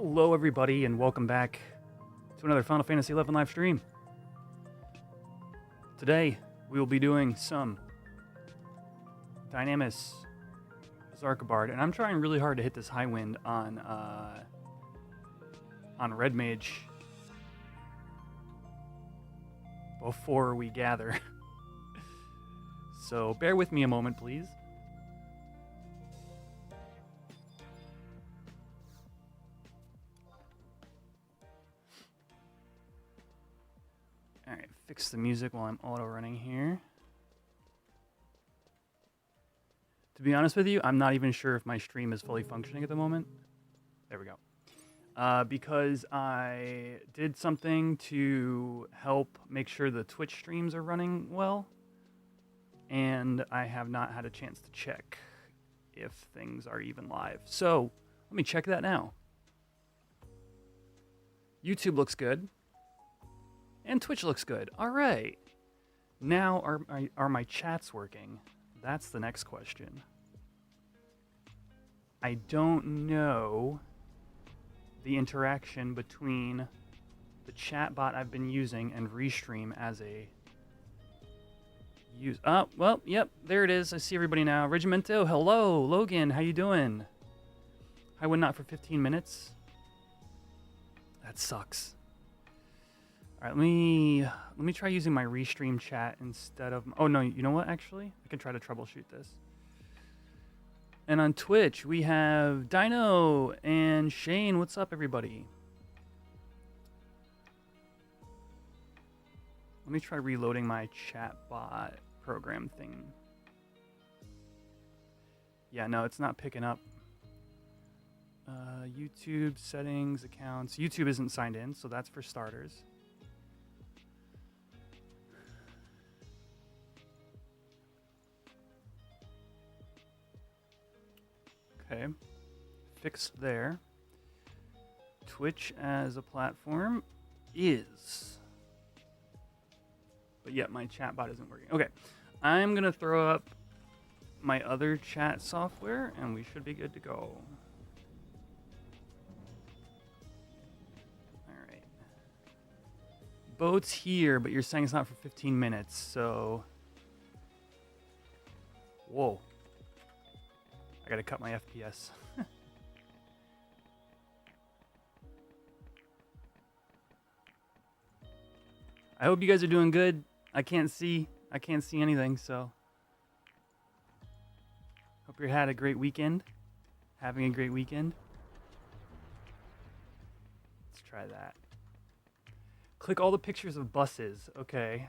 Hello everybody and welcome back to another Final Fantasy XI live stream. Today we will be doing some Dynamis Zarab Guard, and I'm trying really hard to hit this high wind on Red Mage before we gather. So bear with me a moment, please. Alright, fix the music while I'm auto-running here. To be honest with you, I'm not even sure if my stream is fully functioning at the moment. There we go. Because I did something to help make sure the Twitch streams are running well, and I have not had a chance to check if things are even live. So, let me check that now. YouTube looks good. And Twitch looks good. All right. Now, are my chats working? That's the next question. I don't know the interaction between the chat bot I've been using and Restream as a use. Oh, well, yep, there it is. I see everybody now. Regimento, hello. Logan, how you doing? I went not for 15 minutes. That sucks. All right, let me try using my Restream chat instead of... Oh, no, you know what, actually? I can try to troubleshoot this. And on Twitch, we have Dino and Shane. What's up, everybody? Let me try reloading my chatbot program thing. Yeah, no, it's not picking up. YouTube settings, accounts. YouTube isn't signed in, so that's for starters. Okay, fixed there. Twitch as a platform is, but yet my chatbot isn't working. Okay, I'm gonna throw up my other chat software and we should be good to go. All right. Boat's here, but you're saying it's not for 15 minutes, so... Whoa. I gotta cut my FPS. I hope you guys are doing good. I can't see anything, so hope you had a great weekend. Having a great weekend. Let's try that. Click all the pictures of buses. Okay.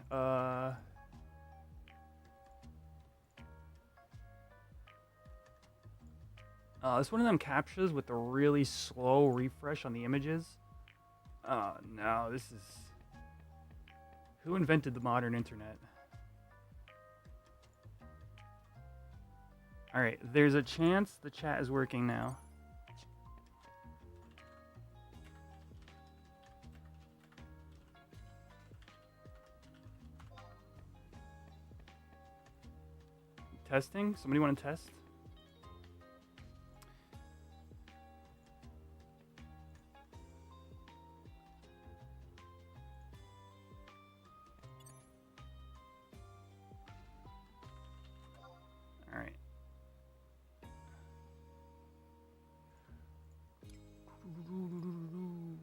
This one of them captures with the really slow refresh on the images. Oh no, this is... Who invented the modern internet? Alright, there's a chance the chat is working now. Testing? Somebody want to test?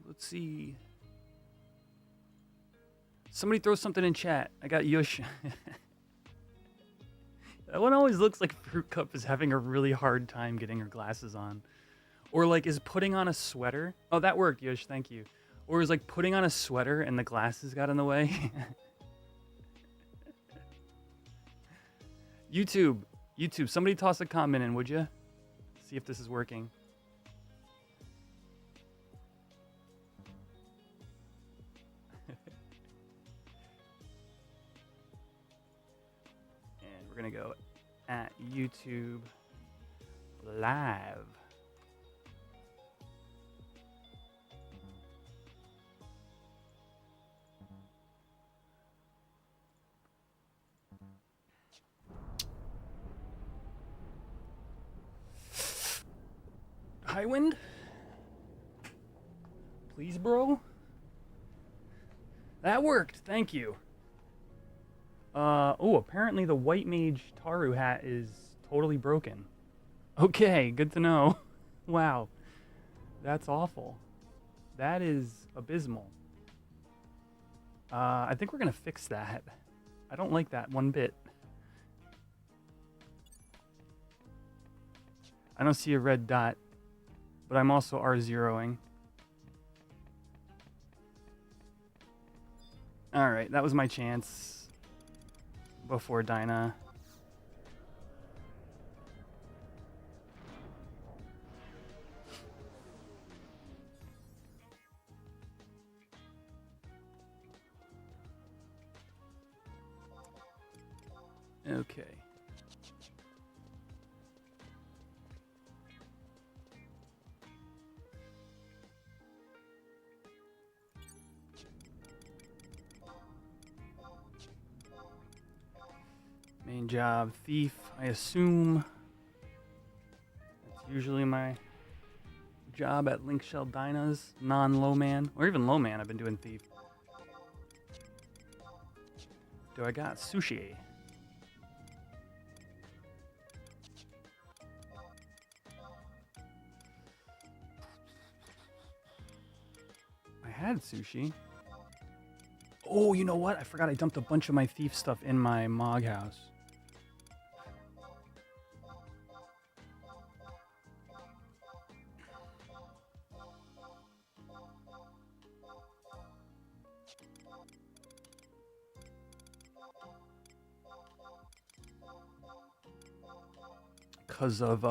Let's see. Somebody throw something in chat. I got Yush. That one always looks like Fruit Cup is having a really hard time getting her glasses on. Or like is putting on a sweater. Oh, that worked, Yush. Thank you. Or is like putting on a sweater and the glasses got in the way. YouTube, somebody toss a comment in, would you? See if this is working. And we're gonna go at YouTube Live. High wind? Please, bro? That worked. Thank you. Oh, apparently the White Mage Taru hat is totally broken. Okay, good to know. Wow. That's awful. That is abysmal. I think we're going to fix that. I don't like that one bit. I don't see a red dot, but I'm also R0ing. Alright, that was my chance before Dyna. Okay. Main job, thief, I assume. That's usually my job at Linkshell Dynas, non-low man, or even low man. I've been doing thief. Do I got sushi? I had sushi. Oh, you know what? I forgot I dumped a bunch of my thief stuff in my Mog house. Because of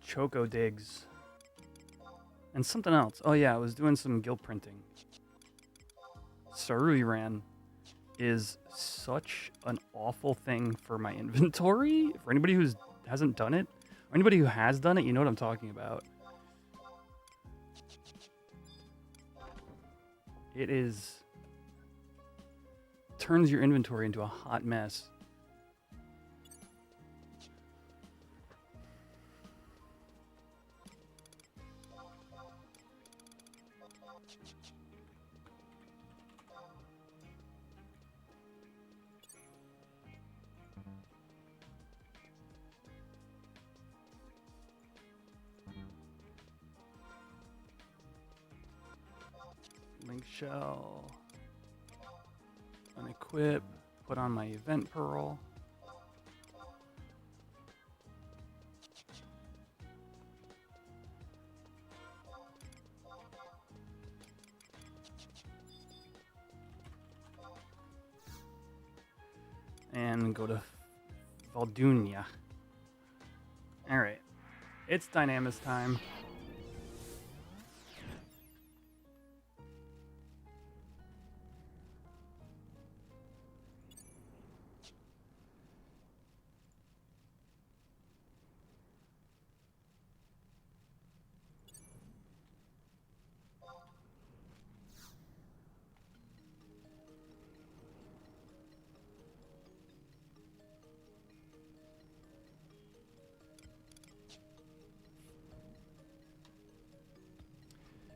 Choco digs. And something else. Oh yeah, I was doing some guild printing. Saruiran is such an awful thing for my inventory. For anybody who hasn't done it, or anybody who has done it, you know what I'm talking about. It turns your inventory into a hot mess. Linkshell, unequip, put on my event pearl. And go to Valdunia. Alright, it's Dynamis time.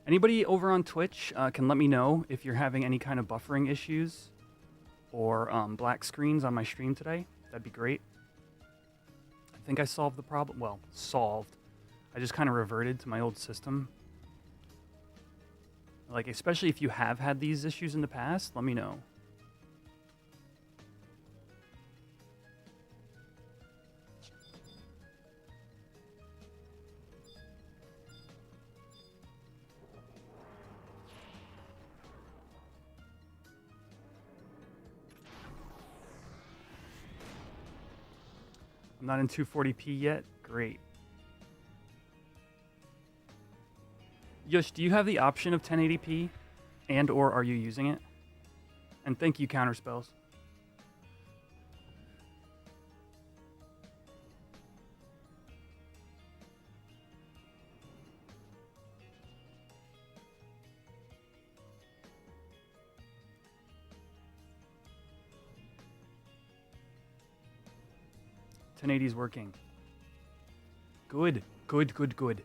Anybody over on Twitch can let me know if you're having any kind of buffering issues or black screens on my stream today. That'd be great. I think I solved the problem. Well, solved. I just kind of reverted to my old system. Like, especially if you have had these issues in the past, let me know. I'm not in 240p yet. Great. Yosh, do you have the option of 1080p? And or are you using it? And thank you, Counterspells. is working. Good, good, good, good.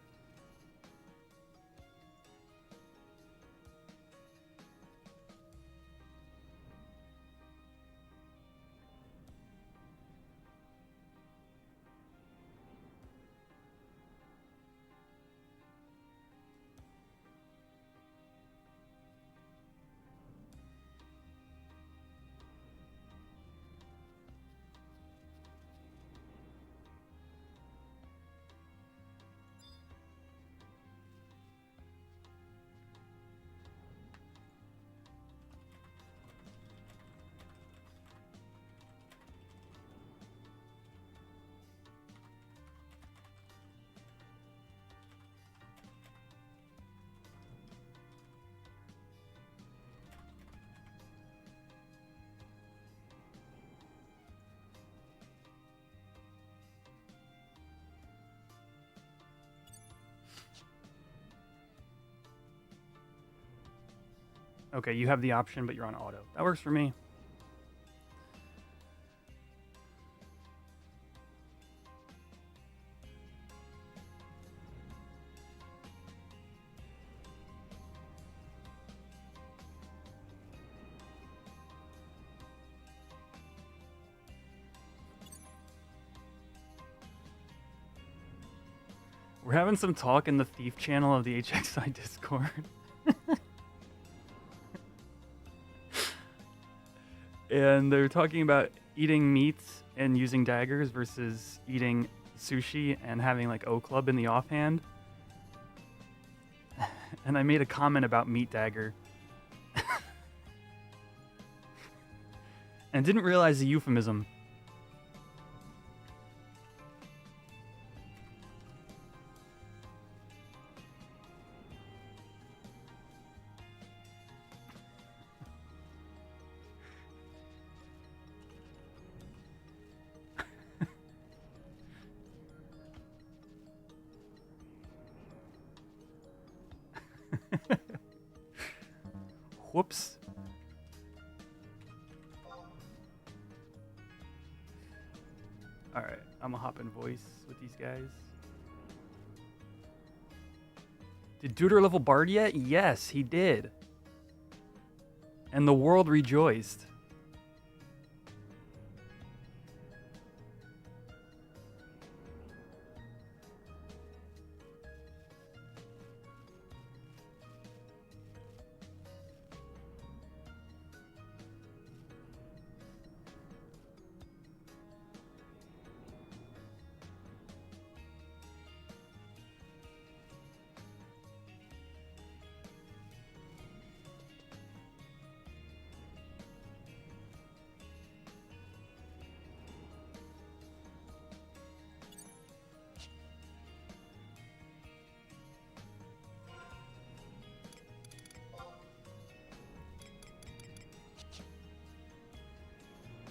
Okay, you have the option, but you're on auto. That works for me. We're having some talk in the Thief channel of the HXI Discord. And they're talking about eating meats and using daggers versus eating sushi and having like O Club in the offhand. And I made a comment about meat dagger. And didn't realize the euphemism. Whoops. Alright, I'm gonna hop in voice with these guys. Did Duder level Bard yet? Yes, he did. And the world rejoiced.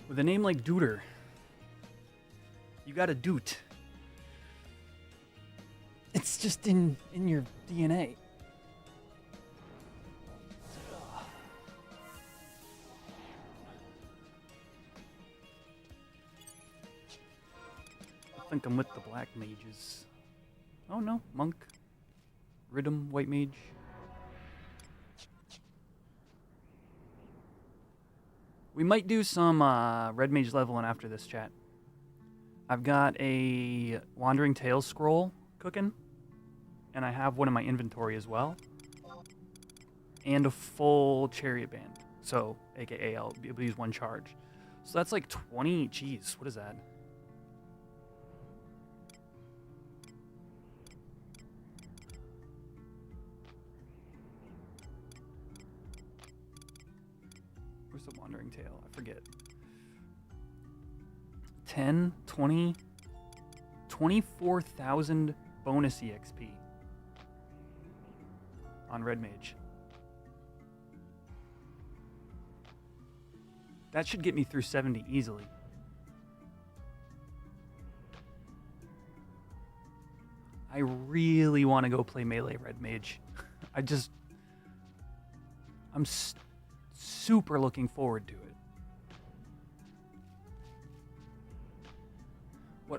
With a name like Duder, you got a doot. It's just in your DNA. I think I'm with the black mages. Oh no, monk, rhythm, white mage. We might do some red mage leveling after this, chat. I've got a Wandering Tales scroll cooking, and I have one in my inventory as well, and a full chariot band. So, aka I'll be able to use one charge. So that's like 20. Jeez, what is that? Where's the Wandering Tale? I forget. 10, 20, 24,000 bonus EXP on Red Mage. That should get me through 70 easily. I really want to go play melee Red Mage. I'm super looking forward to it.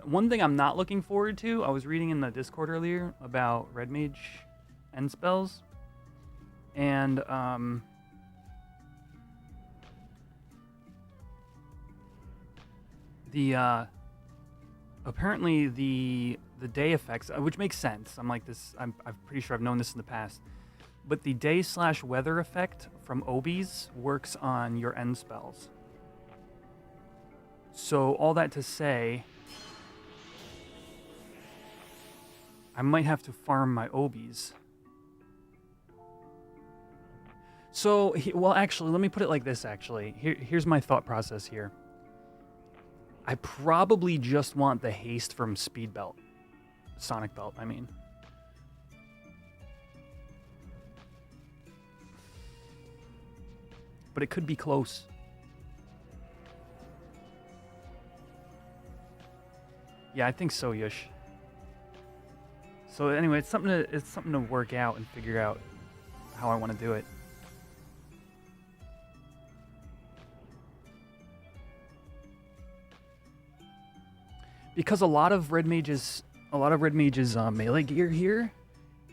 One thing I'm not looking forward to, I was reading in the Discord earlier about Red Mage end spells, and apparently the day effects, which makes sense. I'm pretty sure I've known this in the past, but the day/weather effect from Obies works on your end spells. So all that to say, I might have to farm my Obies. So, well, actually, let me put it like this, actually. Here's my thought process here. I probably just want the haste from Speed Belt. Sonic Belt, I mean. But it could be close. Yeah, I think so, Yush. So anyway, it's something to work out and figure out how I want to do it. because a lot of red mages melee gear here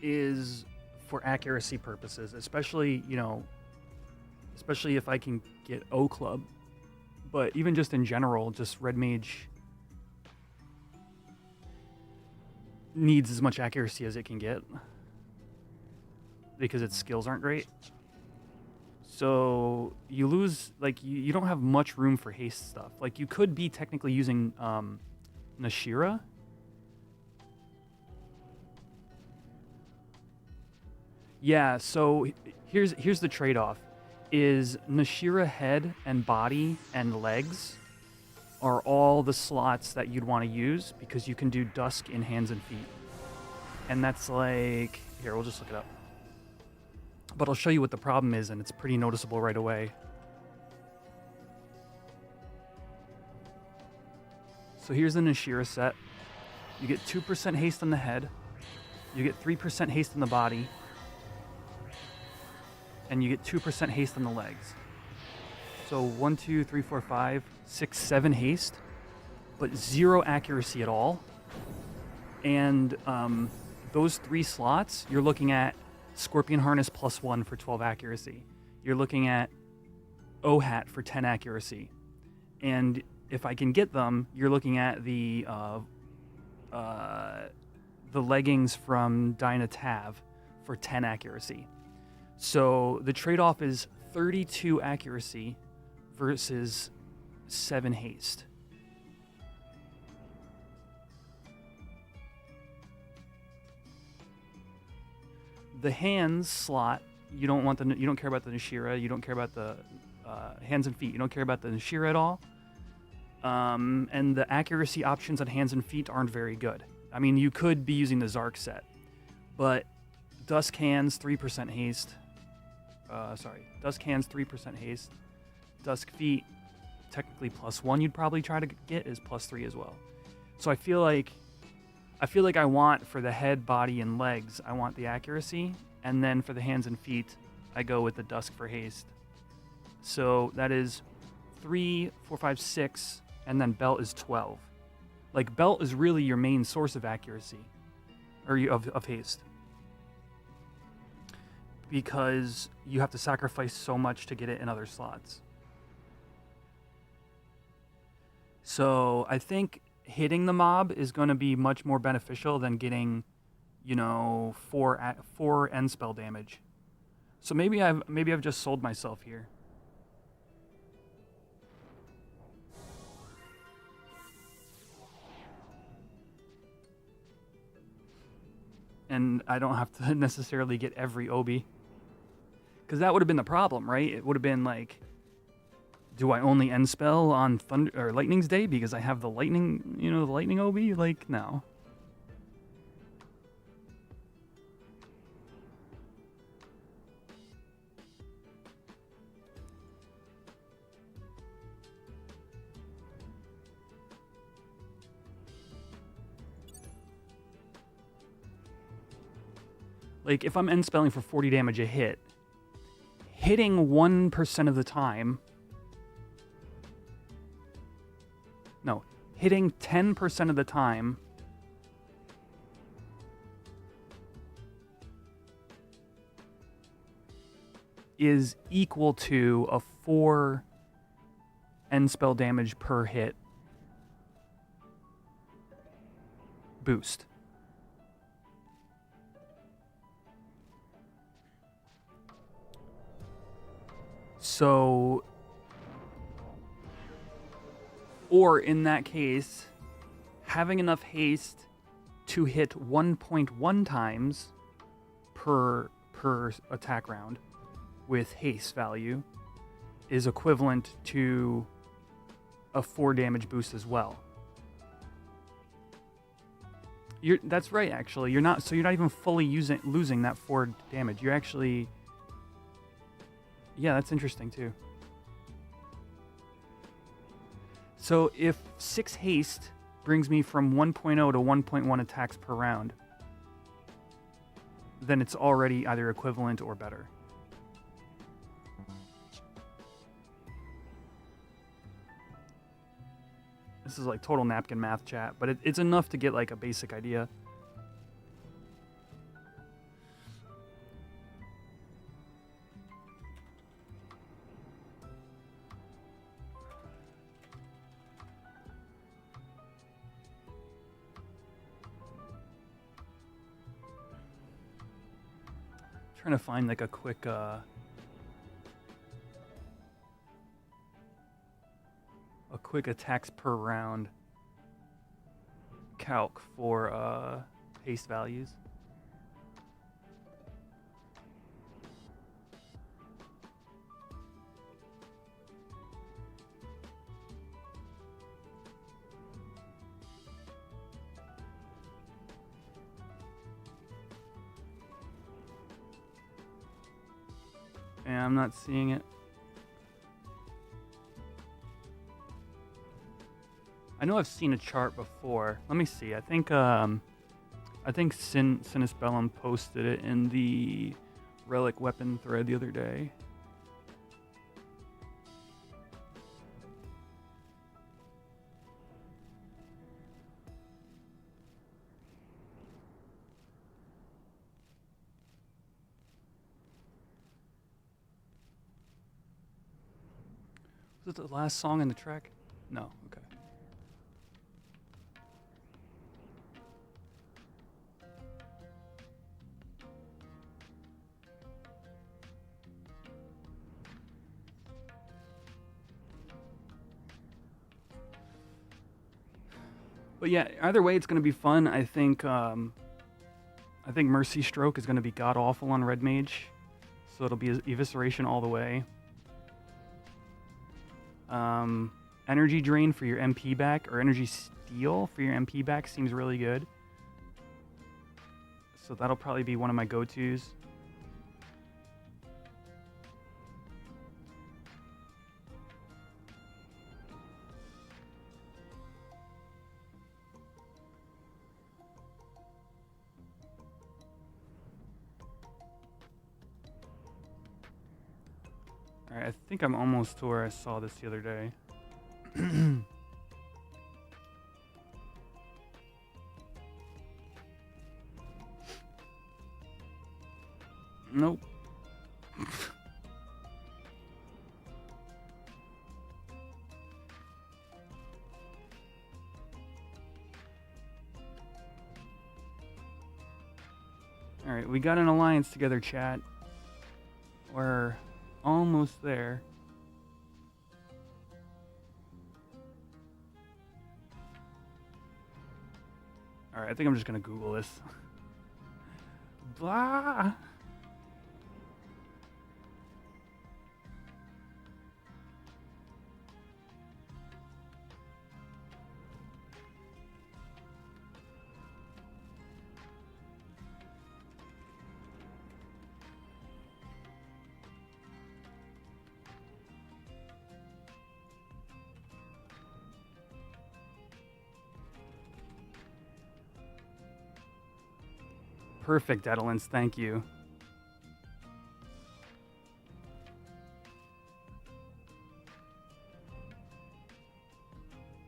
is for accuracy purposes, especially if I can get O club, but even just in general, just red mage needs as much accuracy as it can get because its skills aren't great. So you lose, like, you don't have much room for haste stuff. Like, you could be technically using Nashira. Yeah, so here's the trade-off. Is Nashira head and body and legs are all the slots that you'd want to use because you can do Dusk in hands and feet. And that's like, here, we'll just look it up. But I'll show you what the problem is, and it's pretty noticeable right away. So here's the Nashira set. You get 2% haste on the head. You get 3% haste on the body. And you get 2% haste on the legs. So 1, 2, 3, 4, 5, 6, 7 haste, but 0 accuracy at all. And those 3 slots, you're looking at Scorpion Harness +1 for 12 accuracy. You're looking at O-Hat for 10 accuracy. And if I can get them, you're looking at the leggings from Dynatab for 10 accuracy. So the trade-off is 32 accuracy versus 7 haste. The hands slot, you don't care about the Nashira, you don't care about the hands and feet, you don't care about the Nashira at all. And the accuracy options on hands and feet aren't very good. I mean, you could be using the Zark set, but Dusk hands 3% haste. Dusk hands 3% haste. Dusk feet, technically +1 you'd probably try to get is +3 as well. So I feel like I want, for the head, body, and legs, I want the accuracy, and then for the hands and feet, I go with the Dusk for haste. So that is 3, 4, 5, 6, and then belt is 12. Like, belt is really your main source of accuracy, or of haste, because you have to sacrifice so much to get it in other slots. So I think hitting the mob is going to be much more beneficial than getting, 4 end spell damage. So maybe I've just sold myself here. And I don't have to necessarily get every Obi. Because that would have been the problem, right? It would have been like, do I only end spell on Thunder or Lightning's Day because I have the lightning, the lightning Obi? Like, no. Like, if I'm end spelling for 40 damage a hit, hitting 1% of the time, no, hitting 10% of the time is equal to a 4 end spell damage per hit boost. So, or in that case, having enough haste to hit 1.1 times per attack round with haste value is equivalent to a 4 damage boost as well. That's right, actually. You're not even fully losing that 4 damage. You're actually... Yeah, that's interesting too. So if 6 haste brings me from 1.0 to 1.1 attacks per round, then it's already either equivalent or better. This is like total napkin math chat, but it's enough to get like a basic idea. Trying to find like a quick attacks per round calc for haste values. Yeah, I'm not seeing it. I know I've seen a chart before. Let me see. I think Sinus posted it in the Relic weapon thread the other day. Was it the last song in the track? No. Okay. But yeah, either way, it's going to be fun. I think Mercy Stroke is going to be god awful on Red Mage, so it'll be evisceration all the way. Energy drain for your MP back, or energy steal for your MP back seems really good. So that'll probably be one of my go-tos. Alright, I think I'm almost to where I saw this the other day. Nope. Alright, we got an alliance together, chat. We're almost there. Alright, I think I'm just gonna Google this. Blah! Perfect, Edelins, thank you.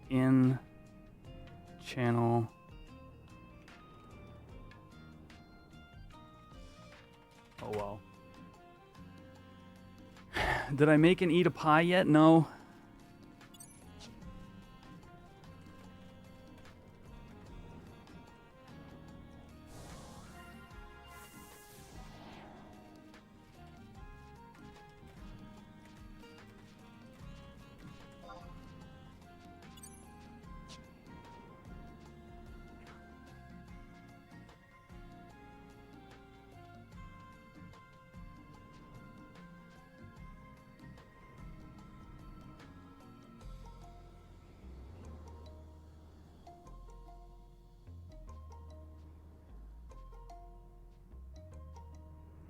In channel. Oh well. Did I make and eat a pie yet? No.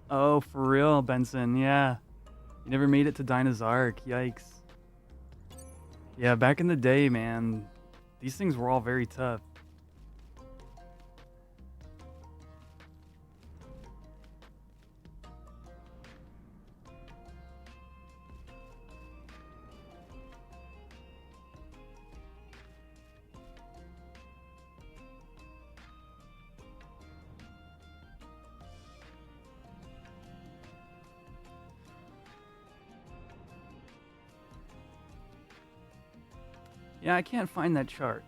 Oh, for real, Benson, yeah. You never made it to Dynamis Zarab, yikes. Yeah, back in the day, man, these things were all very tough. Yeah, I can't find that chart,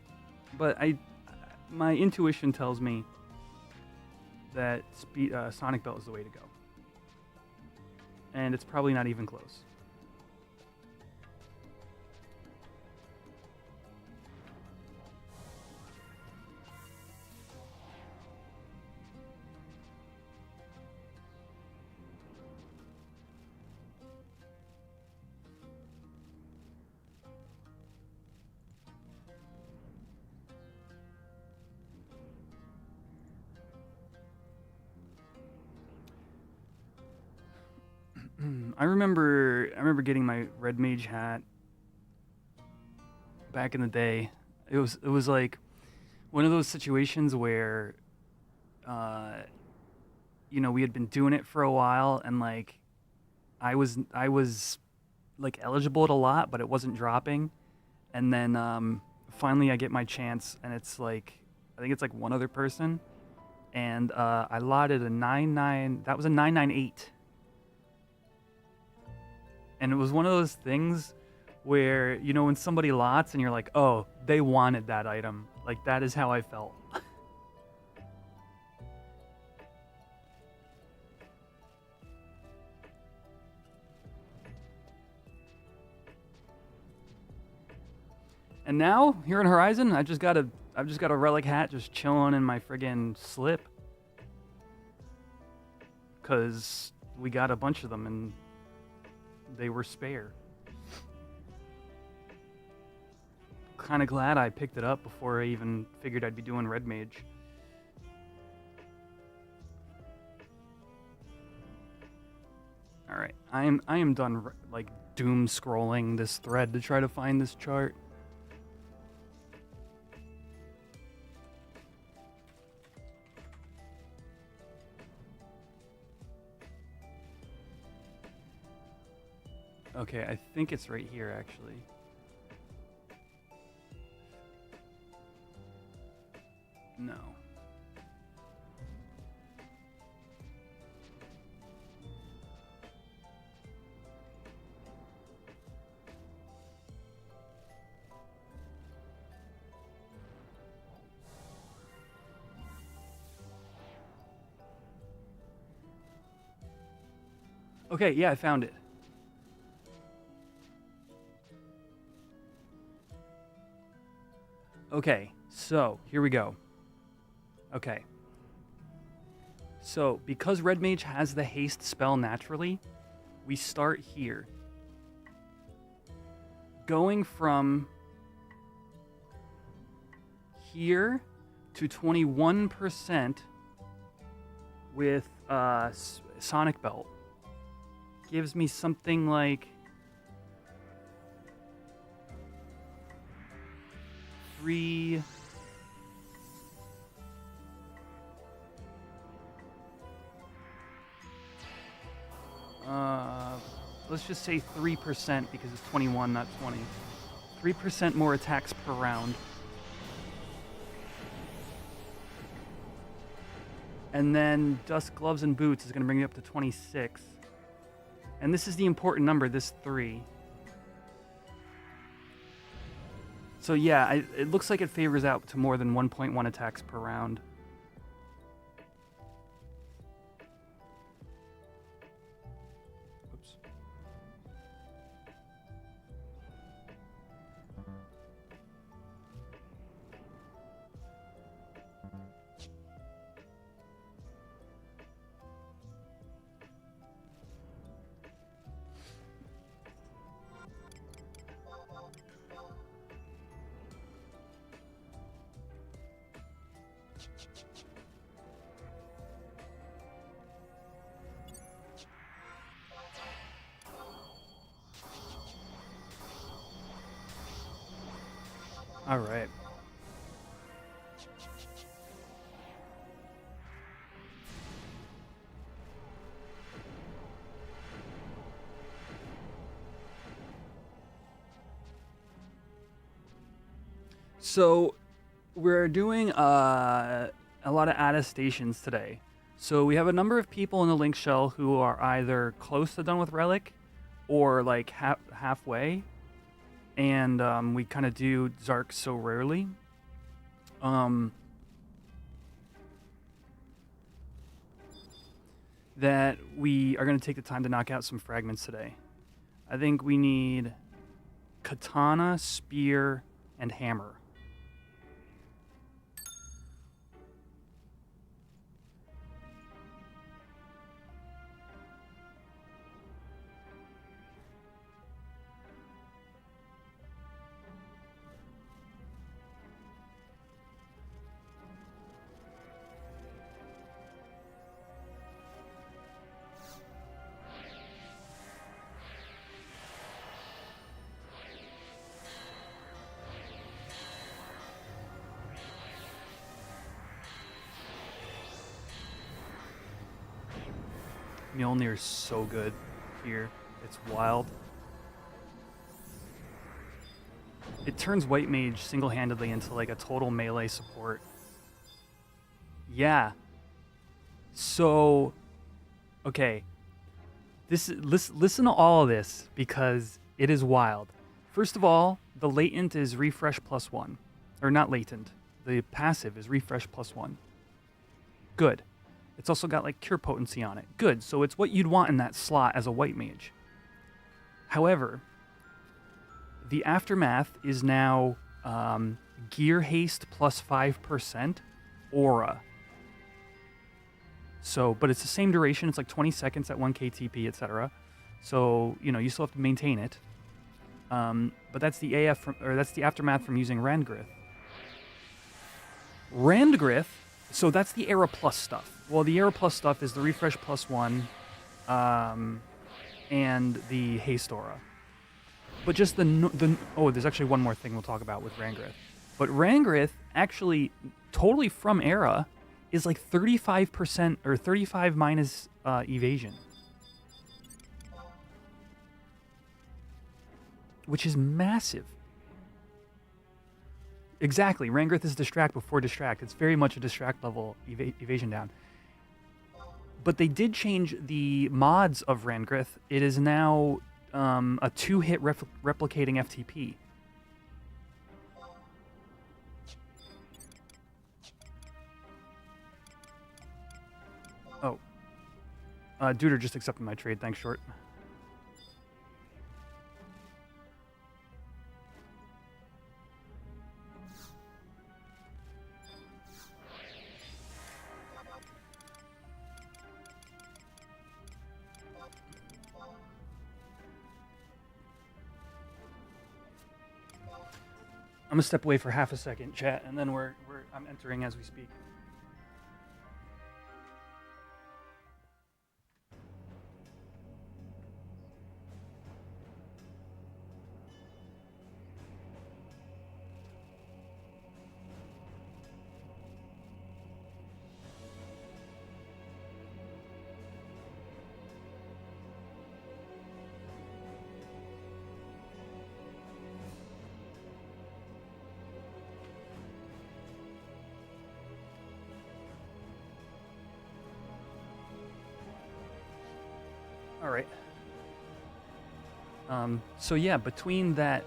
but my intuition tells me that Sonic Belt is the way to go, and it's probably not even close. I remember getting my red mage hat back in the day. It was like one of those situations where we had been doing it for a while, and like I was like eligible at a lot, but it wasn't dropping. And then finally I get my chance, and it's like I think it's like one other person, and I lotted a 9-9. That was a 998. And it was one of those things where, when somebody lots and you're like, oh, they wanted that item. Like, that is how I felt. And now, here in Horizon, I've just got a Relic hat just chilling in my friggin' slip. Because we got a bunch of them, and they were spare. Kind of glad I picked it up before I even figured I'd be doing Red Mage. All right, I am done like doom scrolling this thread to try to find this chart. Okay, I think it's right here, actually. No. Okay, yeah, I found it. Okay, so here we go. Okay. So, because Red Mage has the haste spell naturally, we start here. Going from here to 21% with Sonic Belt gives me something like 3... let's just say 3% because it's 21, not 20. 3% more attacks per round. And then Dust Gloves and Boots is going to bring you up to 26. And this is the important number, this 3. So yeah, it looks like it favors out to more than 1.1 attacks per round. Oops. All right. So we're doing a lot of attestations today. So we have a number of people in the Linkshell who are either close to done with Relic or like halfway. and we kind of do Zark so rarely. That we are going to take the time to knock out some fragments today. I think we need katana, spear, and hammer. Mjolnir's so good here. It's wild. It turns White Mage single-handedly into like a total melee support. Yeah. So, okay. Listen to all of this because it is wild. First of all, the latent is refresh +1. Or not latent. The passive is refresh +1. Good. It's also got like cure potency on it. Good, so it's what you'd want in that slot as a white mage. However, the aftermath is now gear haste +5% aura. So, but it's the same duration. It's like 20 seconds at 1k TP, etc. So, you know, you still have to maintain it. But that's the that's the aftermath from using Randgrith. Randgrith, so that's the Era Plus stuff. Well, the Era Plus stuff is the refresh +1 and the haste aura. But just oh, there's actually one more thing we'll talk about with Randgrith. But Randgrith, actually, totally from Era, is like 35% or 35 minus evasion. Which is massive. Exactly. Randgrith is distract before distract. It's very much a distract level evasion down. But they did change the mods of Randgrith. It is now a 2-hit replicating FTP. Oh. Duder just accepted my trade. Thanks, Short. I'm gonna step away for half a second, chat, and then I'm entering as we speak. All right. So yeah, between the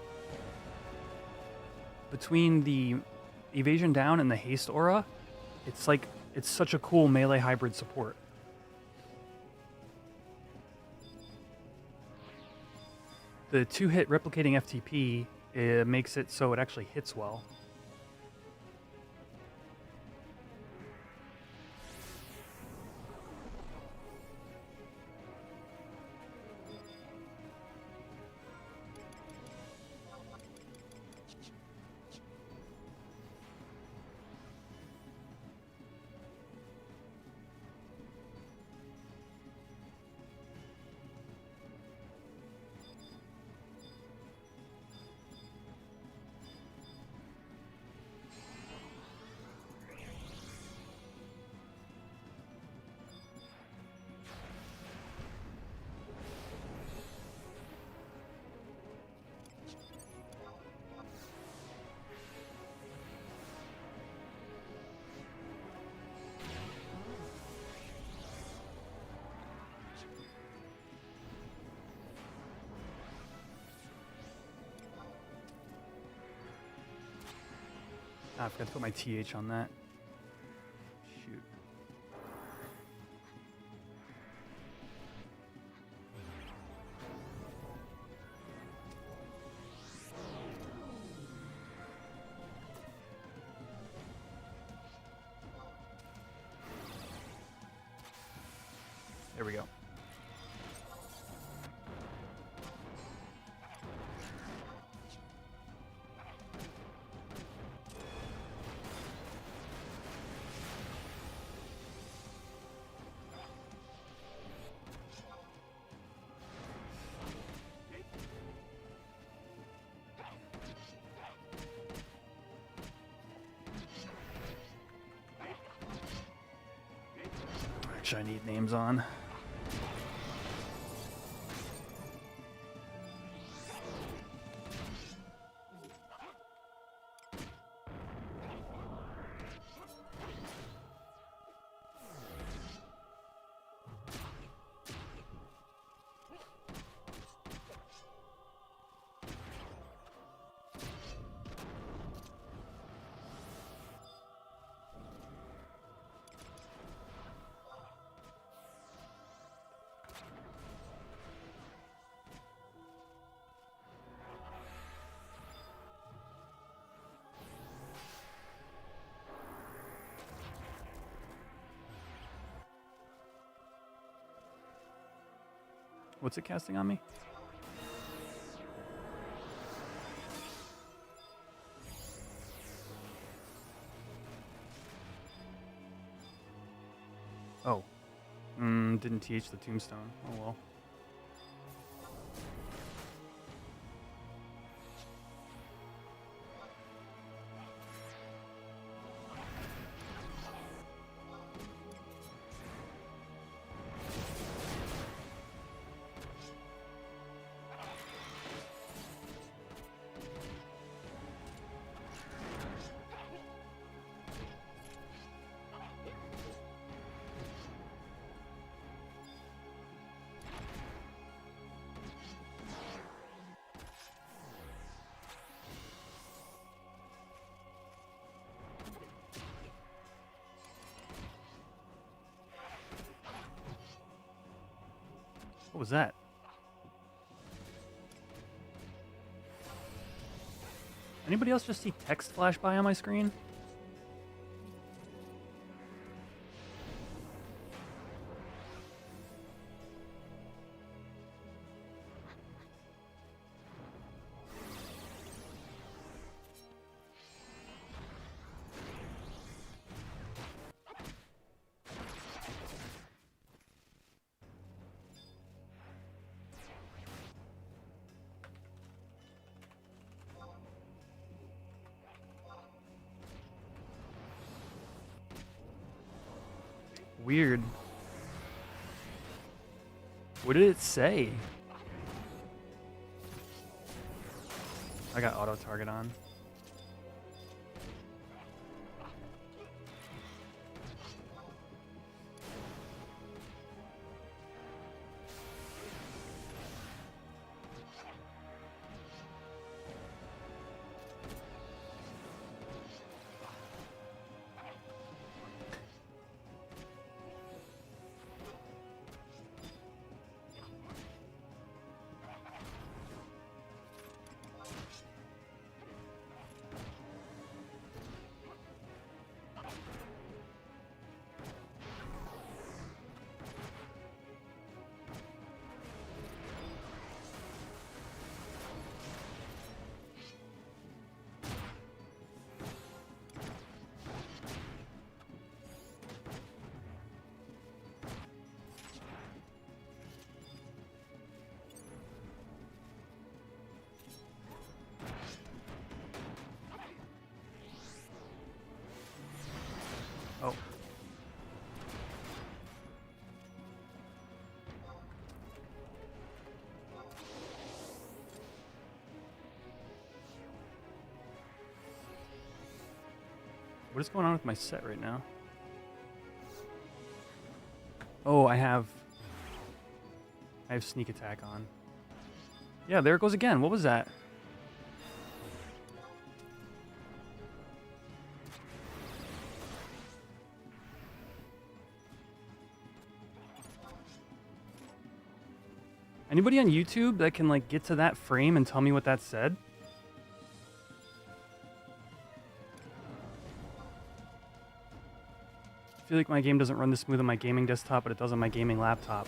evasion down and the haste aura, it's such a cool melee hybrid support. The 2-hit replicating FTP makes it so it actually hits well. Ah, I forgot to put my TH on that. Shoot. There we go. Actually, I need names on. What's it casting on me? Oh. Didn't TH the tombstone. Oh well. What was that? Anybody else just see text flash by on my screen? Weird. What did it say? I got auto target on. Oh. What is going on with my set right now? Oh, I have sneak attack on. Yeah, there it goes again. What was that? Anybody on YouTube that can like get to that frame and tell me what that said? I feel like my game doesn't run this smooth on my gaming desktop, but it does on my gaming laptop.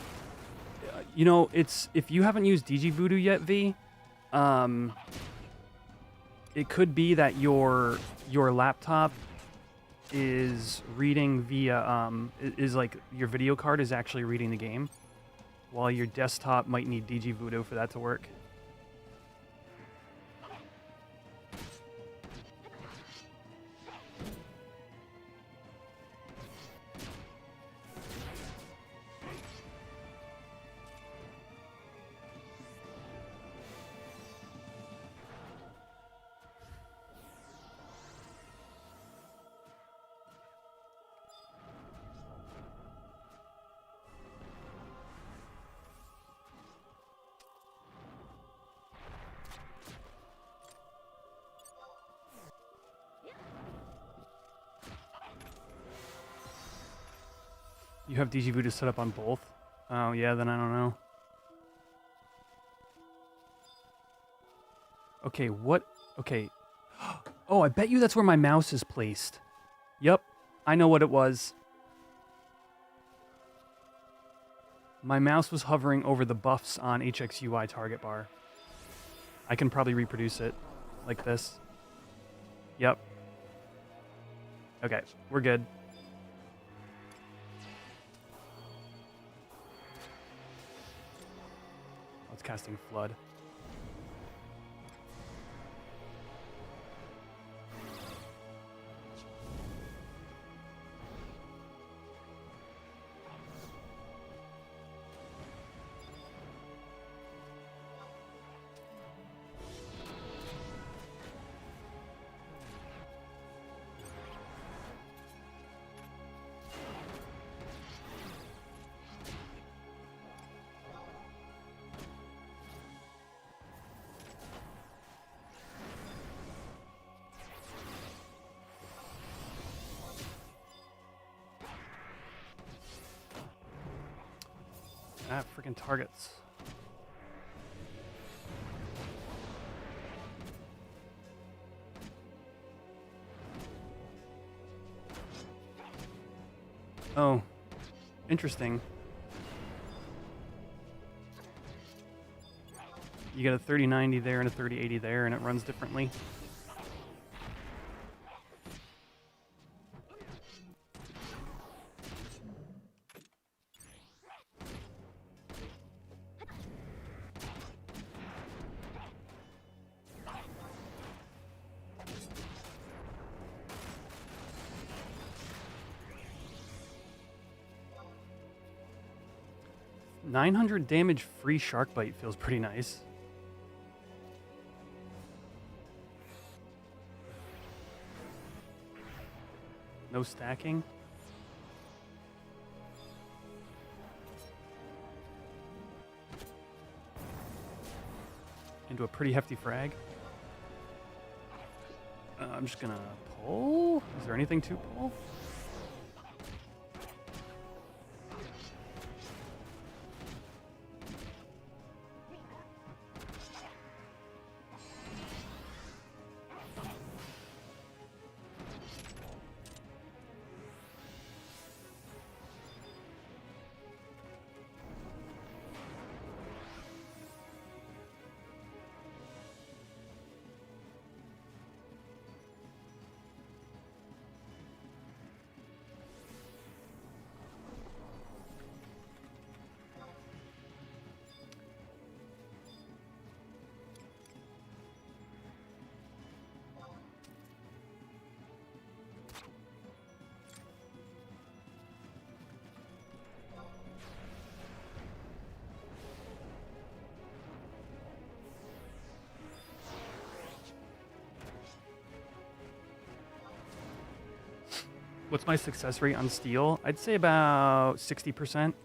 You know, it's if you haven't used DigiVoodoo yet, V, it could be that your laptop is reading via is like your video card is actually reading the game, while your desktop might need DigiVoodoo for that to work. You have DigiVoodoo set up on both? Oh, yeah, then I don't know. Okay, what? Okay. Oh, I bet you that's where my mouse is placed. Yep, I know what it was. My mouse was hovering over the buffs on HXUI target bar. I can probably reproduce it like this. Yep. Okay, we're good. Casting Flood. Ah, freaking targets. Oh, interesting. You get a 3090 there and a 3080 there, and it runs differently. $900 damage free shark bite feels pretty nice. No stacking. Into a pretty hefty frag. I'm just gonna pull. Is there anything to pull? What's my success rate on steel? I'd say about 60%.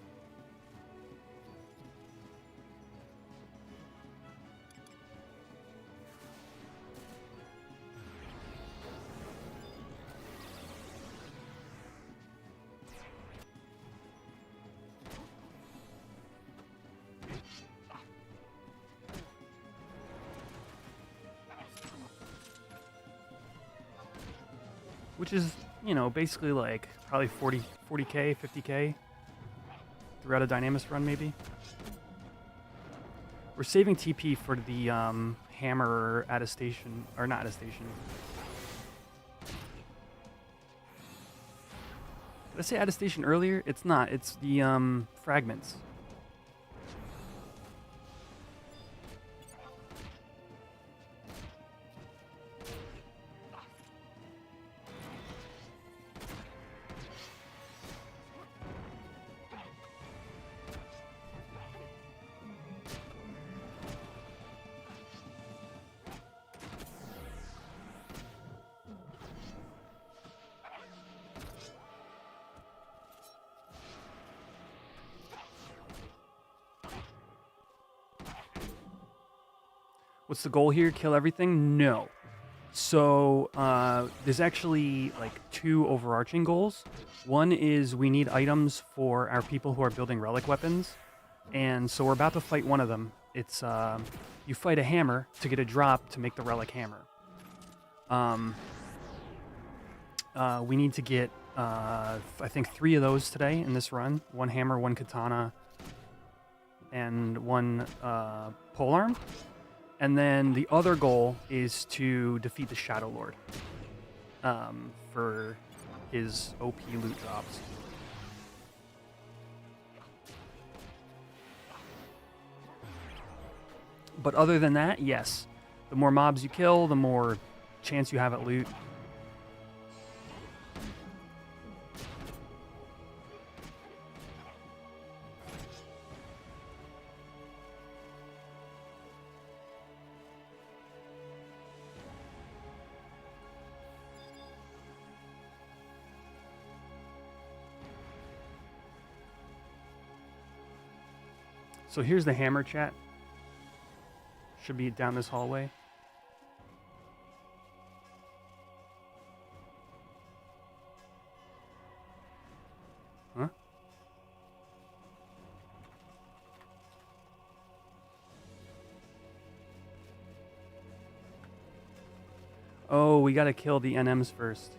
which is, you know, basically like probably 40k, 50k throughout a Dynamis run, maybe. We're saving TP for the hammer attestation, or not attestation. Did I say attestation earlier? It's not. It's the fragments. What's the goal here? Kill everything? No. So there's actually like two overarching goals. One is we need items for our people who are building relic weapons. And so we're about to fight one of them. It's you fight a hammer to get a drop to make the relic hammer. We need to get, I think, 3 of those today in this run. 1 hammer, 1 katana, and 1 polearm. And then the other goal is to defeat the Shadow Lord for his OP loot drops. But other than that, yes. The more mobs you kill, the more chance you have at loot. So here's the hammer, chat. Should be down this hallway. Huh? Oh, we gotta kill the NMs first.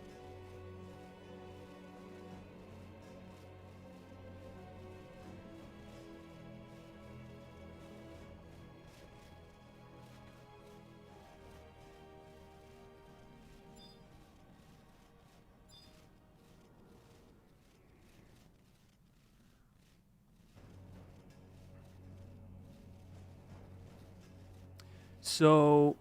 So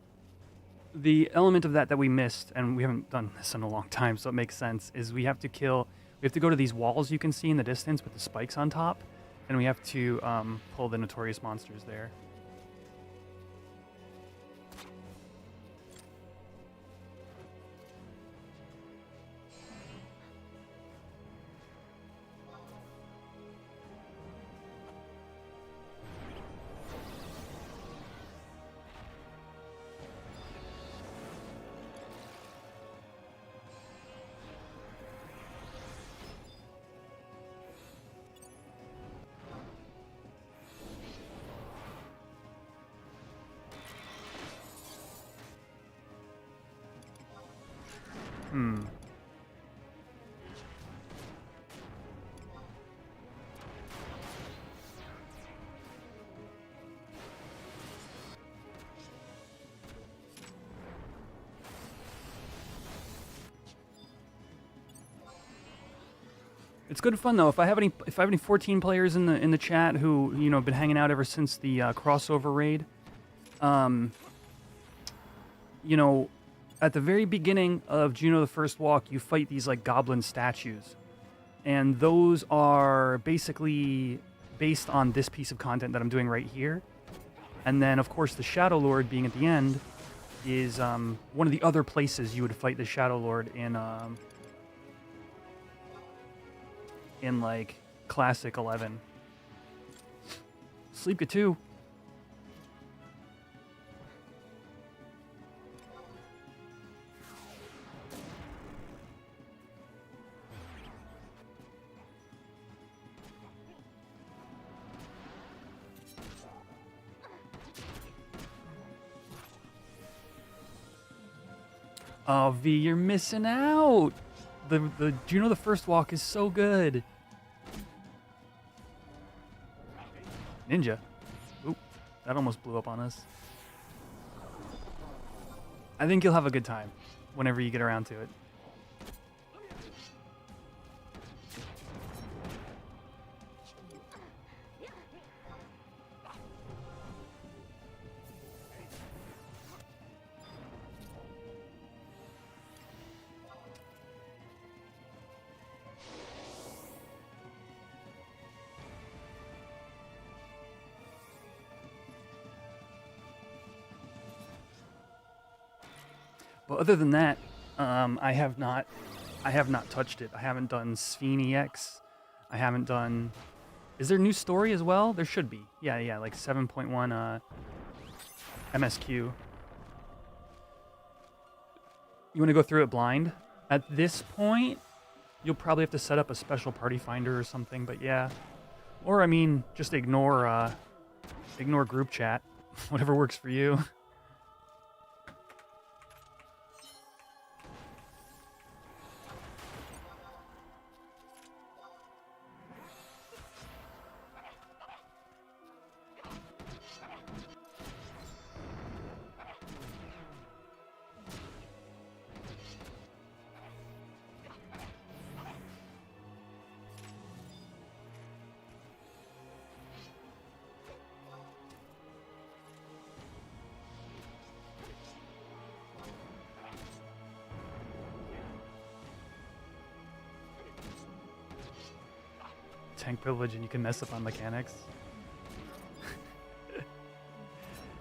the element of that we missed, and we haven't done this in a long time, so it makes sense, is we have to go to these walls you can see in the distance with the spikes on top, and we have to pull the notorious monsters there. It's good fun though. If I have any 14 players in the chat who have been hanging out ever since the crossover raid, at the very beginning of Juno the First Walk, you fight these like goblin statues, and those are basically based on this piece of content that I'm doing right here. And then of course the Shadow Lord being at the end is one of the other places you would fight the Shadow Lord in like Classic 11. Sleep good too. Oh, V, you're missing out. the Juno the First Walk is so good. Ninja. Oop, that almost blew up on us. I think you'll have a good time whenever you get around to it. But other than that, I have not touched it. I haven't done Sphene EX. I haven't done. Is there a new story as well? There should be. Yeah, like 7.1 MSQ. You want to go through it blind? At this point, you'll probably have to set up a special party finder or something. But yeah, or I mean, just ignore group chat, whatever works for you. Tank privilege and you can mess up on mechanics.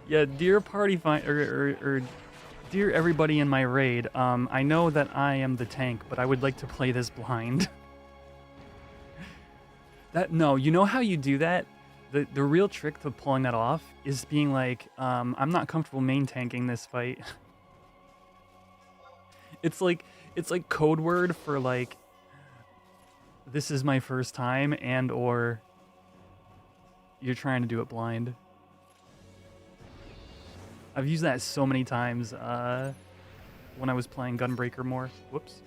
Yeah, dear party or dear everybody in my raid, I know that I am the tank, but I would like to play this blind. No, you know how you do that? The real trick to pulling that off is being like, I'm not comfortable main tanking this fight. It's like code word for like, this is my first time, and or you're trying to do it blind. I've used that so many times when I was playing Gunbreaker more. Whoops.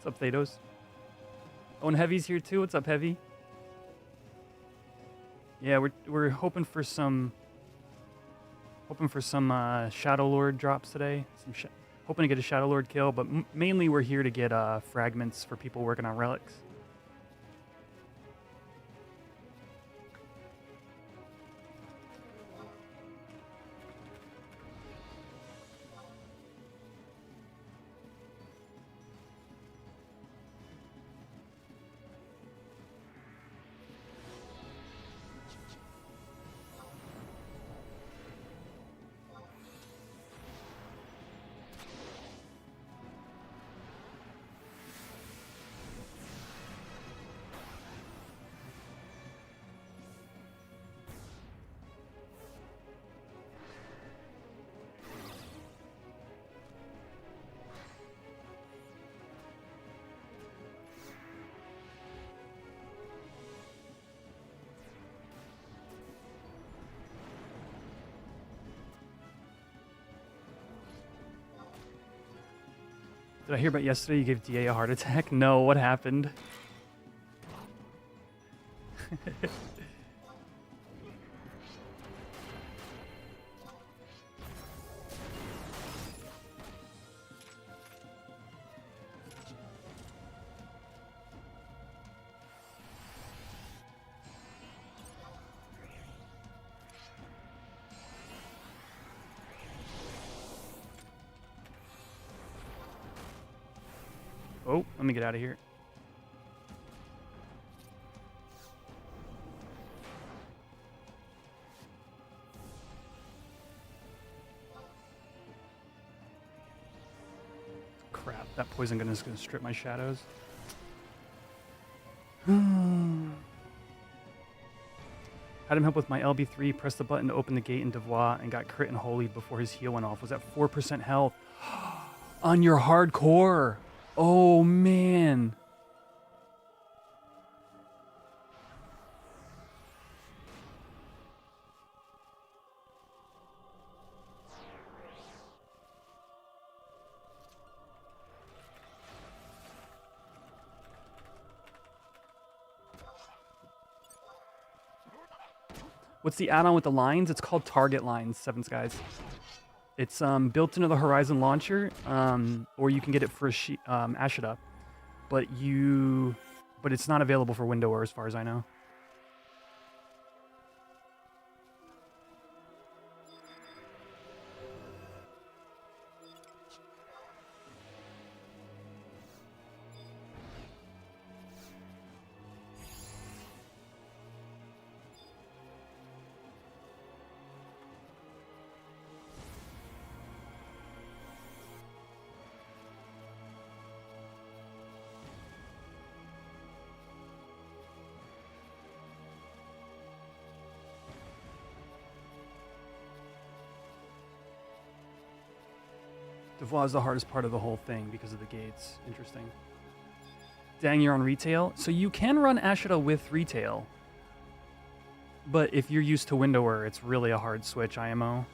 What's up, Thados? Oh, and Heavy's here too. What's up, Heavy? Yeah, we're hoping for some Shadow Lord drops today. Hoping to get a Shadow Lord kill, but mainly we're here to get fragments for people working on relics. Did I hear about yesterday you gave DA a heart attack? No, what happened? Oh, let me get out of here. Crap, that poison gun is going to strip my shadows. Had him help with my LB3, pressed the button to open the gate in Devois, and got crit and holy before his heal went off. Was at 4% health. On your hardcore. Oh, man. What's the add-on with the lines? It's called Target Lines, Seven Skies. It's built into the Horizon launcher, or you can get it for Ashita, but it's not available for Windower as far as I know. Devois is the hardest part of the whole thing because of the gates. Interesting. Dang, you're on retail? So you can run Ashita with retail. But if you're used to Windower, it's really a hard switch, IMO.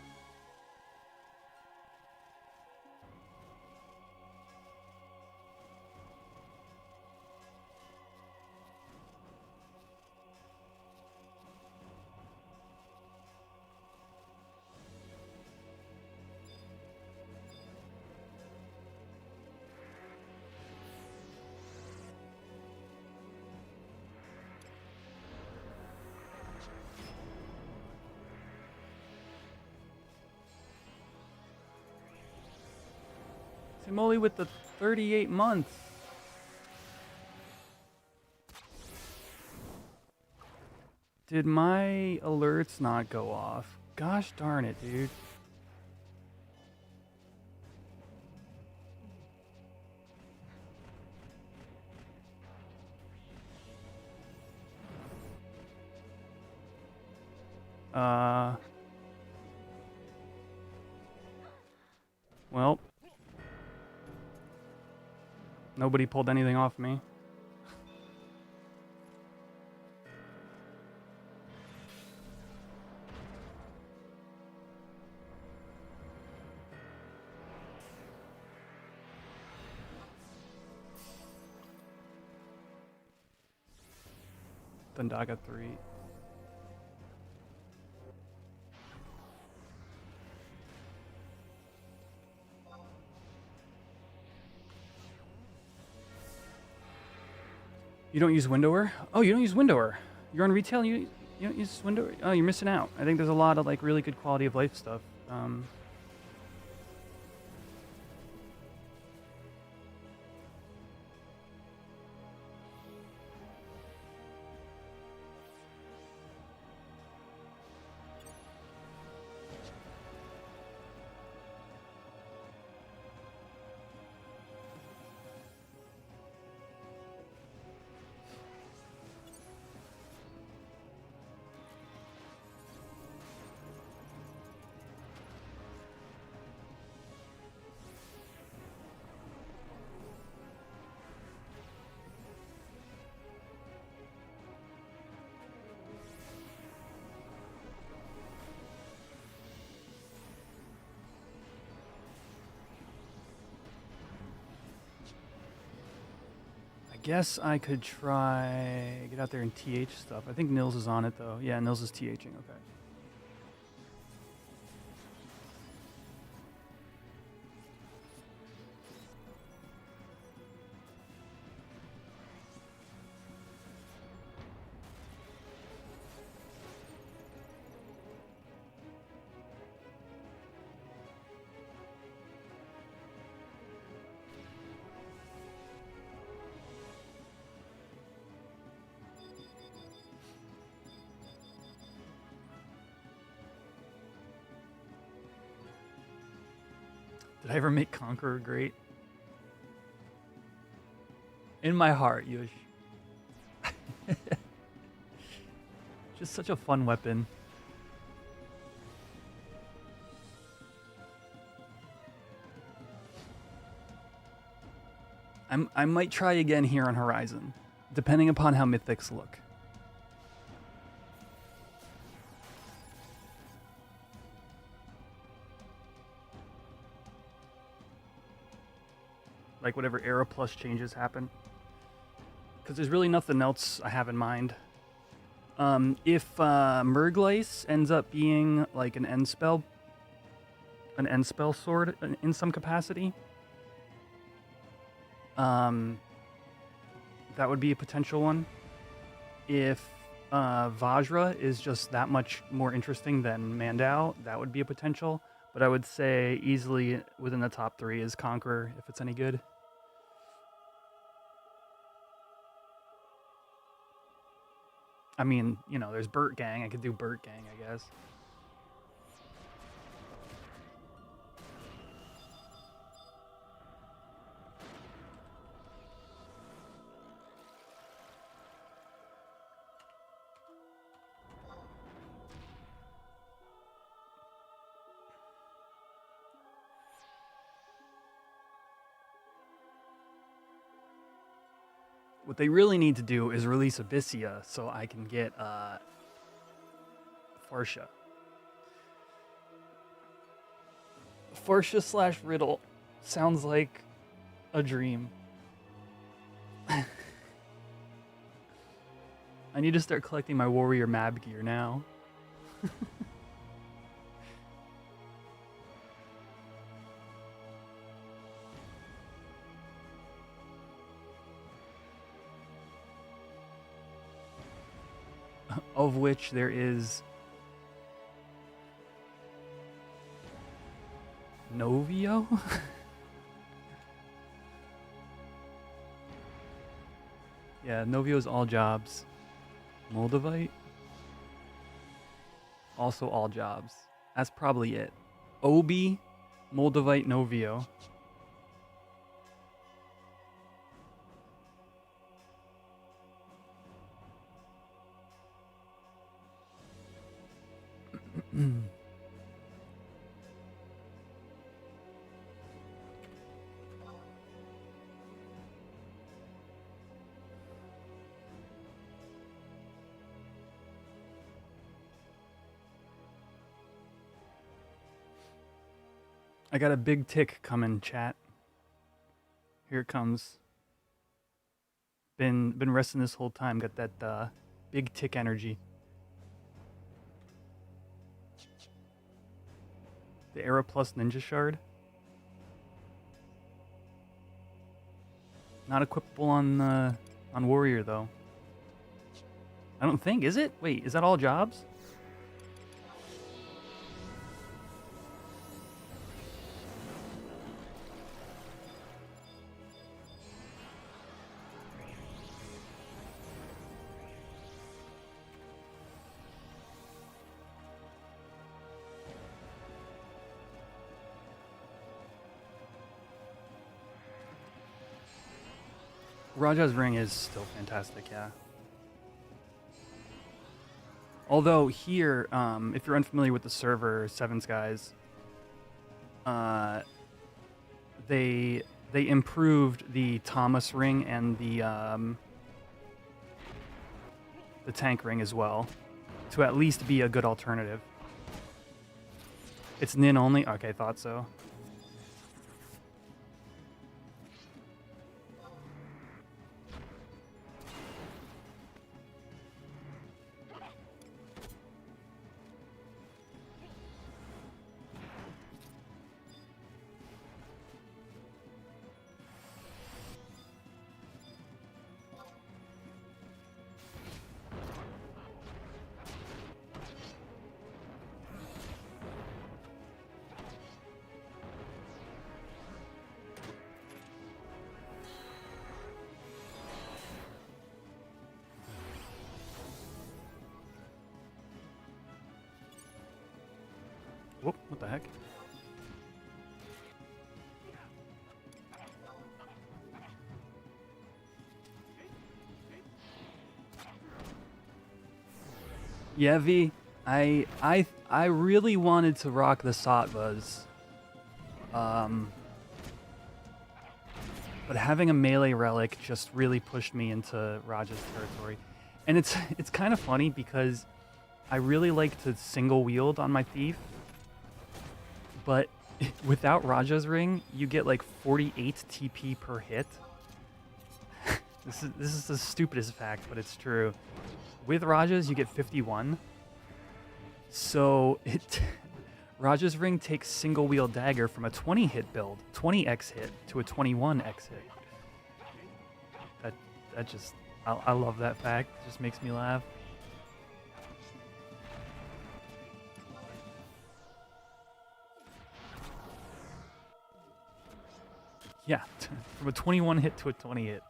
Moly with the 38 months. Did my alerts not go off? Gosh darn it, dude. Well. Nobody pulled anything off me. Thundaga 3. You don't use Windower? Oh, you don't use Windower. You're on retail and you don't use Windower? Oh, you're missing out. I think there's a lot of like really good quality of life stuff. Guess I could try get out there and TH stuff. I think Nils is on it though. Yeah, Nils is THing. Okay. Did I ever make Conqueror great? In my heart, Yush. Just such a fun weapon. I might try again here on Horizon, depending upon how Mythics look. Like whatever Era Plus changes happen. Because there's really nothing else I have in mind. If Murglice ends up being like an end spell sword in some capacity, that would be a potential one. If Vajra is just that much more interesting than Mandau, that would be a potential. But I would say easily within the top 3 is Conqueror, if it's any good. I mean, you know, there's Burt Gang. I could do Burt Gang, I guess. What they really need to do is release Abyssia so I can get Farsha. Farsha / Riddle sounds like a dream. I need to start collecting my Warrior Mab gear now. Of which there is Novio? Yeah, Novio's all jobs. Moldavite? Also all jobs. That's probably it. Obi, Moldavite, Novio. I got a big tick coming, chat. Here it comes. Been resting this whole time. Got that big tick energy. The Era Plus Ninja Shard. Not equipable on Warrior though. I don't think, is it? Wait, is that all jobs? Raja's Ring is still fantastic, yeah. Although here, if you're unfamiliar with the server, Seven Skies, they improved the Thomas Ring and the Tank Ring as well, to at least be a good alternative. It's Nin only? Okay, thought so. Whoop, what the heck? Yeah, V. I really wanted to rock the Sattvas. But having a melee relic just really pushed me into Raja's territory. And it's kind of funny because I really like to single wield on my thief. But without Raja's ring, you get like 48 TP per hit. This is the stupidest fact, but it's true. With Raja's, you get 51. So Raja's ring takes single wield dagger from a 20 hit build, 20x hit to a 21x hit. That just I love that fact. It just makes me laugh. Yeah, from a 21 hit to a 20 hit.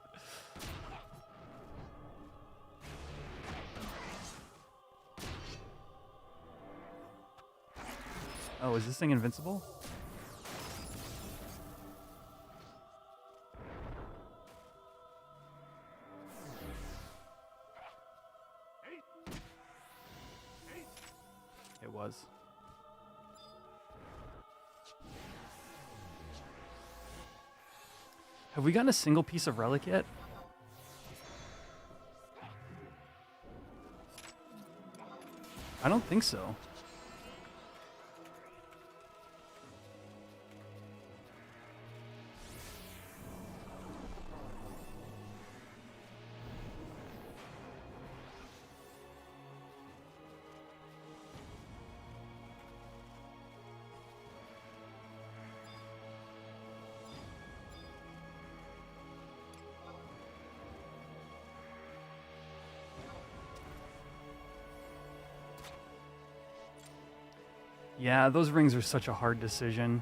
Oh, is this thing invincible? It was. Have we gotten a single piece of relic yet? I don't think so. Yeah, those rings are such a hard decision.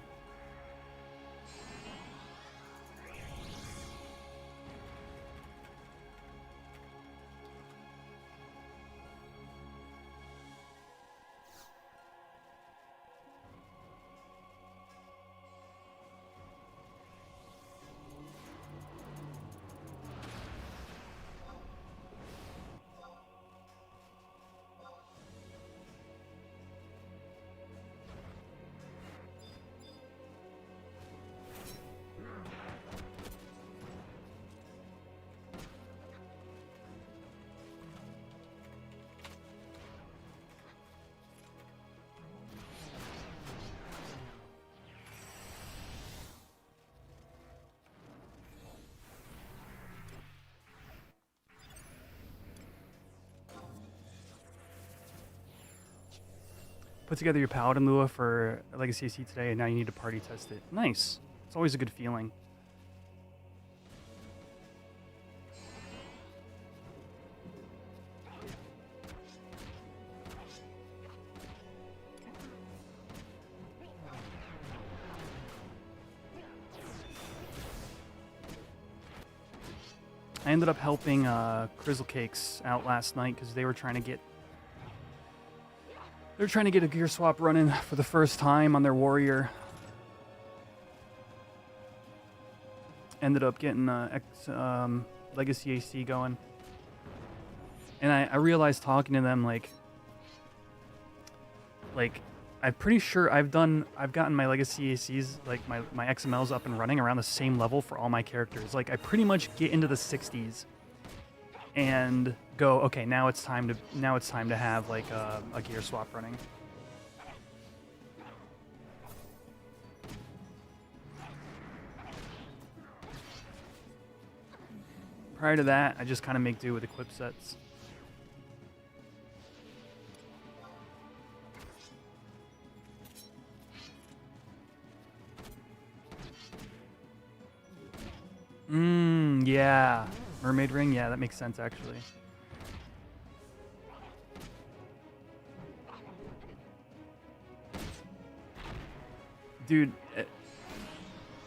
Put together your Paladin Lua for Legacy AC today, and now you need to party test it. Nice. It's always a good feeling. I ended up helping Crizzle Cakes out last night because they were trying to get a gear swap running for the first time on their warrior. Ended up getting Legacy AC going. And I realized talking to them like I'm pretty sure I've gotten my Legacy ACs, like my XMLs up and running around the same level for all my characters. Like I pretty much get into the 60s and go, okay, now it's time to have like a gear swap running. Prior to that, I just kind of make do with equip sets. Yeah. Mermaid ring? Yeah, that makes sense, actually. Dude,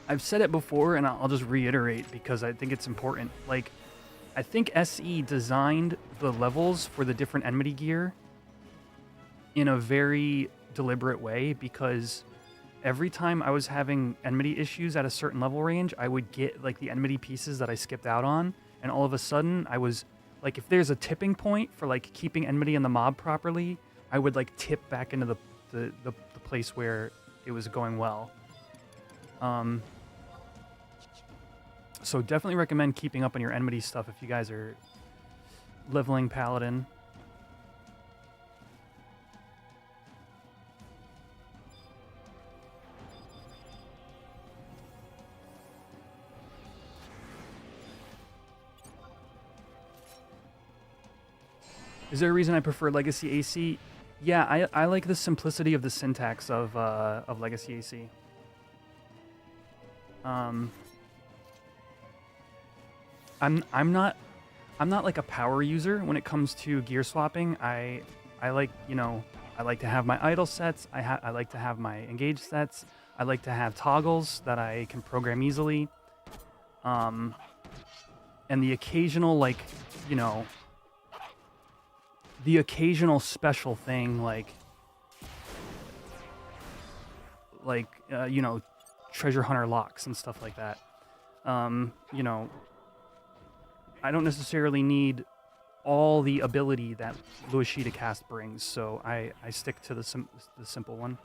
I've said it before, and I'll just reiterate because I think it's important. Like, I think SE designed the levels for the different enmity gear in a very deliberate way because every time I was having enmity issues at a certain level range, I would get like the enmity pieces that I skipped out on, and all of a sudden I was Like if there's a tipping point for like keeping enmity in the mob properly, I would like tip back into the place where it was going well. So definitely recommend keeping up on your enmity stuff if you guys are leveling Paladin. Is there a reason I prefer Legacy AC? Yeah, I like the simplicity of the syntax of Legacy AC. I'm not like a power user when it comes to gear swapping. I like, you know, I like to have my idle sets. I like to have my engaged sets. I like to have toggles that I can program easily. And the occasional, like, you know, the occasional special thing like you know, treasure hunter locks and stuff like that. You know, I don't necessarily need all the ability that Luashita cast brings, so I stick to the simple one.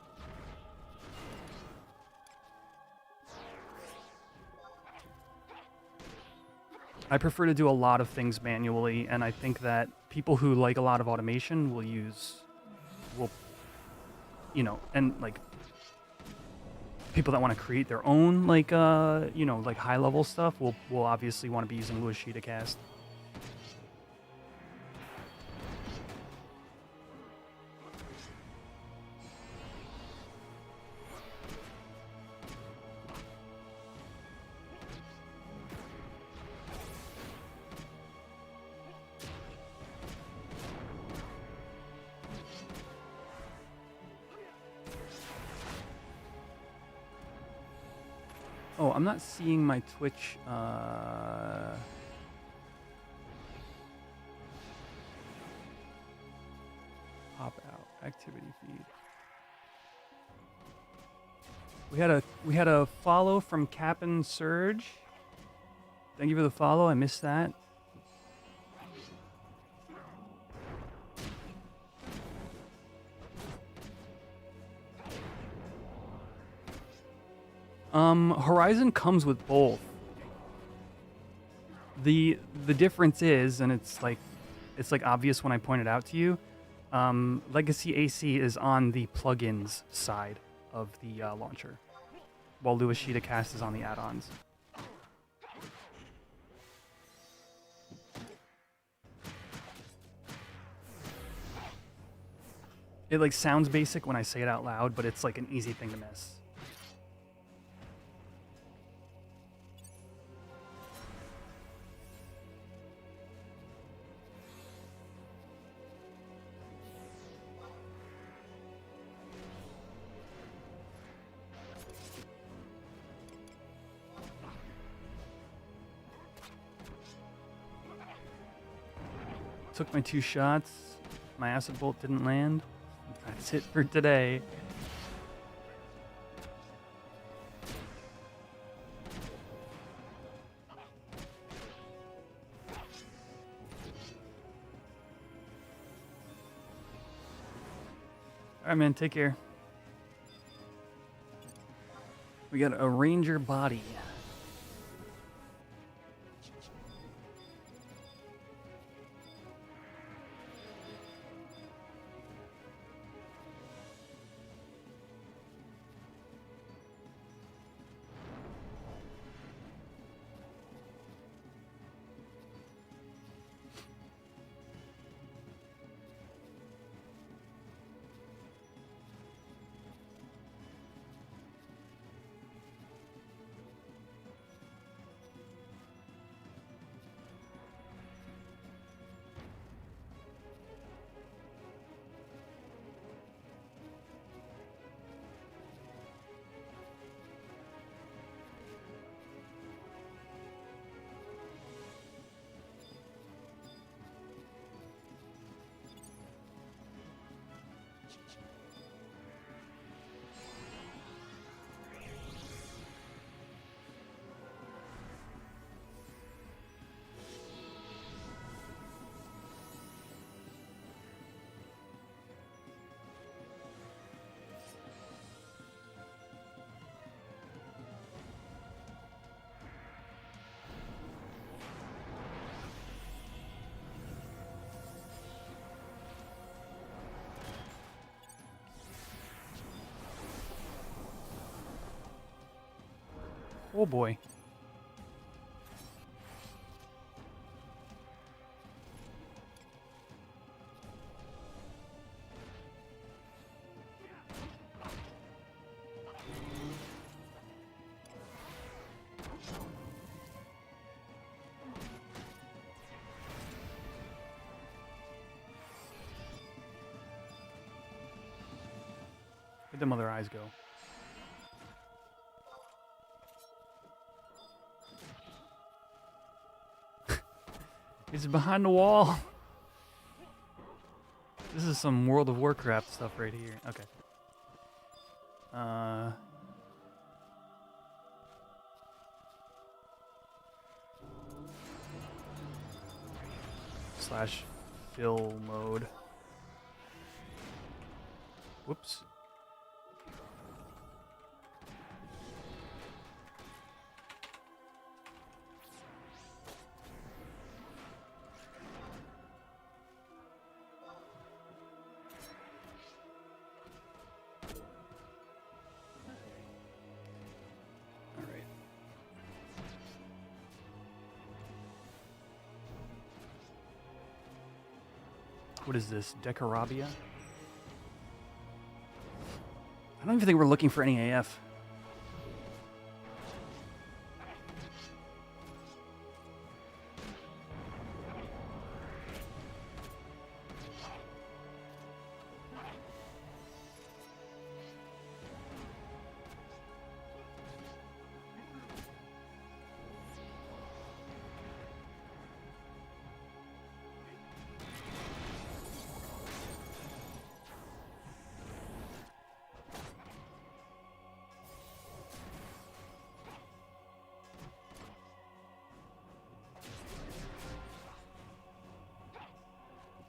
I prefer to do a lot of things manually, and I think that people who like a lot of automation will, you know, and like people that want to create their own, like, you know, like high level stuff will obviously want to be using Luashita cast. Oh, I'm not seeing my Twitch. Pop out activity feed. We had a follow from Cap'n Surge. Thank you for the follow. I missed that. Horizon comes with both. The difference is, and it's like obvious when I point it out to you, Legacy AC is on the plugins side of the launcher, while Luashita cast is on the add-ons. It like sounds basic when I say it out loud, but it's like an easy thing to miss. Took my 2 shots. My acid bolt didn't land. That's it for today. All right, man. Take care. We got a ranger body. Oh boy. Where'd them other eyes go? He's behind the wall. This is some World of Warcraft stuff right here. Okay. Slash fill mode. Whoops. What is this? Decarabia? I don't even think we're looking for any AF.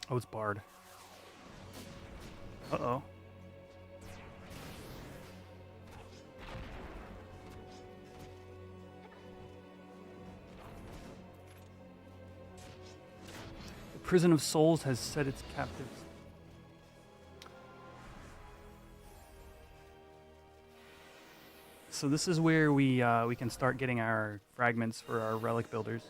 Oh, it's Bard. Uh-oh. The prison of souls has set its captives. So this is where we can start getting our fragments for our relic builders.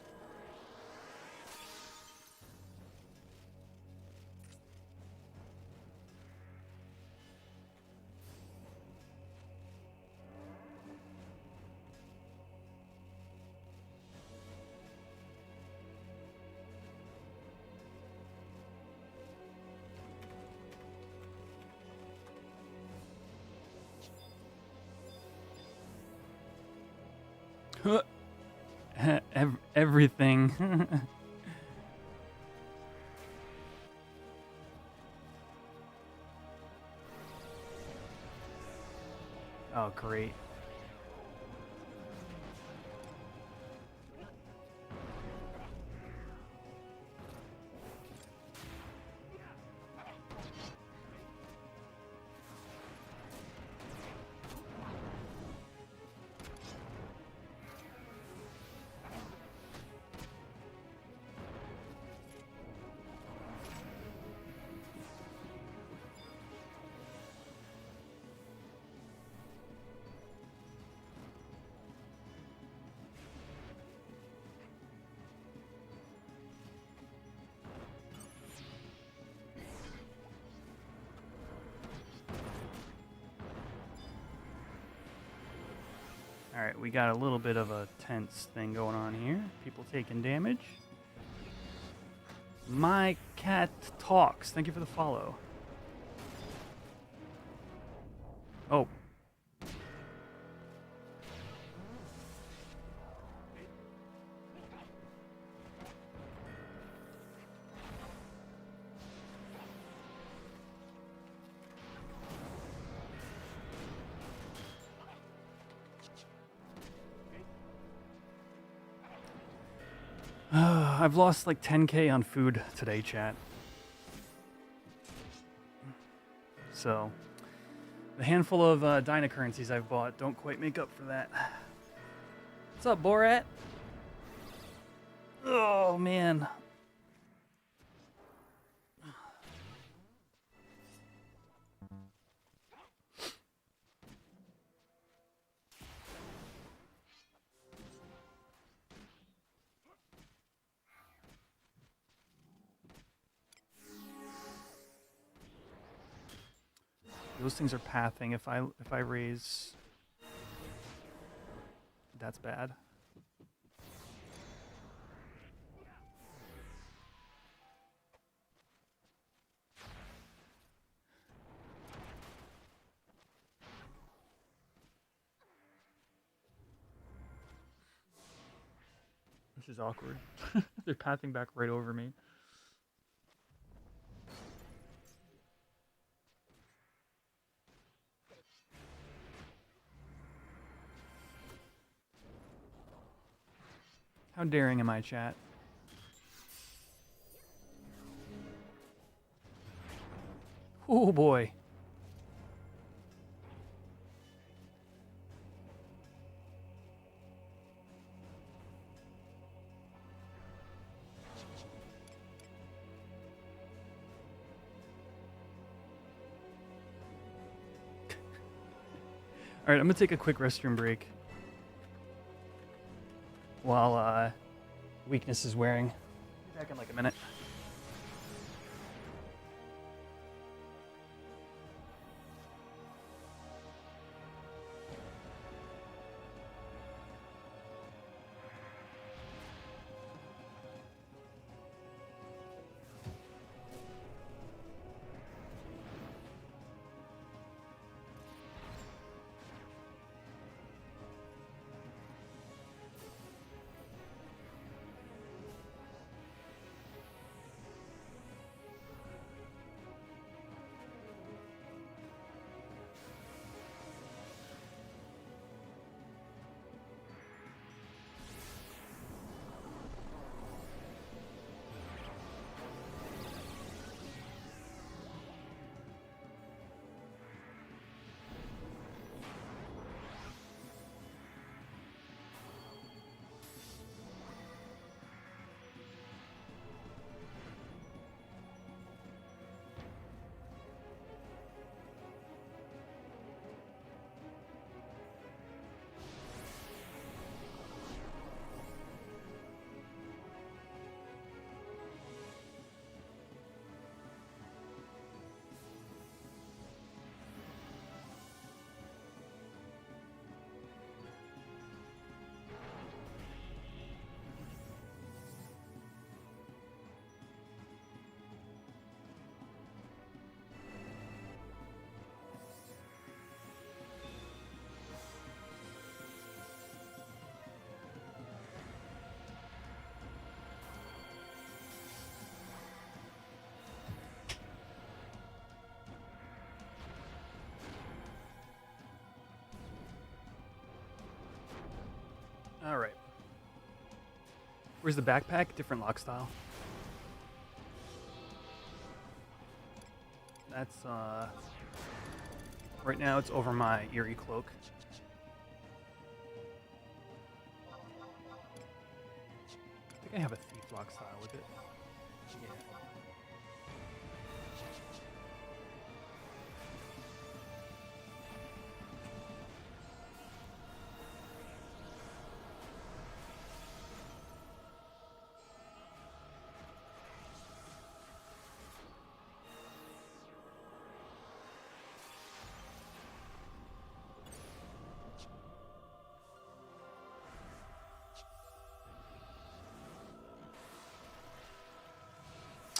Everything. Oh, great. Alright, we got a little bit of a tense thing going on here. People taking damage. My cat talks. Thank you for the follow. Oh. I've lost like 10k on food today, chat. So, the handful of Dyna currencies I've bought don't quite make up for that. What's up, Borat? Oh, man. Those things are pathing. If I raise, that's bad. This is awkward. They're pathing back right over me. How daring am I, chat? Oh boy. All right, I'm gonna take a quick restroom break while weakness is wearing. Be back in like a minute. All right. Where's the backpack? Different lock style. That's right now it's over my eerie cloak. I think I have a thief lock style with it. Yeah.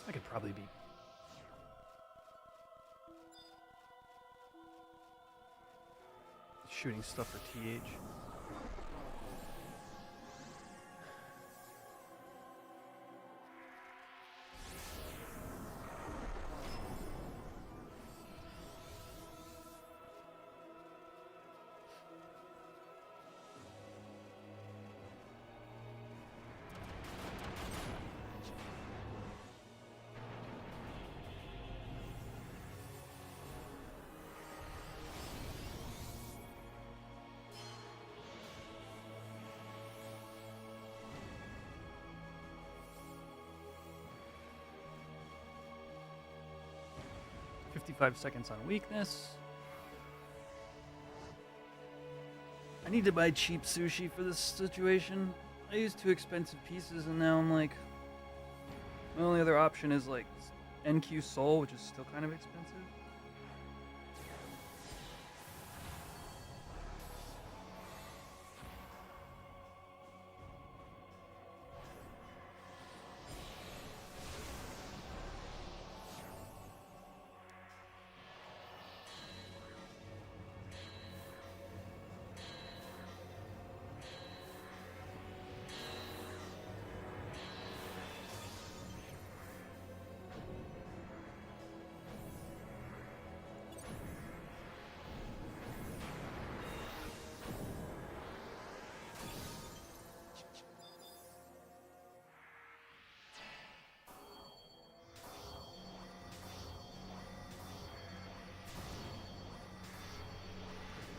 I could probably be shooting stuff for TH. "55 seconds on weakness. I need to buy cheap sushi for this situation. I used 2 expensive pieces and now I'm like, my only other option is like NQ Soul, which is still kind of expensive.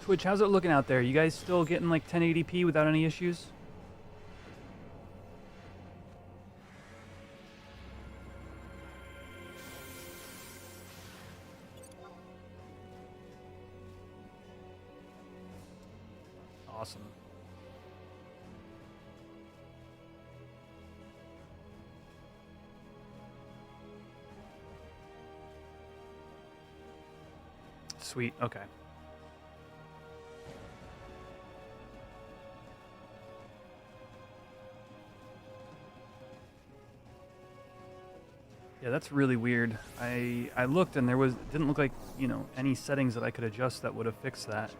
Twitch, how's it looking out there? You guys still getting like 1080p without any issues? Awesome. Sweet, okay. Yeah, that's really weird. I looked and there didn't look like, you know, any settings that I could adjust that would have fixed that.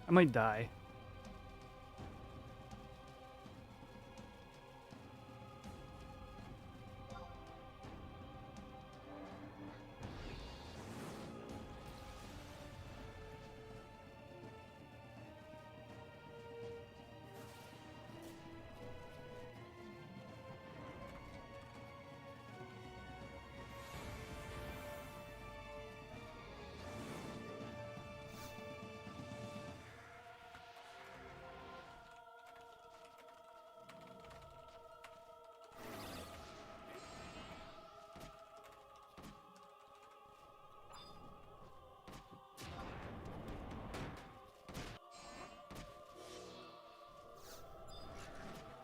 I might die.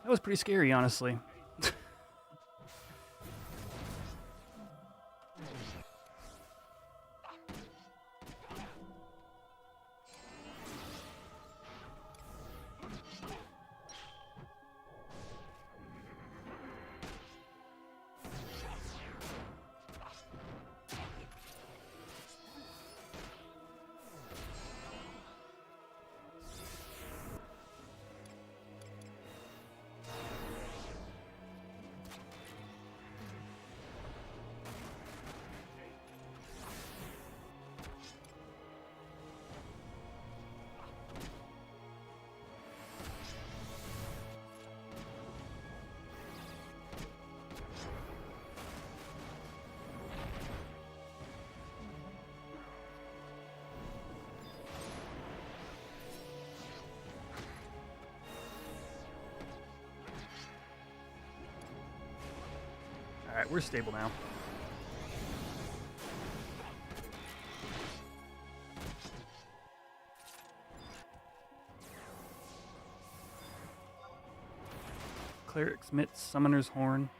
That was pretty scary, honestly. Alright, we're stable now. Cleric's Mitt, Summoner's Horn.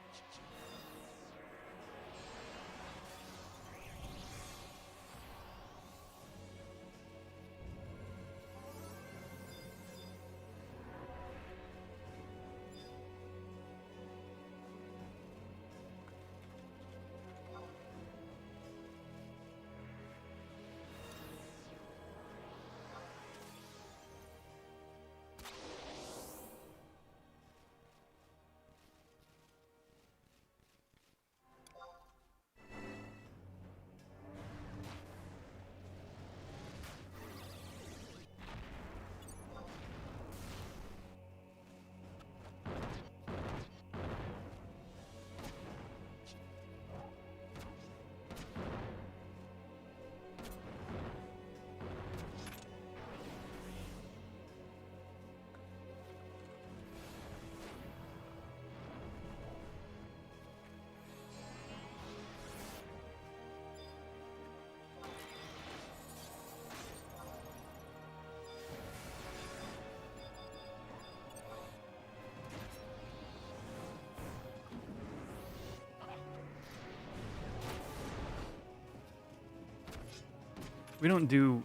We don't do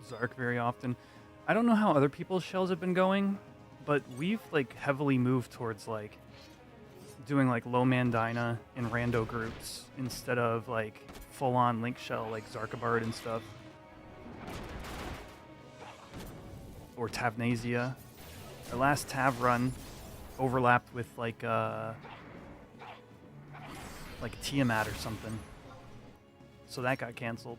Zark very often. I don't know how other people's shells have been going, but we've like heavily moved towards like doing like low man Dyna in rando groups instead of like full on Linkshell like Xarcabard and stuff. Or Tavnasia. Our last Tav run overlapped with like Tiamat or something. So that got canceled.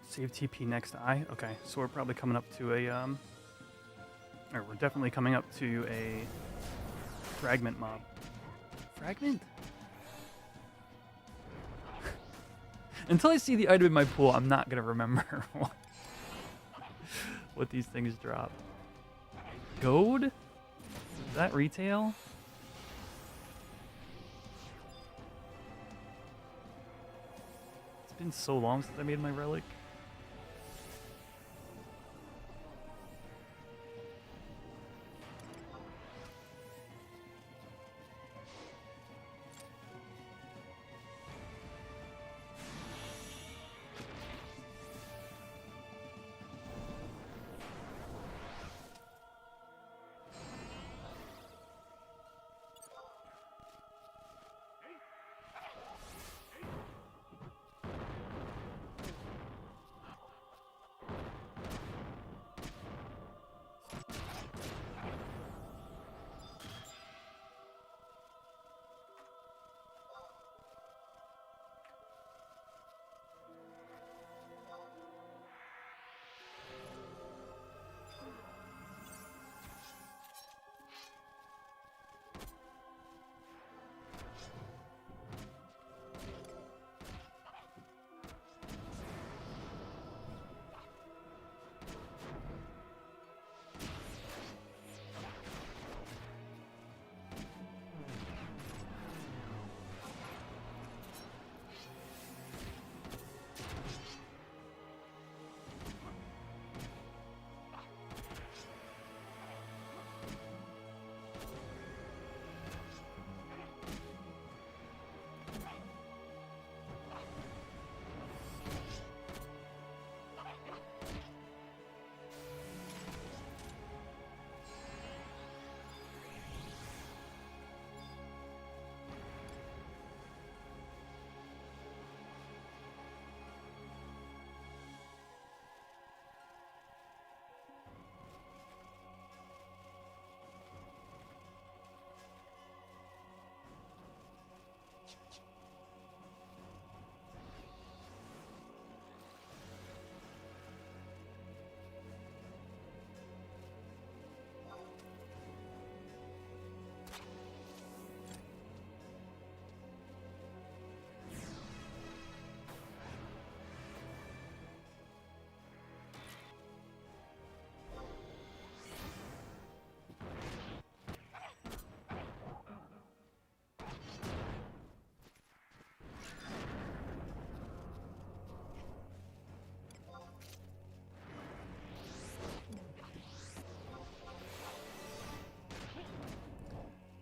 Save TP next to I. Okay, so we're probably coming up to a or we're definitely coming up to a Fragment mob. Fragment? Until I see the item in my pool, I'm not gonna remember what these things drop. Gold? Is that retail? It's been so long since I made my relic.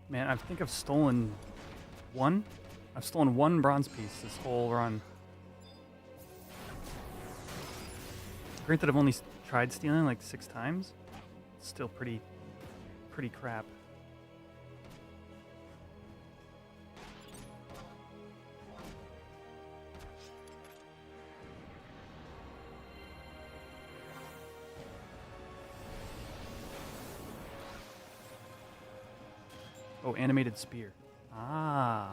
Man, I think I've stolen one. I've stolen one bronze piece this whole run. Granted, I've only tried stealing like 6 times. It's still pretty crap. Oh, animated spear. Ah.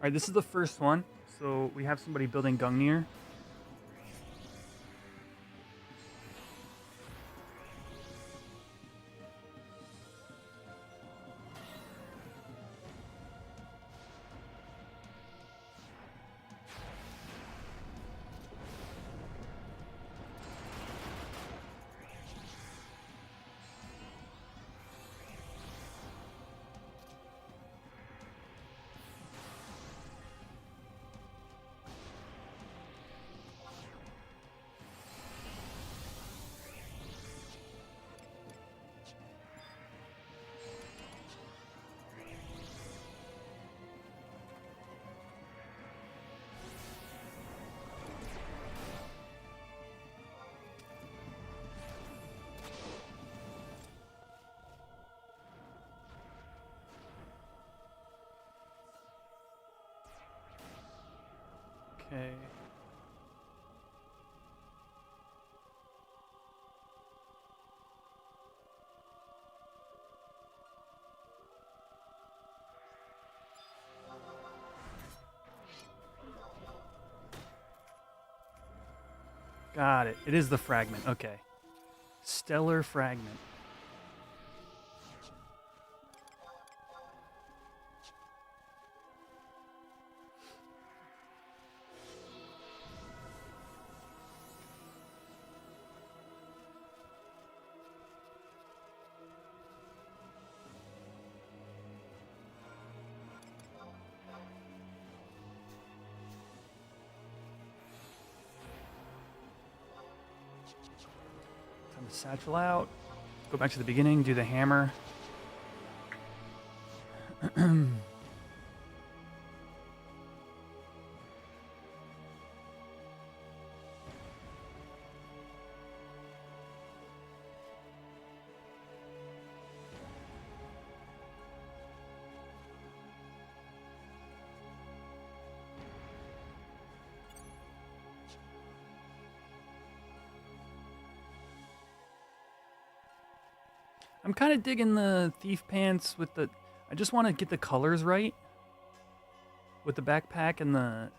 Alright, this is the first one. So we have somebody building Gungnir. Okay. Got it. It is the fragment. Okay. Stellar fragment. Time to satchel out. Go back to the beginning, do the hammer. I'm kind of digging the thief pants with the... I just want to get the colors right. With the backpack and the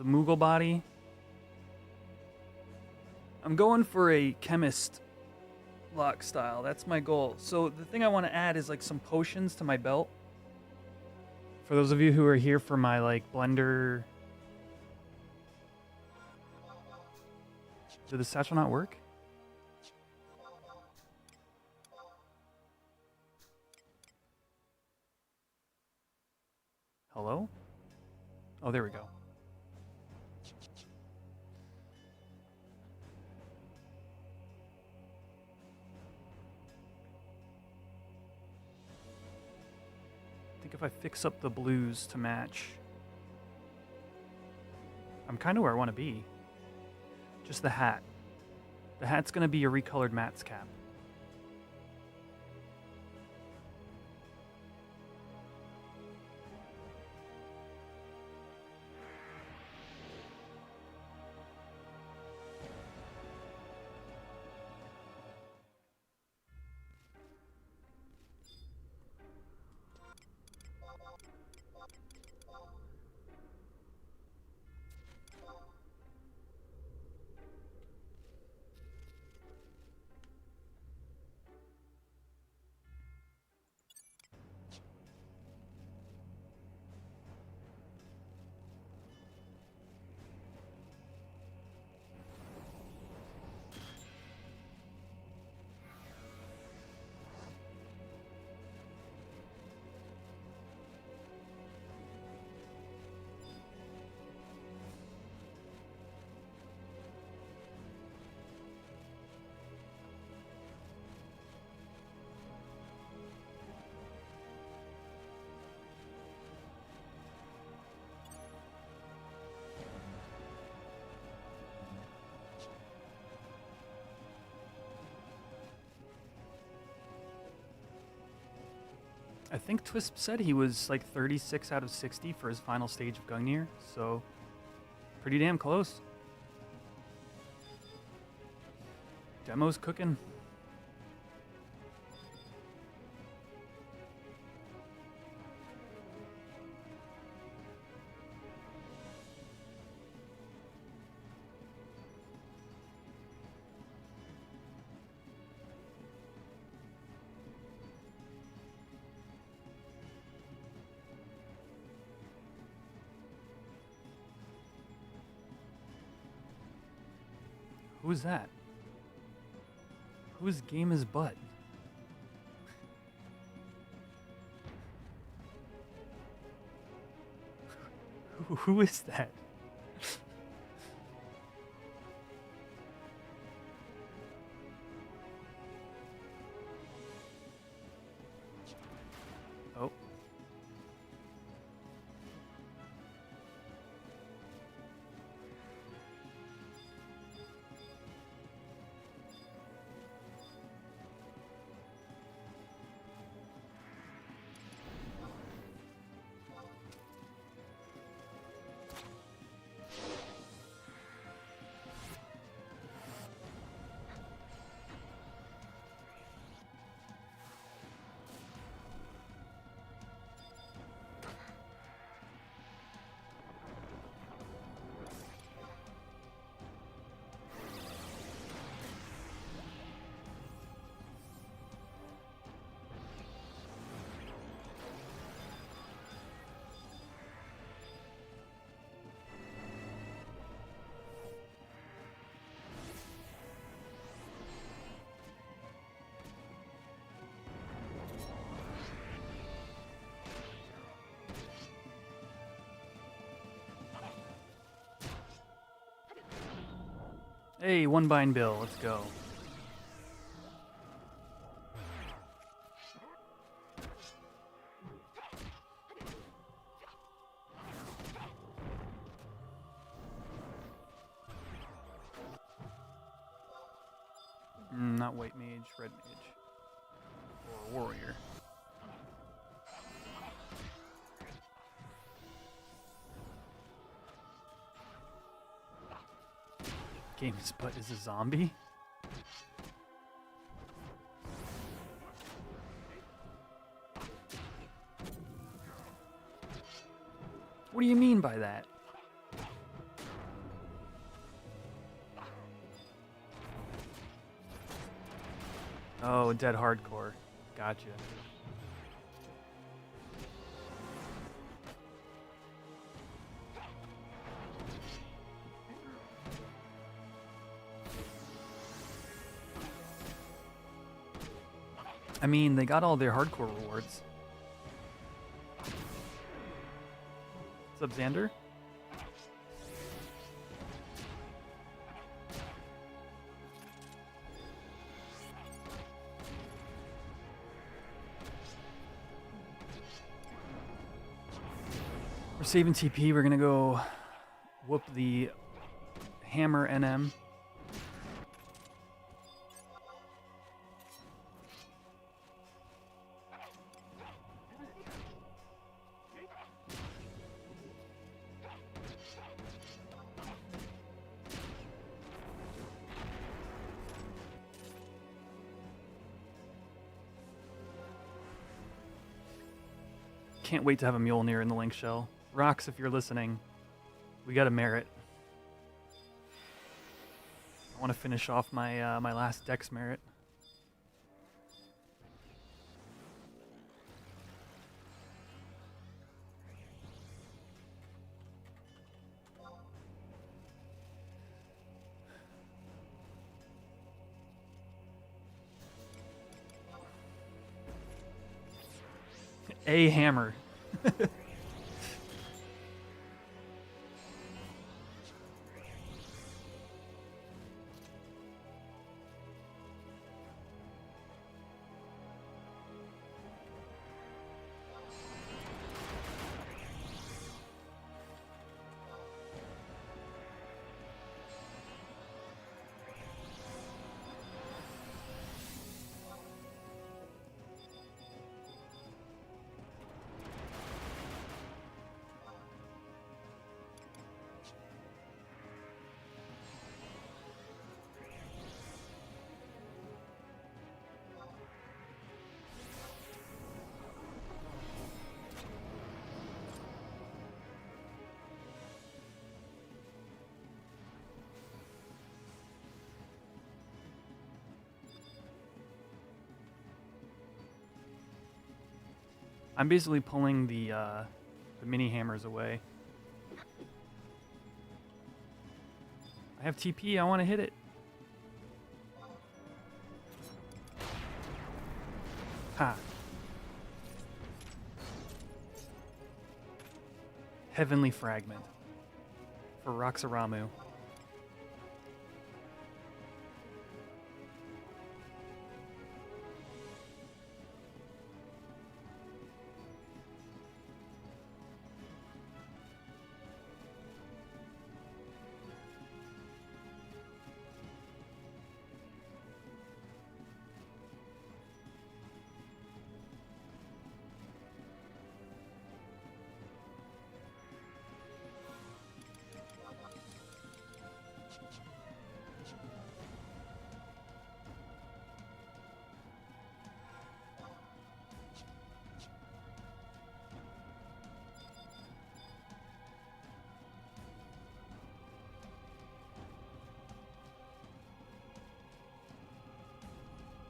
Moogle body. I'm going for a chemist lock style. That's my goal. So the thing I want to add is like some potions to my belt. For those of you who are here for my like blender... Did the satchel not work? Hello? Oh, there we go. I think if I fix up the blues to match, I'm kind of where I want to be. Just the hat. The hat's going to be a recolored Matt's cap. I think Twisp said he was like 36 out of 60 for his final stage of Gungnir, so pretty damn close. Demo's cooking. Who's that? Whose game is butt? Who is that? Oh. Hey, one bind bill, let's go. Not white mage, red mage. Or warrior. Game's butt is a zombie? What do you mean by that? Oh, dead hardcore. Gotcha. I mean, they got all their hardcore rewards. What's up, Xander? We're saving TP. We're gonna go whoop the hammer NM. Can't wait to have a Mjolnir in the Linkshell. Rocks, if you're listening, we got a merit. I want to finish off my my last Dex merit. A hammer. I'm basically pulling the mini hammers away. I have TP, I want to hit it. Ha. Heavenly Fragment for Roxaramu.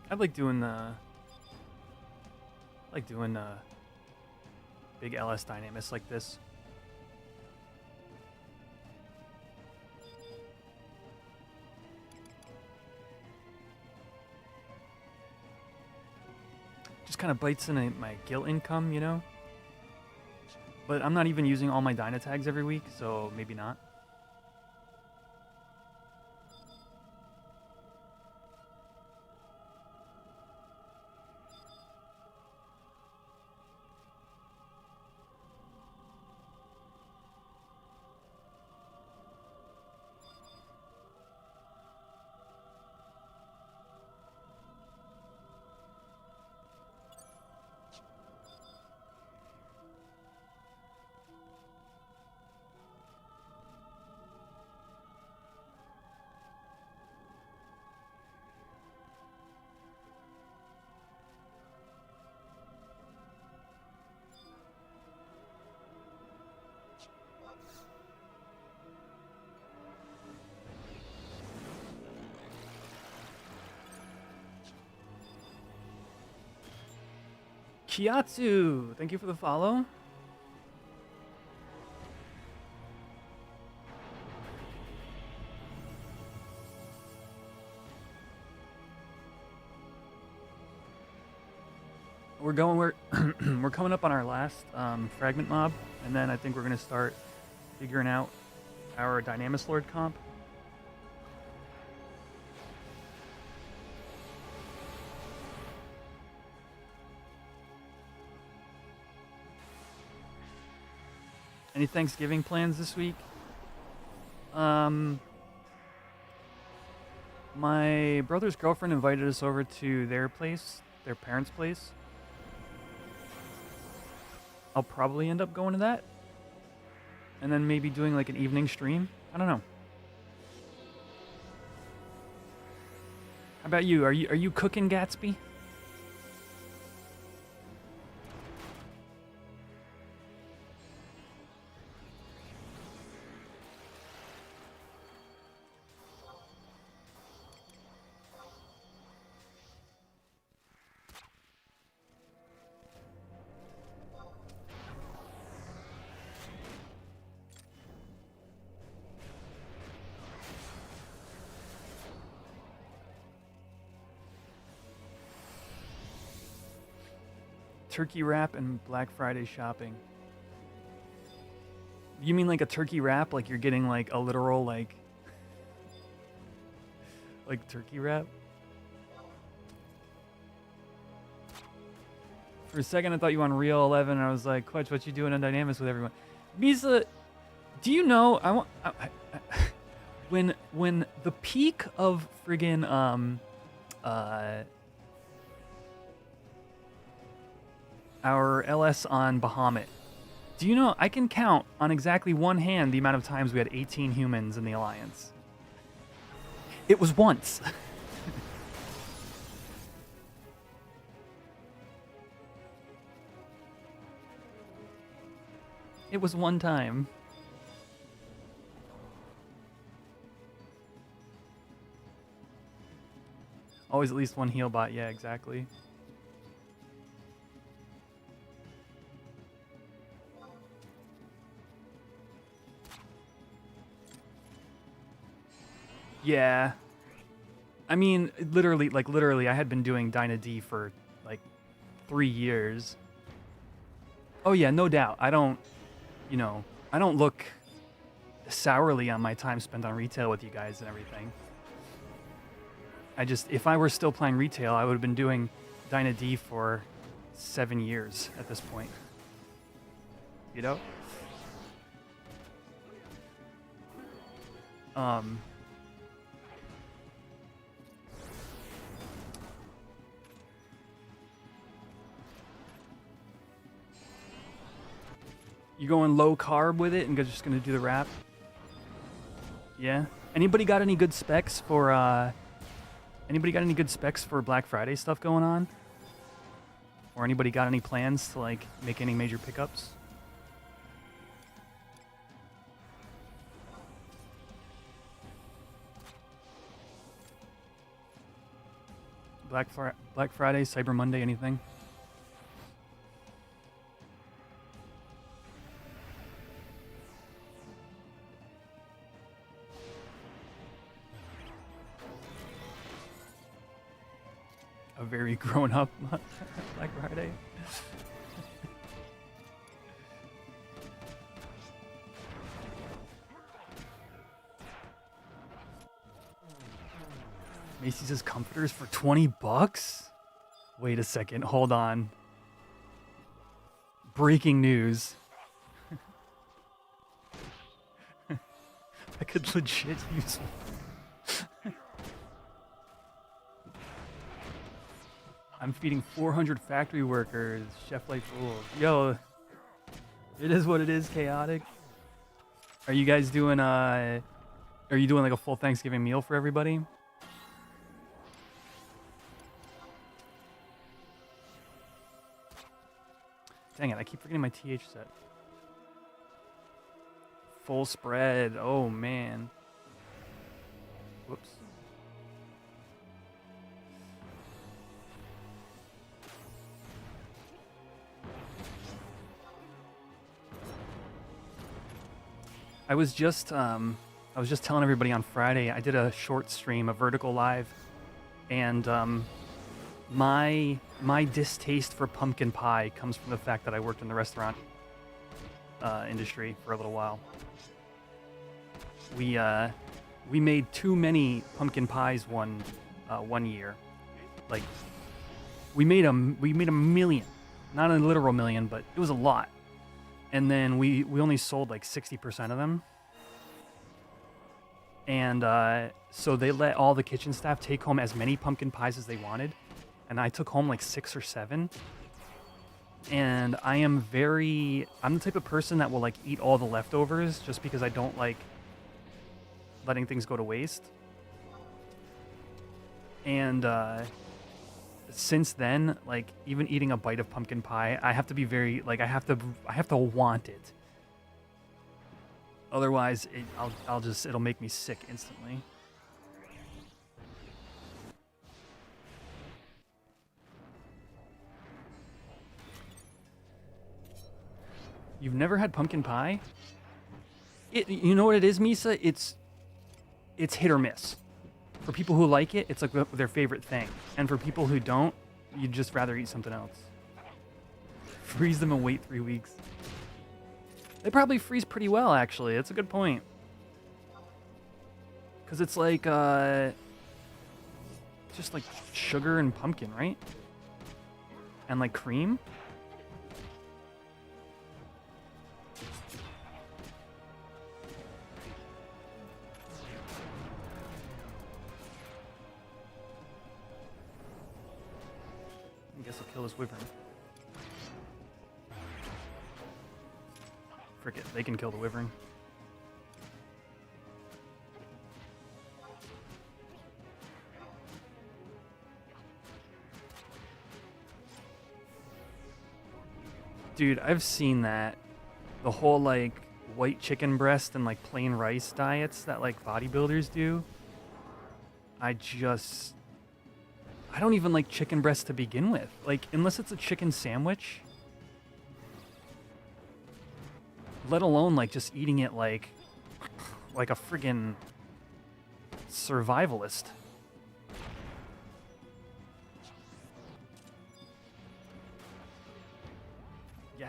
I like doing big LS Dynamis like this. Just kind of bites into my guild income, you know? But I'm not even using all my Dyna tags every week, so maybe not. Kiatsu, thank you for the follow. We're coming up on our last fragment mob, and then I think we're gonna start figuring out our Dynamis Lord comp. Any Thanksgiving plans this week? My brother's girlfriend invited us over to their place, their parents' place. I'll probably end up going to that. And then maybe doing like an evening stream. I don't know. How about you? Are you cooking, Gatsby? Turkey wrap and Black Friday shopping. You mean like a turkey wrap? Like you're getting like a literal like turkey wrap? For a second I thought you were on Real 11 and I was like, Quetch, what you doing on Dynamis with everyone? Misa, do you know when the peak of friggin' our LS on Bahamut. Do you know, I can count on exactly one hand the amount of times we had 18 humans in the Alliance. It was once. It was one time. Always at least one heal bot, yeah, exactly. Yeah. I mean, literally, I had been doing Dyna D for like 3 years. Oh yeah, no doubt. I don't look sourly on my time spent on retail with you guys and everything. If I were still playing retail, I would have been doing Dyna D for 7 years at this point. You know? You going low carb with it and just gonna do the wrap? Yeah. Anybody got any good specs for Black Friday stuff going on? Or anybody got any plans to like make any major pickups? Black Friday, Cyber Monday, anything? A very grown-up Black Friday. Macy's says comforters for $20? Wait a second, hold on. Breaking news. I could legit use one. I'm feeding 400 factory workers. Chef like fools. Yo, it is what it is, chaotic. Are you guys doing are you doing like a full Thanksgiving meal for everybody? Dang it, I keep forgetting my TH set. Full spread. Oh man. Whoops. I was just telling everybody on Friday, I did a short stream, a vertical live, and my distaste for pumpkin pie comes from the fact that I worked in the restaurant industry for a little while. We made too many pumpkin pies one year. Like we made a million, not a literal million, but it was a lot. And then we only sold like 60% of them. And so they let all the kitchen staff take home as many pumpkin pies as they wanted. And I took home like 6 or 7. And I'm the type of person that will like eat all the leftovers just because I don't like letting things go to waste. And since then, like even eating a bite of pumpkin pie, I have to be very like I have to want it. Otherwise, it'll make me sick instantly. You've never had pumpkin pie? You know what it is, Misa? It's hit or miss. For people who like it, it's like their favorite thing. And for people who don't, you'd just rather eat something else. Freeze them and wait 3 weeks. They probably freeze pretty well, actually. That's a good point. Because it's like, just like sugar and pumpkin, right? And like cream. I guess I'll kill this wyvern. Frick it, they can kill the wyvern. Dude, I've seen that. The whole like white chicken breast and like plain rice diets that like bodybuilders do. I don't even like chicken breast to begin with. Like, unless it's a chicken sandwich. Let alone, like, just eating it like a friggin' survivalist.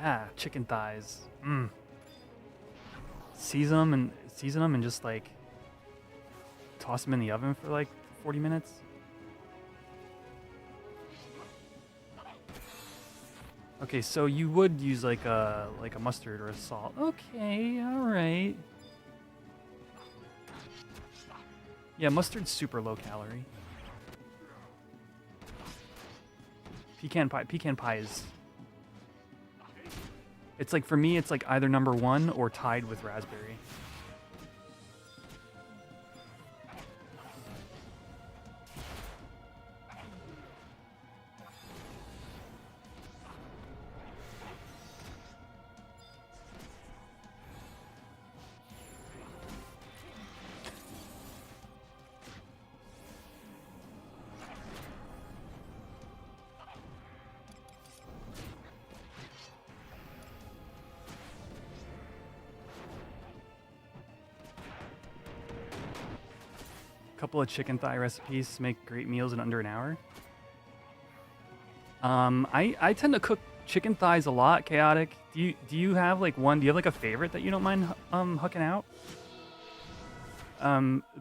Yeah, chicken thighs. Mmm. Season them and just like toss them in the oven for like 40 minutes. Okay, so you would use like a mustard or a salt. Okay, all right. Yeah, mustard's super low calorie. Pecan pie is. It's like, for me, it's like either number 1 or tied with raspberry. Couple of chicken thigh recipes to make great meals in under an hour. I tend to cook chicken thighs a lot. Chaotic. Do you have like one? Do you have like a favorite that you don't mind hucking out?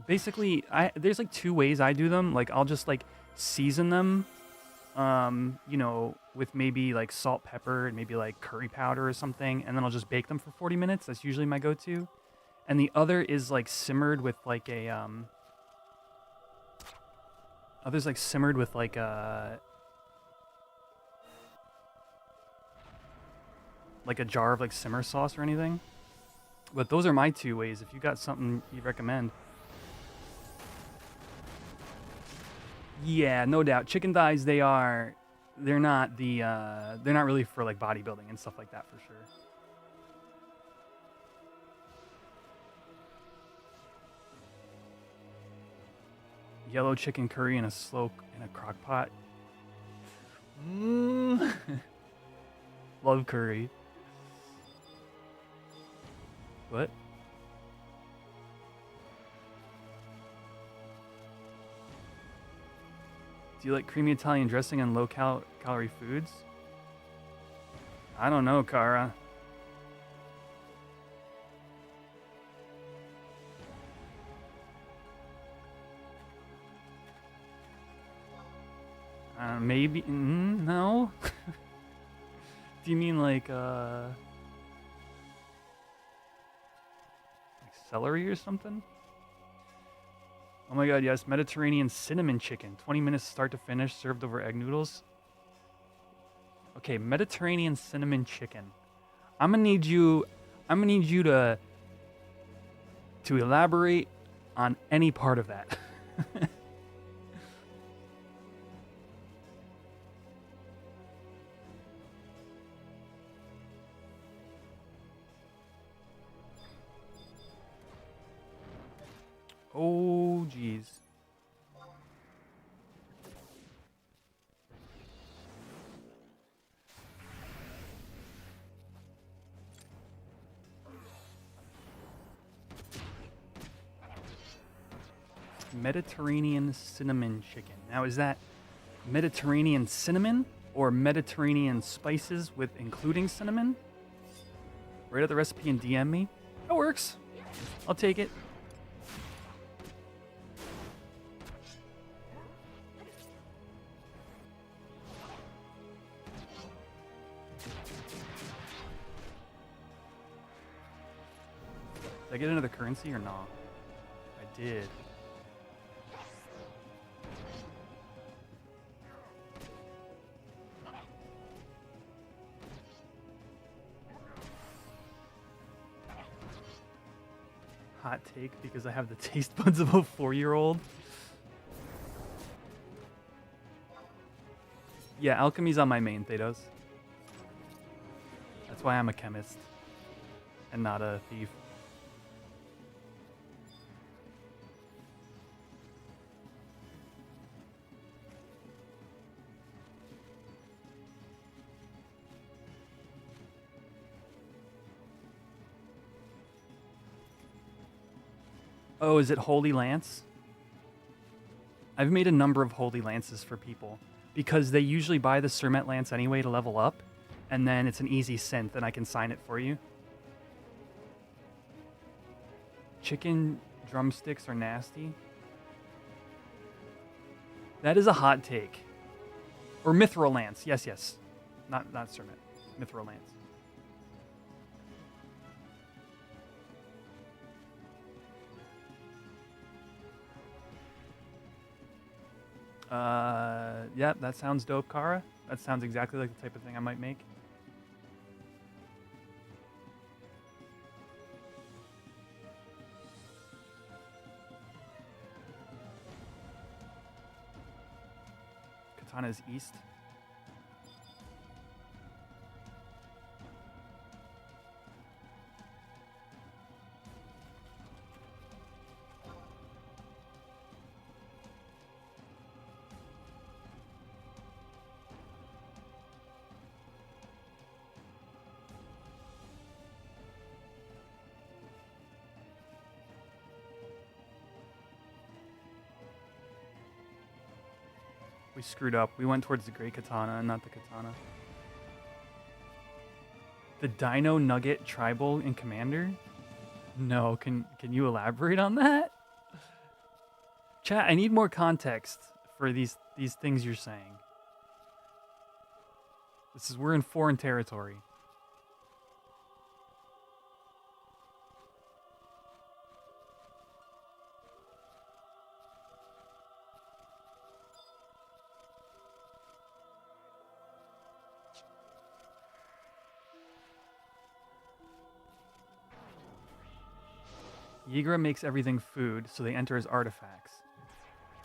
Basically, there's like 2 ways I do them. Like I'll just like season them, you know, with maybe like salt, pepper, and maybe like curry powder or something, and then I'll just bake them for 40 minutes. That's usually my go-to. And the other is like simmered with like a Others like simmered with like a jar of like simmer sauce or anything. But those are my 2 ways. If you got something you recommend. Yeah, no doubt. Chicken thighs, they're not really for like bodybuilding and stuff like that for sure. Yellow chicken curry in a crock pot. Love curry. What? Do you like creamy Italian dressing and low calorie foods? I don't know, Kara. Maybe, no. Do you mean like celery or something? Oh my god, yes, Mediterranean cinnamon chicken. 20 minutes start to finish, served over egg noodles. Okay, Mediterranean cinnamon chicken. I'm gonna need you to elaborate on any part of that. Oh, jeez. Mediterranean cinnamon chicken. Now, is that Mediterranean cinnamon or Mediterranean spices with including cinnamon? Write out the recipe and DM me. That works. I'll take it. Did I get another currency or not? I did. Hot take because I have the taste buds of a 4-year-old. Yeah, alchemy's on my main, Thedos. That's why I'm a chemist and not a thief. Oh, is it Holy Lance? I've made a number of Holy Lances for people because they usually buy the Sermet Lance anyway to level up, and then it's an easy synth, and I can sign it for you. Chicken drumsticks are nasty. That is a hot take. Or Mithril Lance. Yes, yes. Not Sermon. Mithril Lance. Yeah, that sounds dope, Kara. That sounds exactly like the type of thing I might make. Katana is east. We screwed up. We went towards the Great Katana and not the Katana. The Dino Nugget Tribal in Commander? No, can you elaborate on that? Chat, I need more context for these things you're saying. We're in foreign territory. Yigra makes everything food, so they enter as artifacts.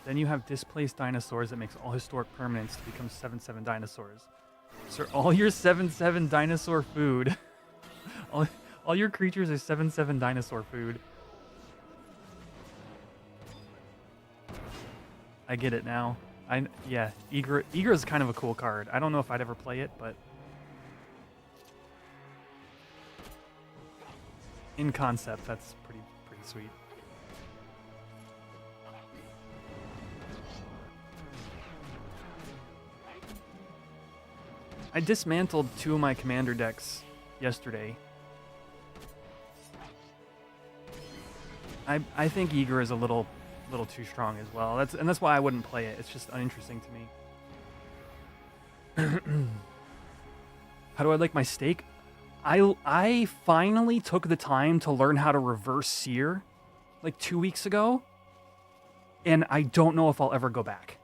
Then you have displaced dinosaurs that makes all historic permanents to become 7/7 dinosaurs. So all your 7/7 dinosaur food. all your creatures are 7/7 dinosaur food. I get it now. Yeah, Yigra is kind of a cool card. I don't know if I'd ever play it, but in concept, that's pretty sweet. I dismantled 2 of my commander decks yesterday. I think Yigra is a little too strong as well. That's why I wouldn't play it. It's just uninteresting to me. How do I like my steak? I finally took the time to learn how to reverse sear like 2 weeks ago, and I don't know if I'll ever go back.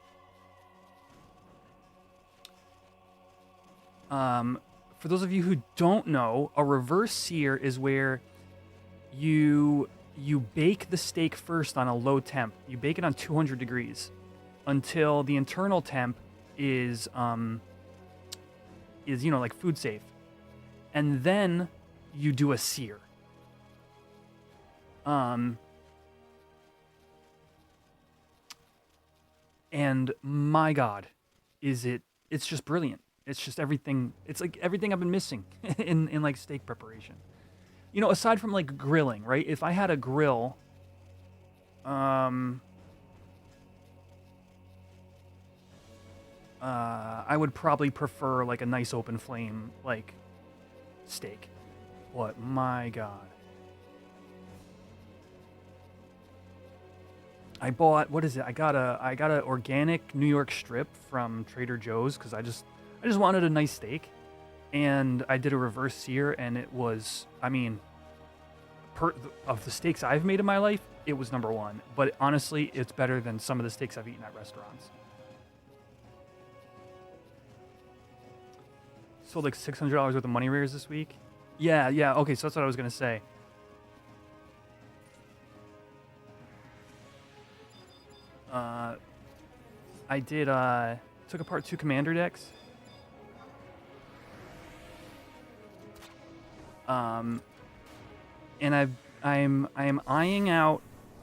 For those of you who don't know, a reverse sear is where you bake the steak first on a low temp. You bake it on 200 degrees until the internal temp is like food safe. And then you do a sear. And my God, it's just brilliant. It's just everything. It's like everything I've been missing in like steak preparation. You know, aside from like grilling, right? If I had a grill, I would probably prefer like a nice open flame, like steak. But my God. I bought, what is it? I got a organic New York strip from Trader Joe's because I just wanted a nice steak, and I did a reverse sear, and it was, I mean, of the steaks I've made in my life, it was number one. But honestly, it's better than some of the steaks I've eaten at restaurants. Sold like $600 worth of money rares this week. Yeah. Okay, so that's what I was gonna say. I did took apart 2 commander decks. And I am eyeing out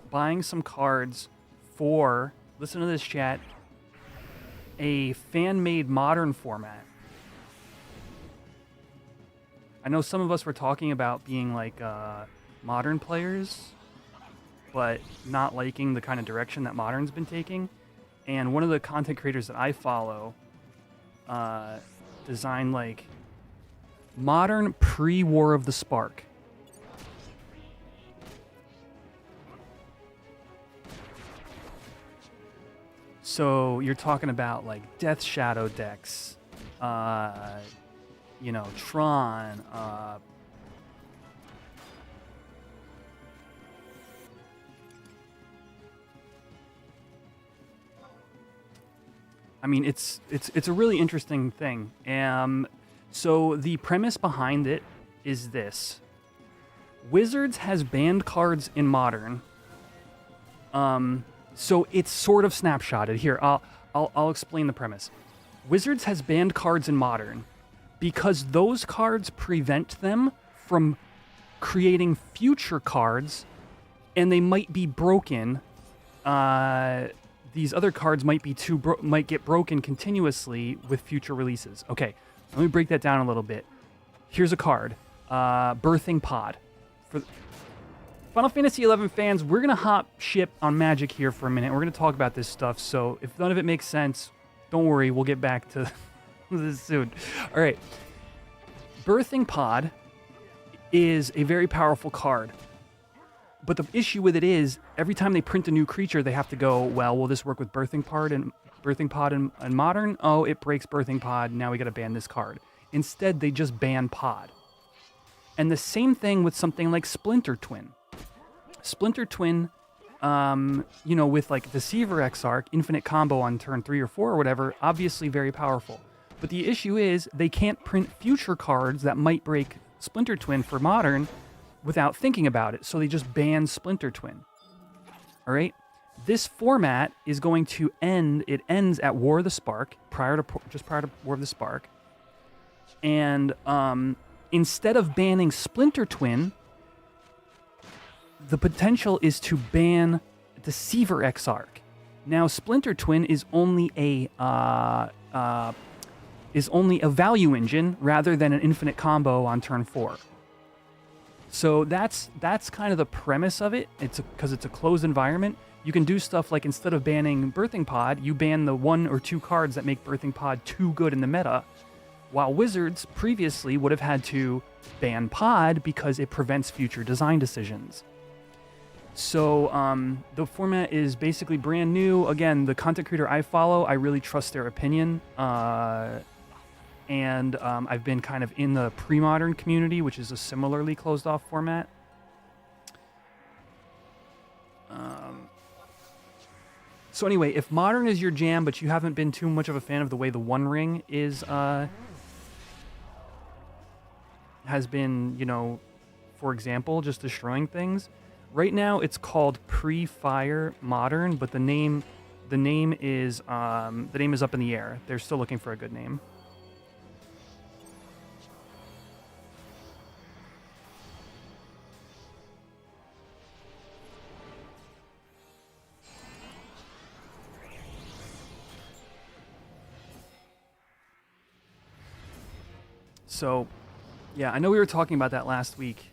buying some cards for, listen to this, chat, a fan-made modern format. I know some of us were talking about being like modern players, but not liking the kind of direction that modern's been taking. And one of the content creators that I follow designed like Modern pre-War of the Spark. So you're talking about like Death Shadow decks, you know, Tron, I mean, it's a really interesting thing. So the premise behind it is this: Wizards has banned cards in Modern. So it's sort of snapshotted here. I'll explain the premise. Wizards has banned cards in Modern because those cards prevent them from creating future cards, and they might be broken. These other cards might be might get broken continuously with future releases. Okay, let me break that down a little bit. Here's a card, Birthing Pod. For Final Fantasy XI fans, we're gonna hop ship on Magic here for a minute. We're gonna talk about this stuff. So if none of it makes sense, don't worry. We'll get back to this soon. All right, Birthing Pod is a very powerful card. But the issue with it is, every time they print a new creature, they have to go, well, will this work with Birthing Pod and Modern? Oh, it breaks Birthing Pod. Now we got to ban this card. Instead, they just ban Pod. And the same thing with something like Splinter Twin. Splinter Twin, you know, with like Deceiver Exarch, infinite combo on turn 3 or 4 or whatever, obviously very powerful. But the issue is, they can't print future cards that might break Splinter Twin for Modern without thinking about it, so they just ban Splinter Twin. All right? This format is going to end, it ends at War of the Spark, just prior to War of the Spark. And instead of banning Splinter Twin, the potential is to ban Deceiver Exarch. Now, Splinter Twin is only a value engine rather than an infinite combo on turn 4. So that's kind of the premise of it. It's because it's a closed environment. You can do stuff like, instead of banning Birthing Pod, you ban the 1 or 2 cards that make Birthing Pod too good in the meta, while Wizards previously would have had to ban Pod because it prevents future design decisions. So the format is basically brand new. Again, the content creator I follow, I really trust their opinion. And I've been kind of in the pre-modern community, which is a similarly closed-off format. So anyway, if Modern is your jam, but you haven't been too much of a fan of the way the One Ring is, has been, you know, for example, just destroying things. Right now, it's called Pre-Fire Modern, but the name is up in the air. They're still looking for a good name. So, yeah, I know we were talking about that last week.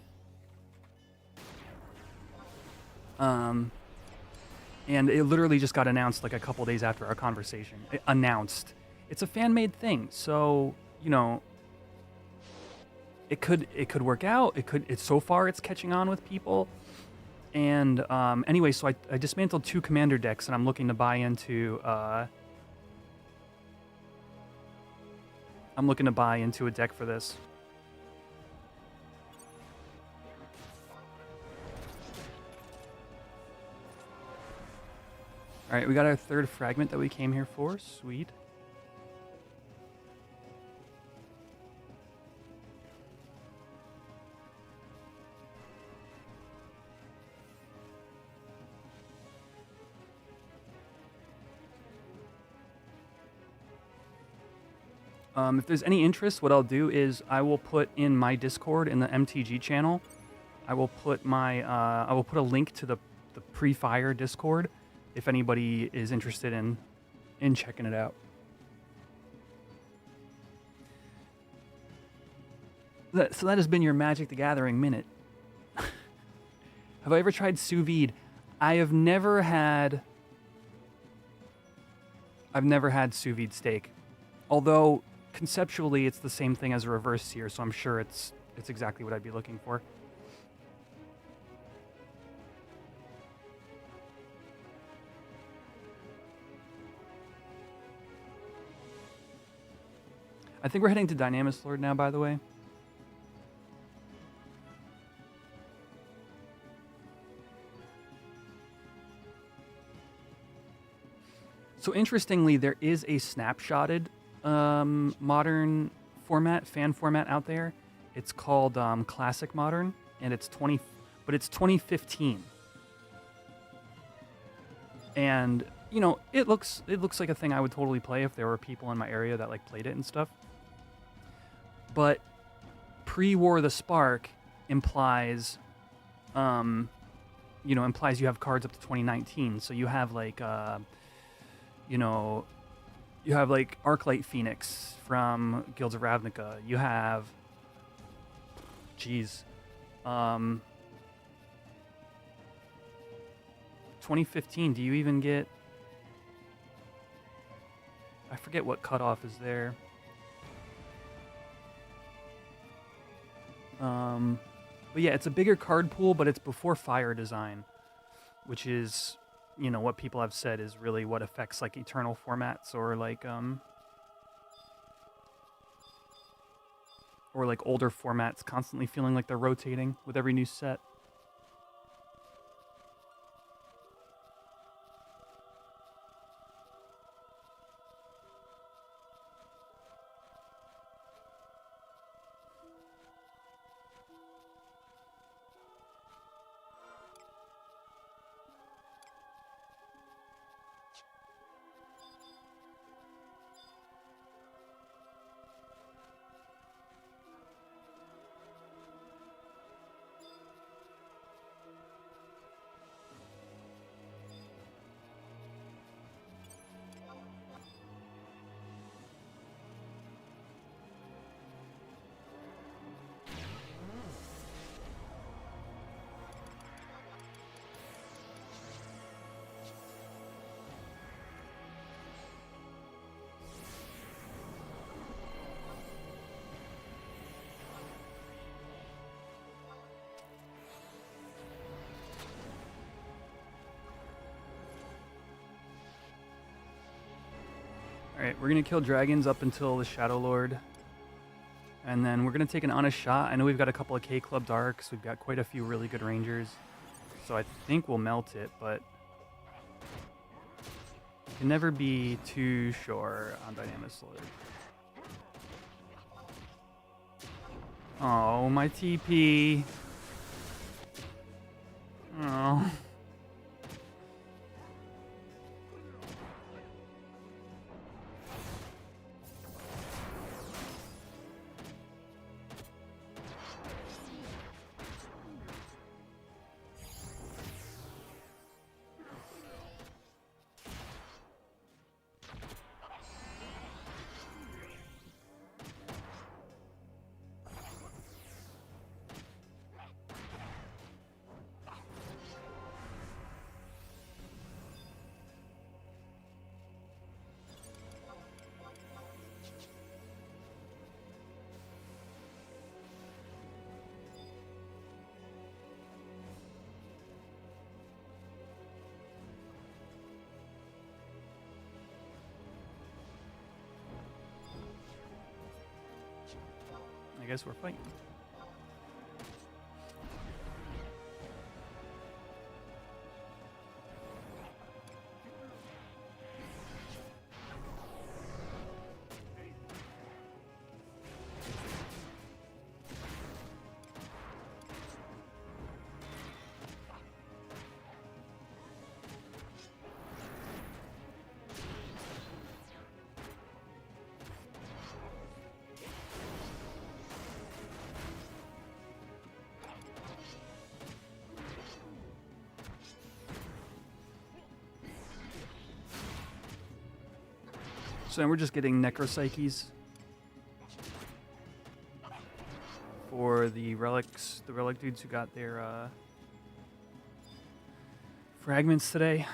And it literally just got announced like a couple days after our conversation. Announced. It's a fan-made thing, so, you know, it could work out. So far it's catching on with people. And anyway, so I dismantled 2 commander decks, and I'm looking to buy into a deck for this. All right, we got our 3rd fragment that we came here for. Sweet. If there's any interest, what I'll do is I will put in my Discord in the MTG channel. I will put a link to the pre-fire Discord if anybody is interested in checking it out. So that has been your Magic the Gathering minute. Have I ever tried sous vide? I've never had sous vide steak. Although conceptually it's the same thing as a reverse seer, so I'm sure it's exactly what I'd be looking for. I think we're heading to Dynamis Lord now, by the way. So interestingly, there is a snapshotted modern format, fan format out there. It's called Classic Modern, and it's 2015. And you know, it looks like a thing I would totally play if there were people in my area that like played it and stuff. But pre-War of the Spark implies, implies you have cards up to 2019. So you have like, you have like Arclight Phoenix from Guilds of Ravnica. You have, 2015. Do you even get? I forget what cutoff is there. But yeah, it's a bigger card pool, but it's before Fire Design, which is, you know, what people have said is really what affects like Eternal formats or like older formats constantly feeling like they're rotating with every new set. Alright, we're going to kill dragons up until the Shadow Lord. And then we're going to take an honest shot. I know we've got a couple of K-Club Darks. We've got quite a few really good Rangers. So I think we'll melt it, but you can never be too sure on Dynamis Lord. Oh, my TP. Oh. I guess we're fighting. So we're just getting Necropsyches for the relics, the relic dudes who got their fragments today.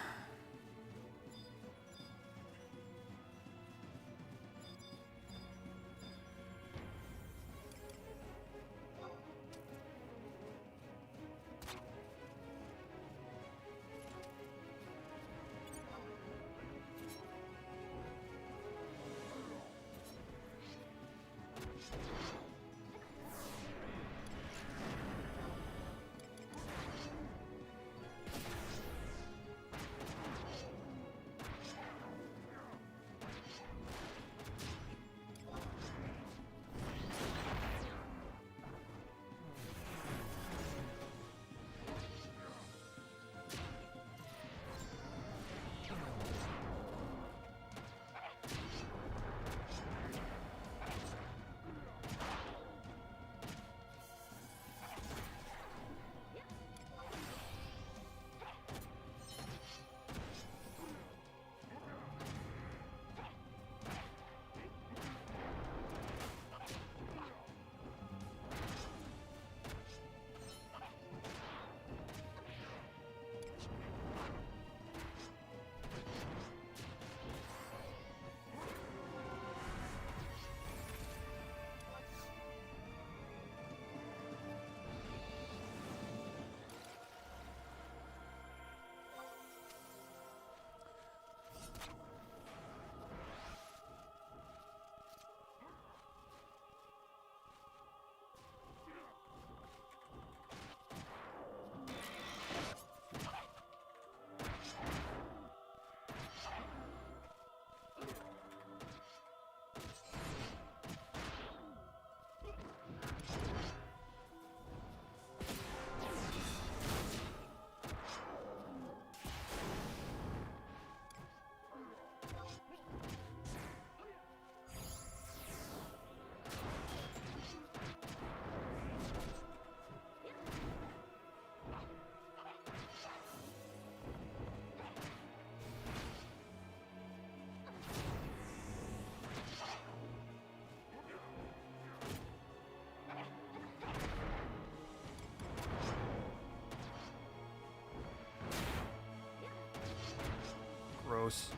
Gross.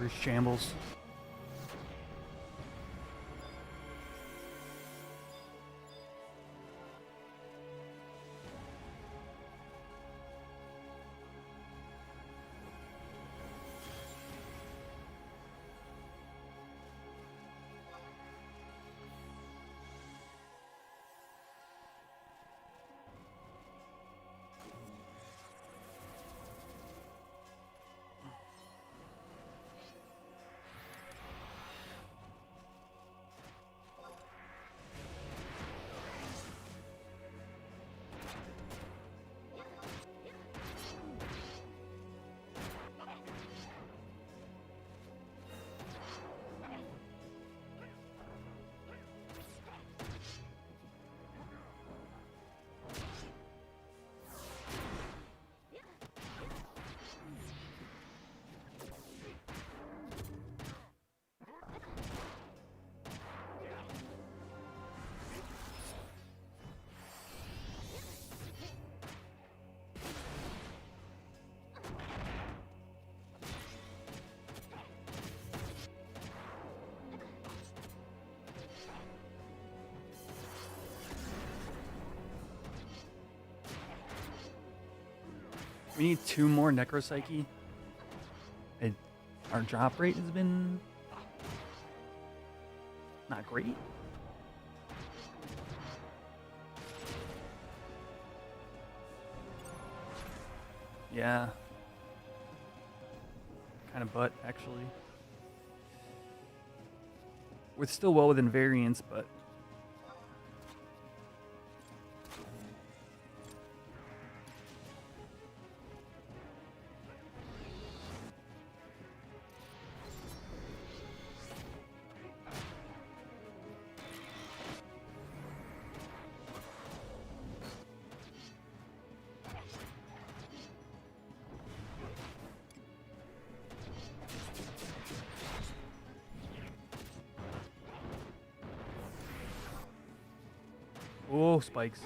We're shambles. We need 2 more Necropsyche. Our drop rate has been not great. Yeah. Kind of butt, actually. We're still well within variance, but oh, spikes.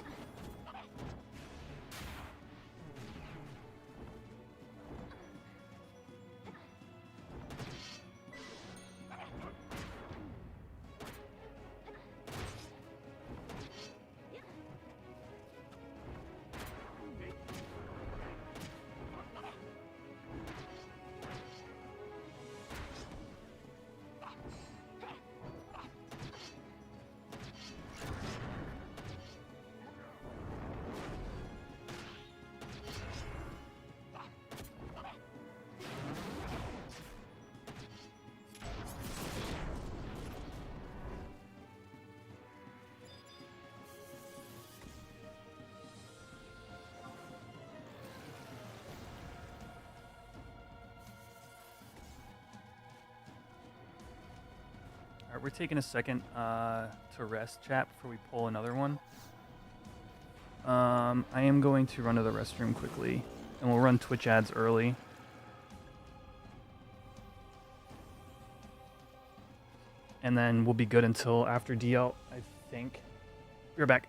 we're taking a second to rest, chat, before we pull another one. I am going to run to the restroom quickly, and we'll run Twitch ads early. And then we'll be good until after DL, I think. We're back.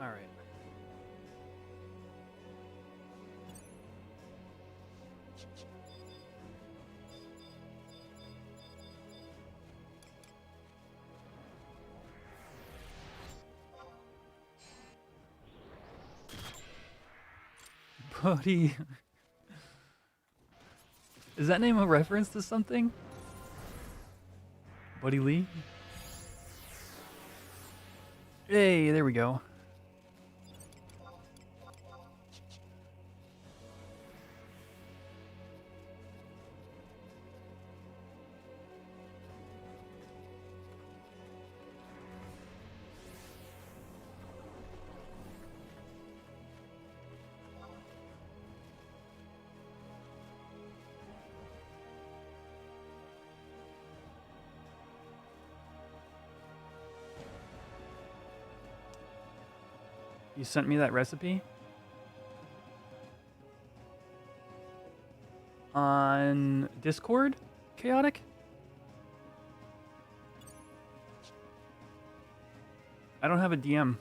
All right. Buddy. Is that name a reference to something? Buddy Lee? Hey, there we go. You sent me that recipe? On Discord? Chaotic? I don't have a DM.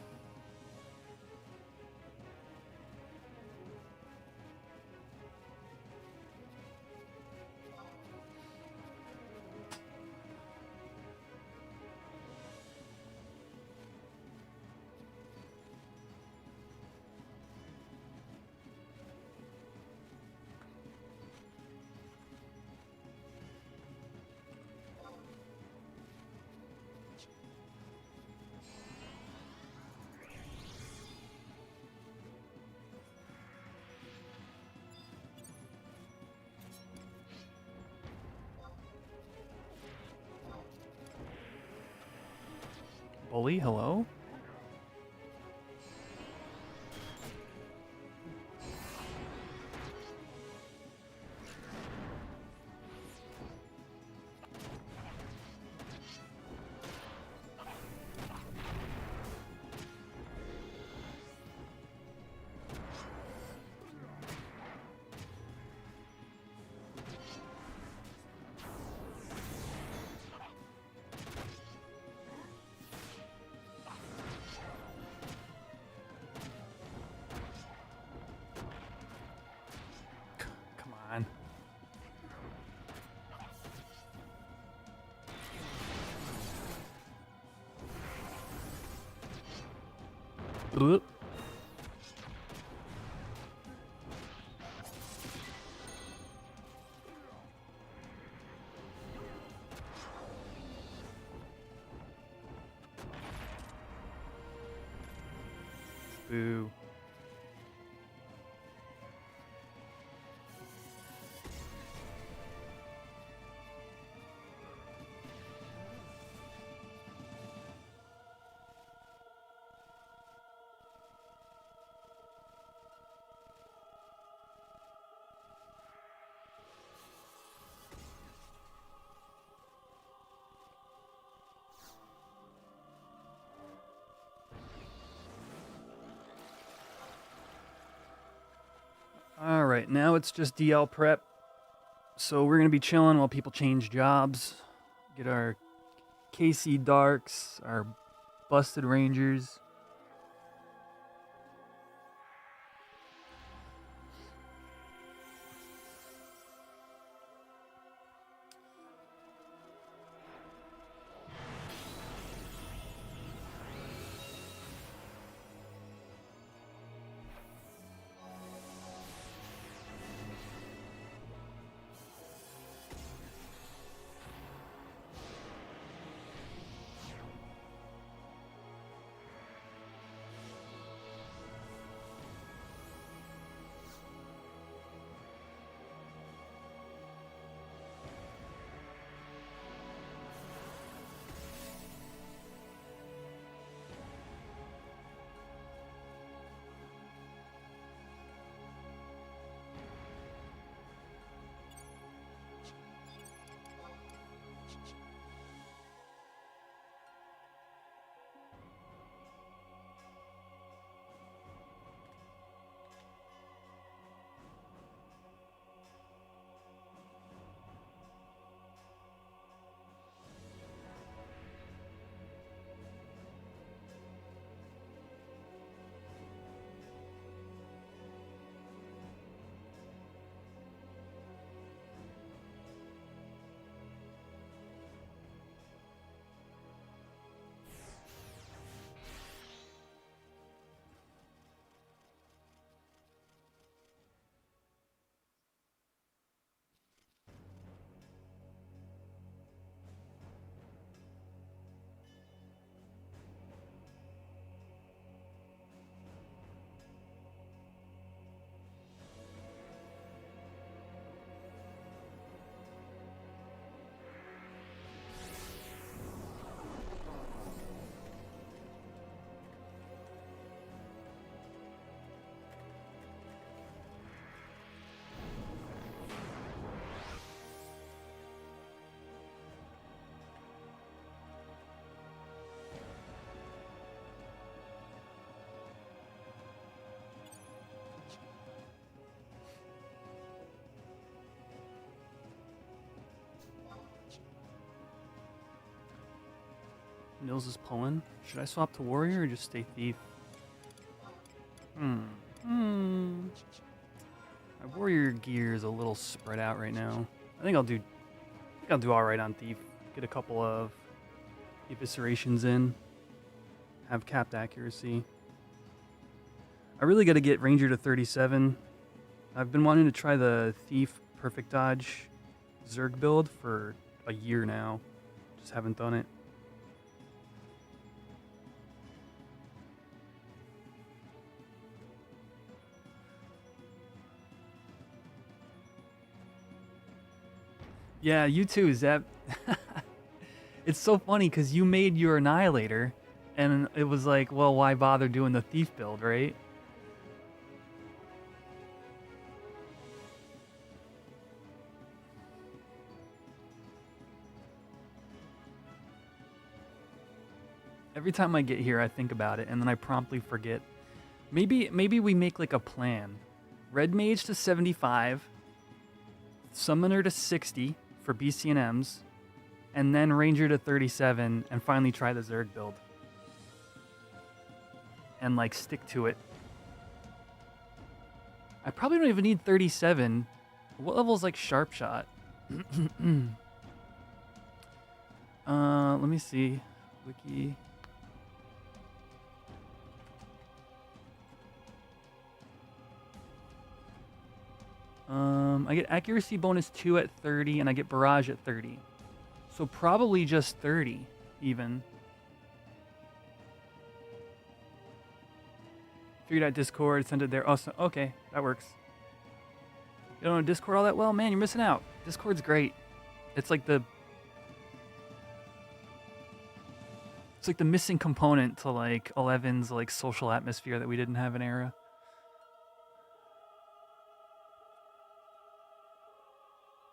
Bully, hello? Bloop. Boo. All right, now it's just DL prep. So we're going to be chilling while people change jobs. Get our KC Darks, our Busted Rangers. Nils is pulling. Should I swap to warrior or just stay thief? My warrior gear is a little spread out right now. I think I'll do all right on thief. Get a couple of eviscerations in. Have capped accuracy. I really got to get ranger to 37. I've been wanting to try the thief perfect dodge Zerg build for a year now. Just haven't done it. Yeah, you too, Zep. It's so funny because you made your Annihilator, and it was like, well, why bother doing the Thief build, right? Every time I get here, I think about it, and then I promptly forget. Maybe we make like a plan. Red Mage to 75, Summoner to 60 for BCNMs, and then Ranger to 37, and finally try the Zerg build. And like stick to it. I probably don't even need 37. What level is like Sharp Shot? Let me see. Wiki. I get accuracy bonus 2 at 30, and I get barrage at 30. So probably just 30, even. Figured out Discord, send it there. Oh, so, okay, that works. You don't know Discord all that well? Man, you're missing out. Discord's great. It's like the missing component to like 11's like social atmosphere that we didn't have in Era.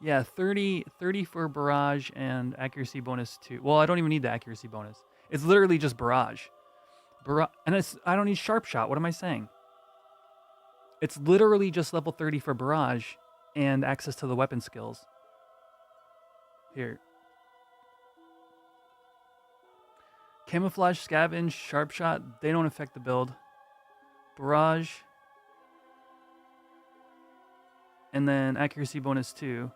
Yeah, 30 for barrage and accuracy bonus 2. Well, I don't even need the accuracy bonus. It's literally just barrage. And I don't need sharp shot. What am I saying? It's literally just level 30 for barrage and access to the weapon skills. Here. Camouflage, scavenge, sharp shot, they don't affect the build. Barrage. And then accuracy bonus 2.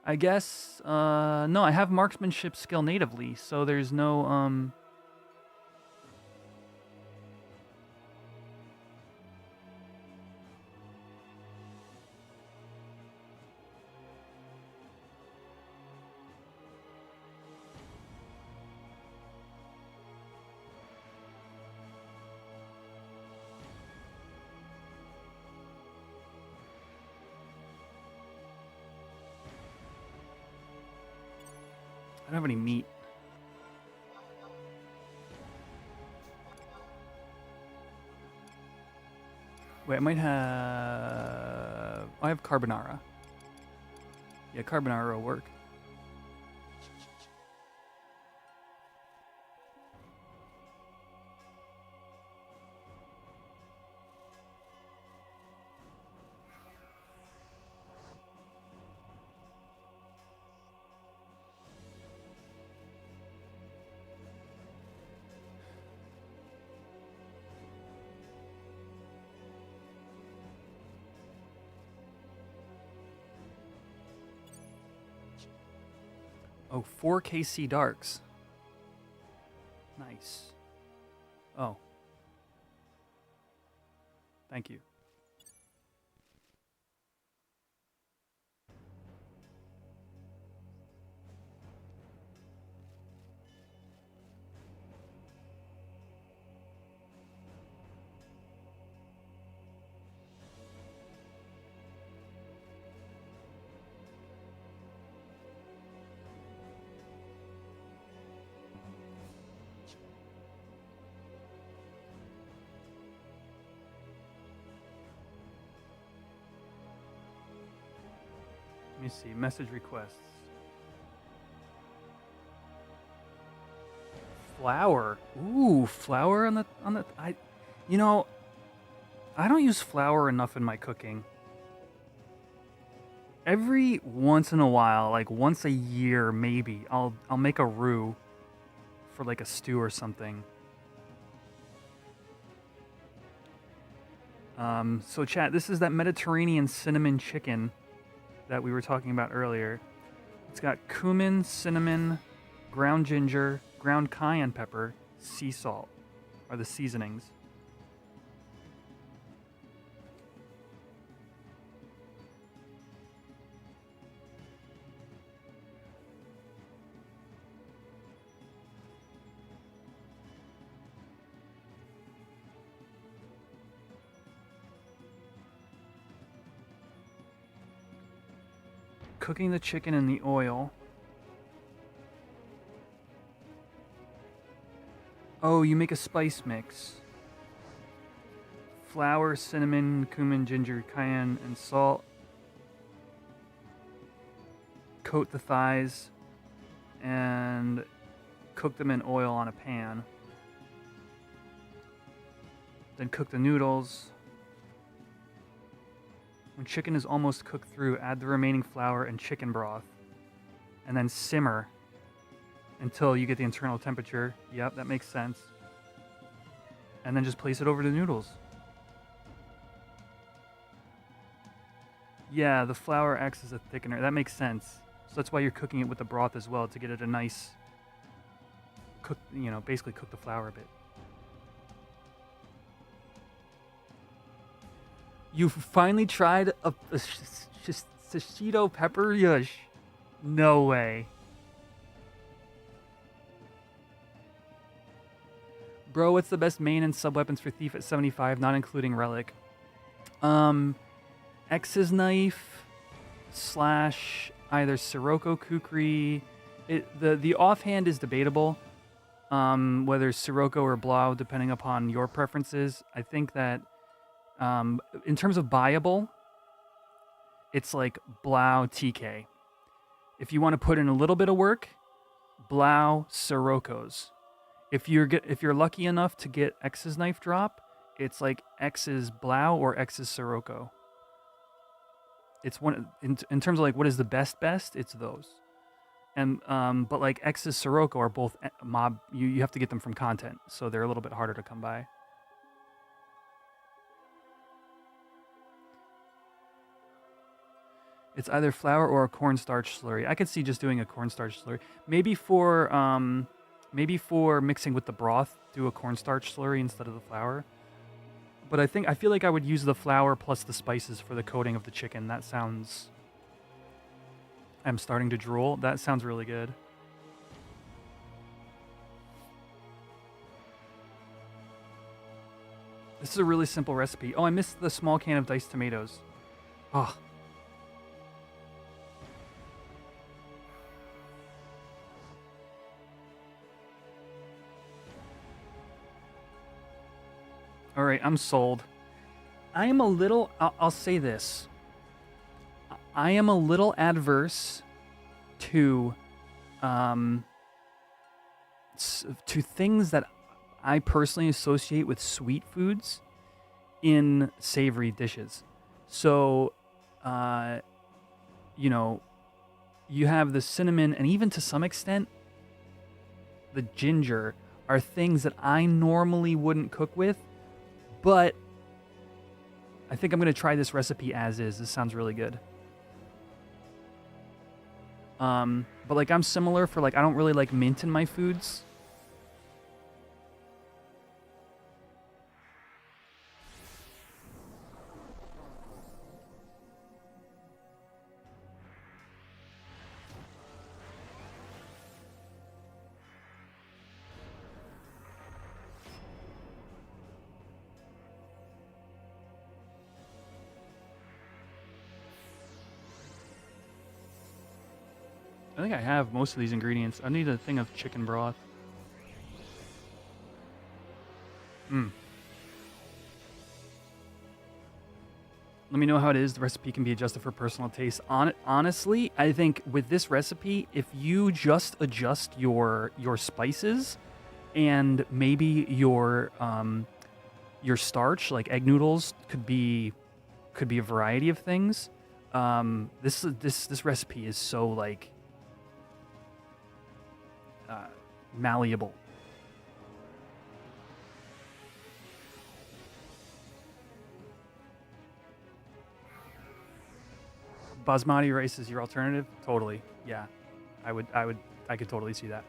I guess, no, I have marksmanship skill natively, so there's no, I don't have any meat. Wait, I might have... I have carbonara. Yeah, carbonara will work. Oh, 4 KC Darks. Nice. Oh. Thank you. Let me see, message requests. Flour. Ooh, flour on the you know, I don't use flour enough in my cooking. Every once in a while, like once a year maybe, I'll make a roux for like a stew or something. So chat, this is that Mediterranean cinnamon chicken that we were talking about earlier. It's got cumin, cinnamon, ground ginger, ground cayenne pepper, sea salt are the seasonings. Cooking the chicken in the oil. Oh, you make a spice mix. Flour, cinnamon, cumin, ginger, cayenne, and salt. Coat the thighs and cook them in oil on a pan. Then cook the noodles. When chicken is almost cooked through, add the remaining flour and chicken broth, and then simmer until you get the internal temperature. Yep, that makes sense. And then just place it over the noodles. Yeah, the flour acts as a thickener. That makes sense. So that's why you're cooking it with the broth as well, to get it a nice cook, you know, basically cook the flour a bit. You finally tried a shishito pepper? Yush. No way. Bro, what's the best main and sub weapons for Thief at 75, not including Relic? X's knife / either Sirocco Kukri. The offhand is debatable, whether Sirocco or Blau, depending upon your preferences. I think that in terms of buyable, it's like Blau TK. If you want to put in a little bit of work, Blau Siroccos. If you're lucky enough to get X's knife drop, it's like X's Blau or X's Sirocco. It's one in terms of like what is the best, it's those. And but like X's Sirocco are both mob. You have to get them from content, so they're a little bit harder to come by. It's either flour or a cornstarch slurry. I could see just doing a cornstarch slurry. Maybe for mixing with the broth, do a cornstarch slurry instead of the flour. But I feel like I would use the flour plus the spices for the coating of the chicken. That sounds... I'm starting to drool. That sounds really good. This is a really simple recipe. Oh, I missed the small can of diced tomatoes. Oh. All right, I'm sold. I am a little... I'll say this. I am a little adverse to things that I personally associate with sweet foods in savory dishes. So, you know, you have the cinnamon and even to some extent the ginger are things that I normally wouldn't cook with, but I think I'm going to try this recipe as is. This sounds really good. But like I'm similar for like I don't really like mint in my foods. I think I have most of these ingredients. I need a thing of chicken broth. Let me know how it is. The recipe can be adjusted for personal taste. Honestly, I think with this recipe, if you just adjust your spices and maybe your starch, like egg noodles, could be a variety of things. This recipe is so like malleable. Basmati rice is your alternative? Totally. Yeah. I could totally see that.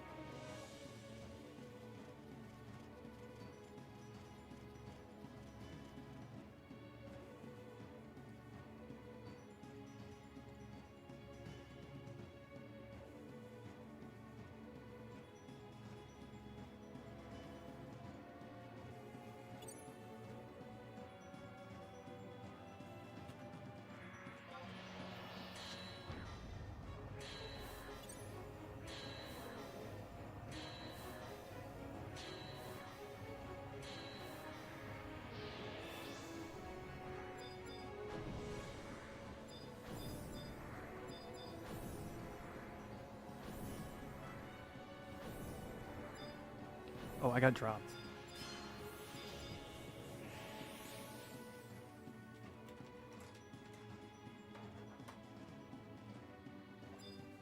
Oh, I got dropped.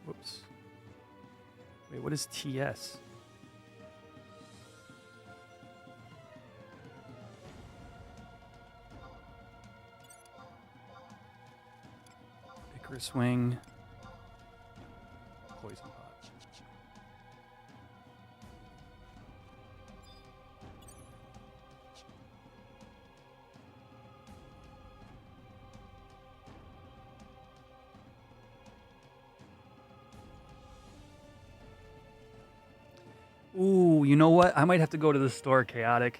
Whoops. Wait, what is TS? Icarus Wing. Poison Pot. Oh, you know what? I might have to go to the store, Chaotic.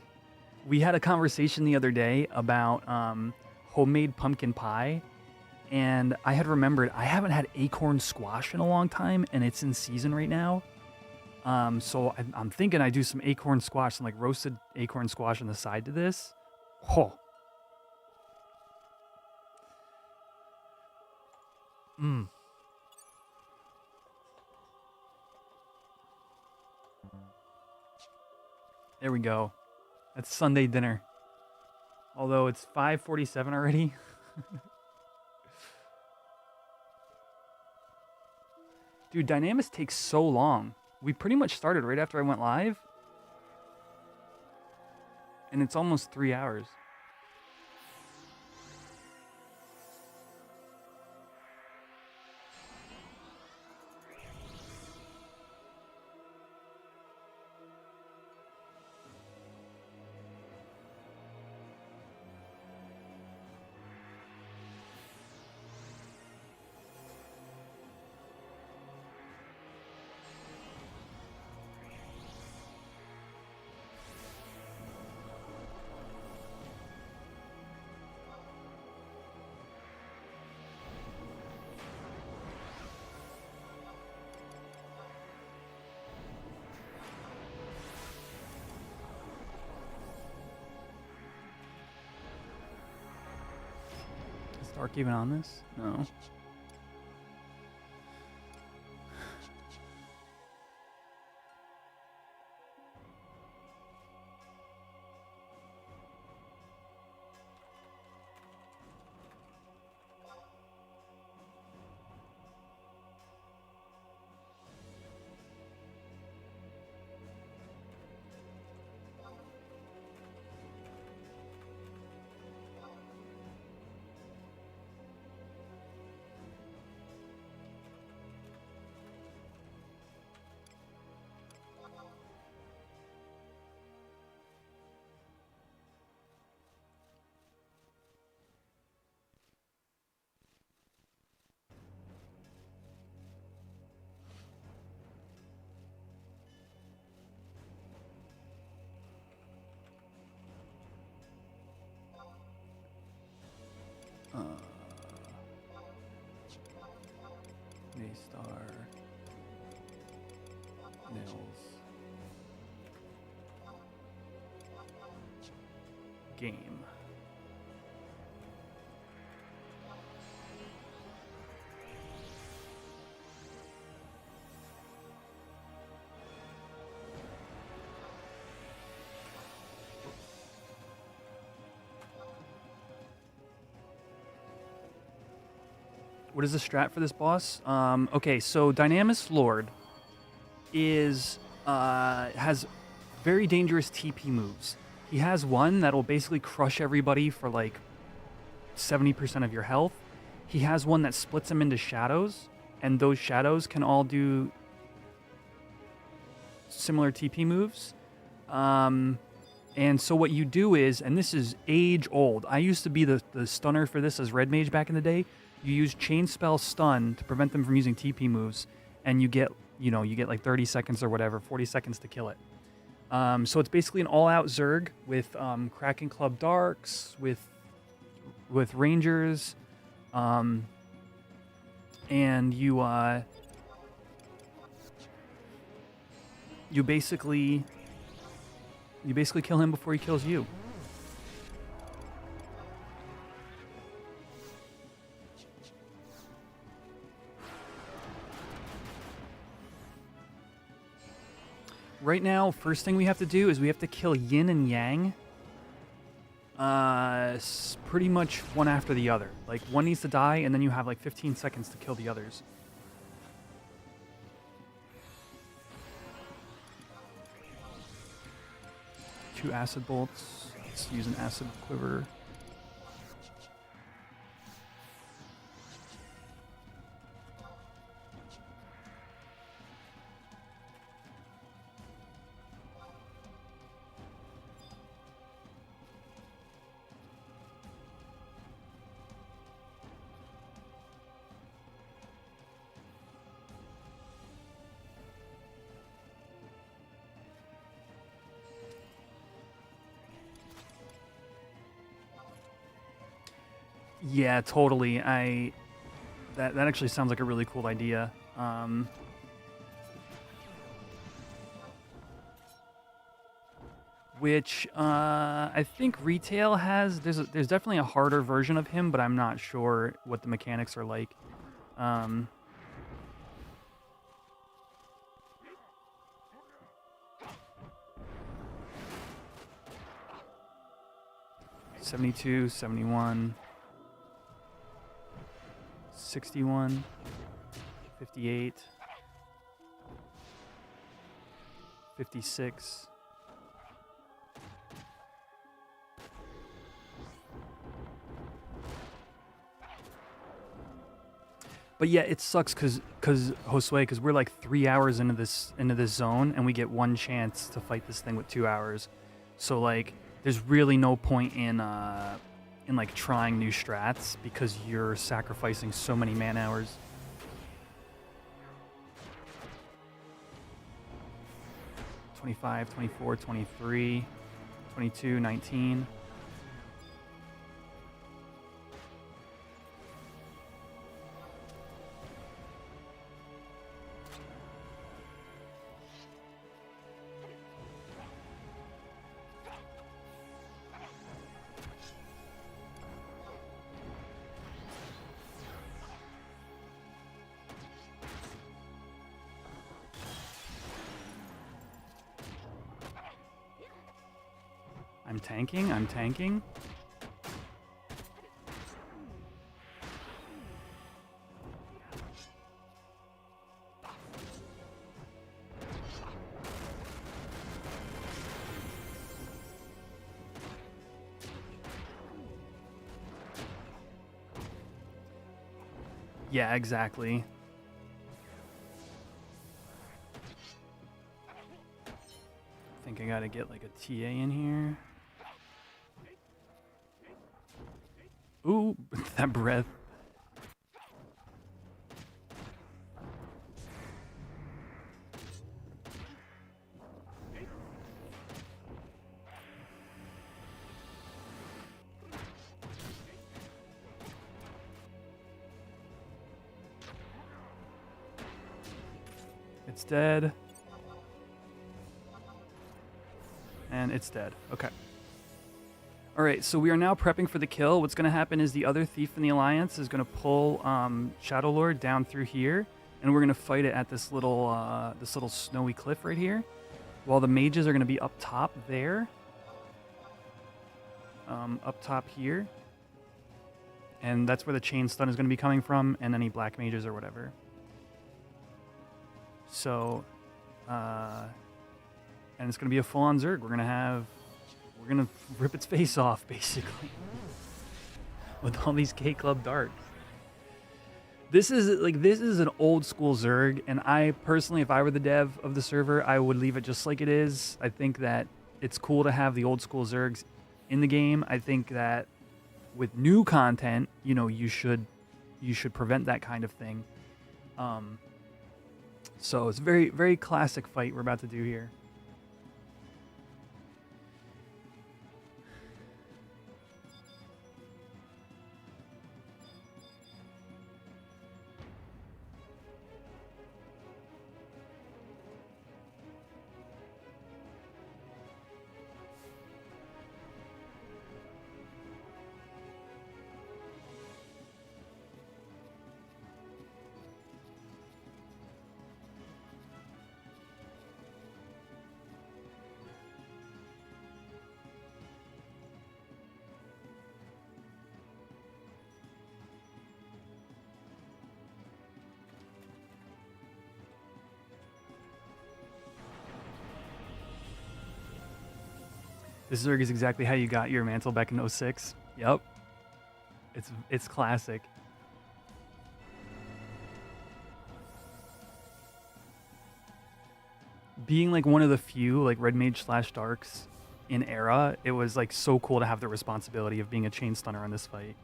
We had a conversation the other day about homemade pumpkin pie, and I had remembered I haven't had acorn squash in a long time, and it's in season right now. So I'm thinking I do some acorn squash, some like roasted acorn squash on the side to this. Oh. Mmm. There we go. That's Sunday dinner. Although it's 5:47 already. Dude, Dynamis takes so long. We pretty much started right after I went live. And it's almost 3 hours. Is Dark even on this? No. Maystar. Nails. Game. What is the strat for this boss? Okay, so Dynamis Lord is has very dangerous TP moves. He has one that'll basically crush everybody for like 70% of your health. He has one that splits them into shadows, and those shadows can all do similar TP moves. And so what you do is, and this is age old, I used to be the stunner for this as Red Mage back in the day. You use Chain Spell Stun to prevent them from using TP moves, and you get like 30 seconds or whatever, 40 seconds to kill it. So it's basically an all-out Zerg with Kraken Club Darks, with Rangers, and you basically kill him before he kills you. Right now, first thing we have to do is we have to kill Yin and Yang. Pretty much one after the other. Like, one needs to die, and then you have like 15 seconds to kill the others. Two acid bolts. Let's use an acid quiver. Yeah, totally. That actually sounds like a really cool idea. Which I think retail has. There's definitely a harder version of him, but I'm not sure what the mechanics are like. 72, 71, 61, 58, 56. But yeah, it sucks because Josue, because we're like 3 hours into this zone, and we get one chance to fight this thing with 2 hours. So like, there's really no point in like trying new strats because you're sacrificing so many man hours. $25, $24, $23, $22, $19. I'm tanking. Yeah, exactly. I think I gotta get like a TA in here. Ooh, that breath. It's dead. And it's dead. Okay. All right, so we are now prepping for the kill. What's going to happen is the other thief in the alliance is going to pull Shadow Lord down through here, and we're going to fight it at this little snowy cliff right here, while the mages are going to be up top there, up top here, and that's where the chain stun is going to be coming from, and any black mages or whatever. So, and it's going to be a full-on Zerg. We're gonna rip its face off, basically, with all these K-Club darts. This is an old school Zerg, and I personally, if I were the dev of the server, I would leave it just like it is. I think that it's cool to have the old school Zergs in the game. I think that with new content, you know, you should prevent that kind of thing. So it's a very, very classic fight we're about to do here. This Zerg is exactly how you got your mantle back in 06. Yep. It's classic. Being like one of the few like red mage / darks in era, it was like so cool to have the responsibility of being a chain stunner on this fight.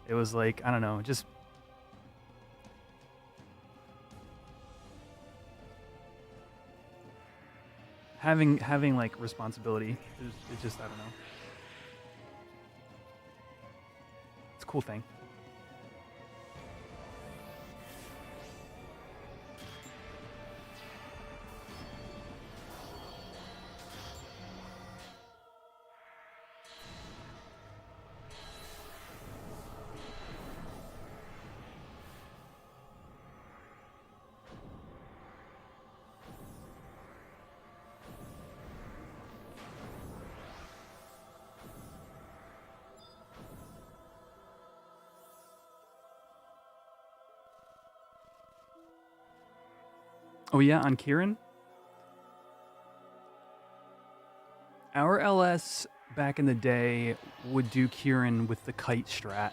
It was like, I don't know, just having like responsibility. It's just, I don't know. It's cool thing. Oh yeah, on Kieran? Our LS back in the day would do Kieran with the kite strat.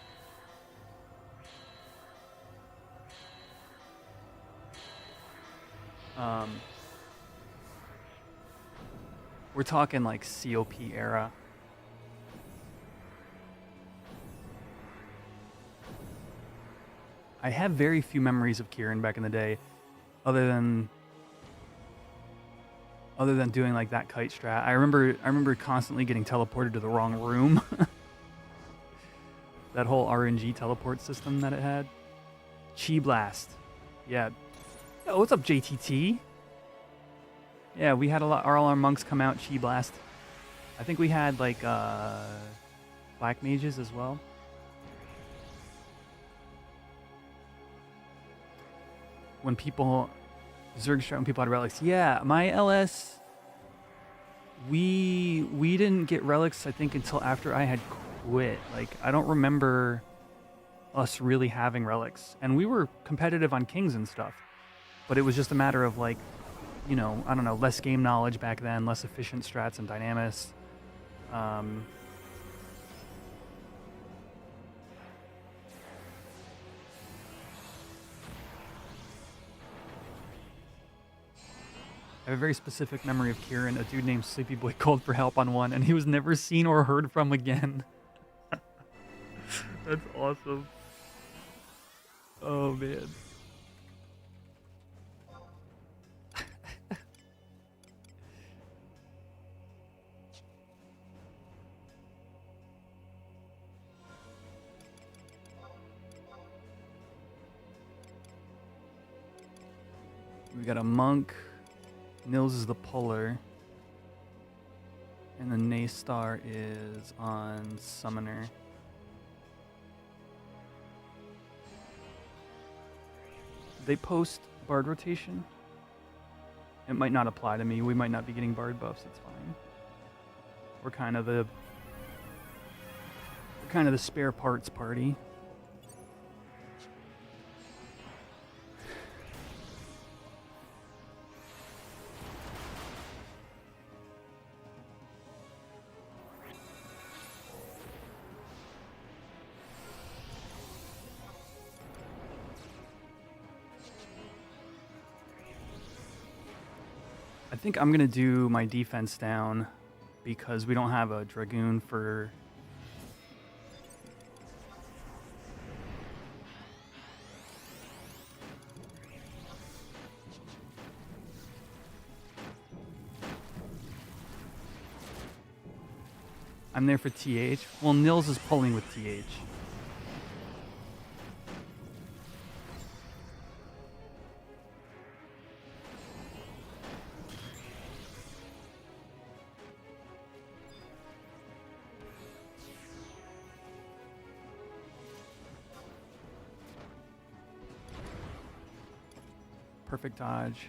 We're talking like COP era. I have very few memories of Kieran back in the day, other than doing like that kite strat. I remember constantly getting teleported to the wrong room. That whole RNG teleport system that it had. Chi Blast. Yeah. Oh, what's up, JTT? Yeah, we had all our monks come out Chi Blast. I think we had like black mages as well. When people Zergstrat, when people had relics. Yeah, my LS, we didn't get relics, I think, until after I had quit. Like, I don't remember us really having relics. And we were competitive on kings and stuff. But it was just a matter of, like, you know, I don't know, less game knowledge back then, less efficient strats and Dynamis. I have a very specific memory of Kieran. A dude named Sleepy Boy called for help on one, and he was never seen or heard from again. That's awesome. Oh, man. We got a monk. Nils is the puller. And the Naystar is on Summoner. They post Bard rotation. It might not apply to me. We might not be getting Bard buffs. It's fine. We're kind of the spare parts party. I think I'm gonna do my defense down because we don't have a Dragoon for I'm there for TH. Well, Nils is pulling with TH. Perfect dodge.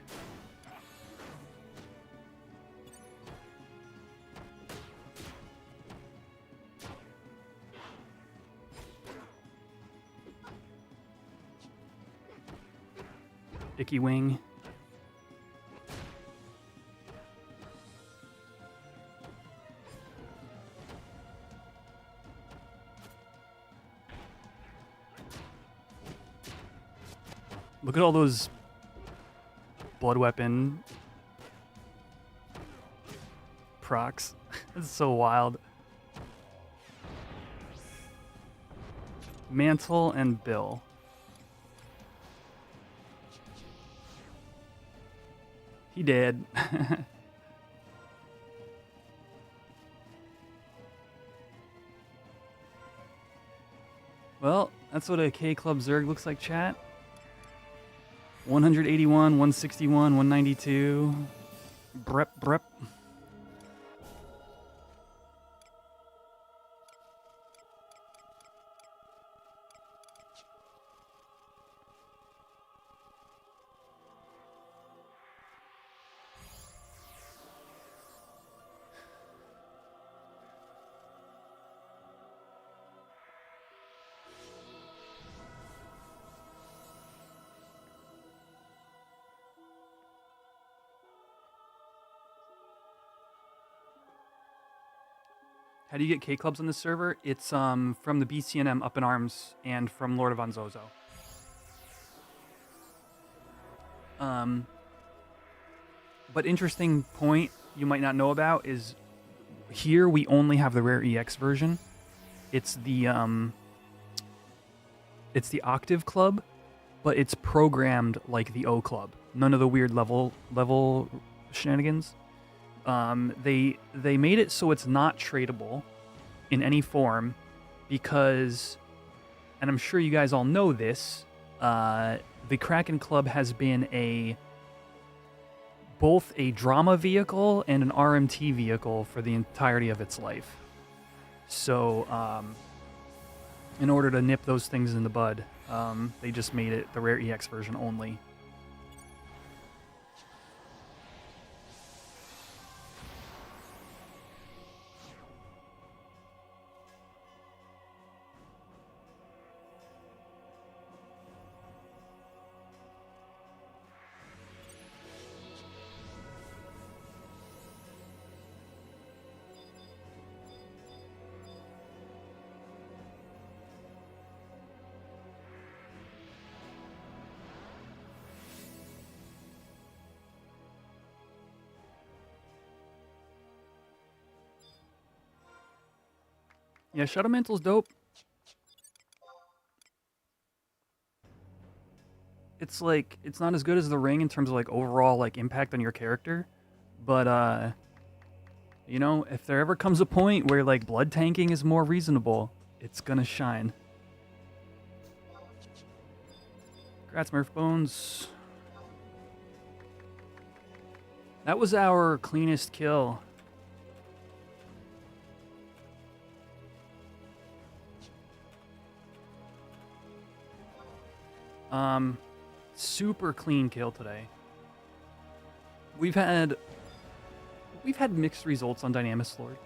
Icky wing. Look at all those blood weapon procs. It's so wild. Mantle and Bill. He did. Well, that's what a K Club Zerg looks like, chat. 181, 161, 192. Brep, brep. How do you get K Clubs on this server? It's from the BCNM Up in Arms and from Lord of Anzozo. But interesting point you might not know about is here we only have the rare EX version. It's the Octave Club, but it's programmed like the O Club. None of the weird level shenanigans. They made it so it's not tradable in any form because, and I'm sure you guys all know this, the Kraken Club has been both a drama vehicle and an RMT vehicle for the entirety of its life. So, in order to nip those things in the bud, they just made it the rare EX version only. Yeah, Shadow Mantle's dope. It's like, it's not as good as the ring in terms of like overall like impact on your character, but you know, if there ever comes a point where like blood tanking is more reasonable, it's gonna shine. Congrats, Murph Bones. That was our cleanest kill. Super clean kill today. We've had mixed results on Dynamis Lord.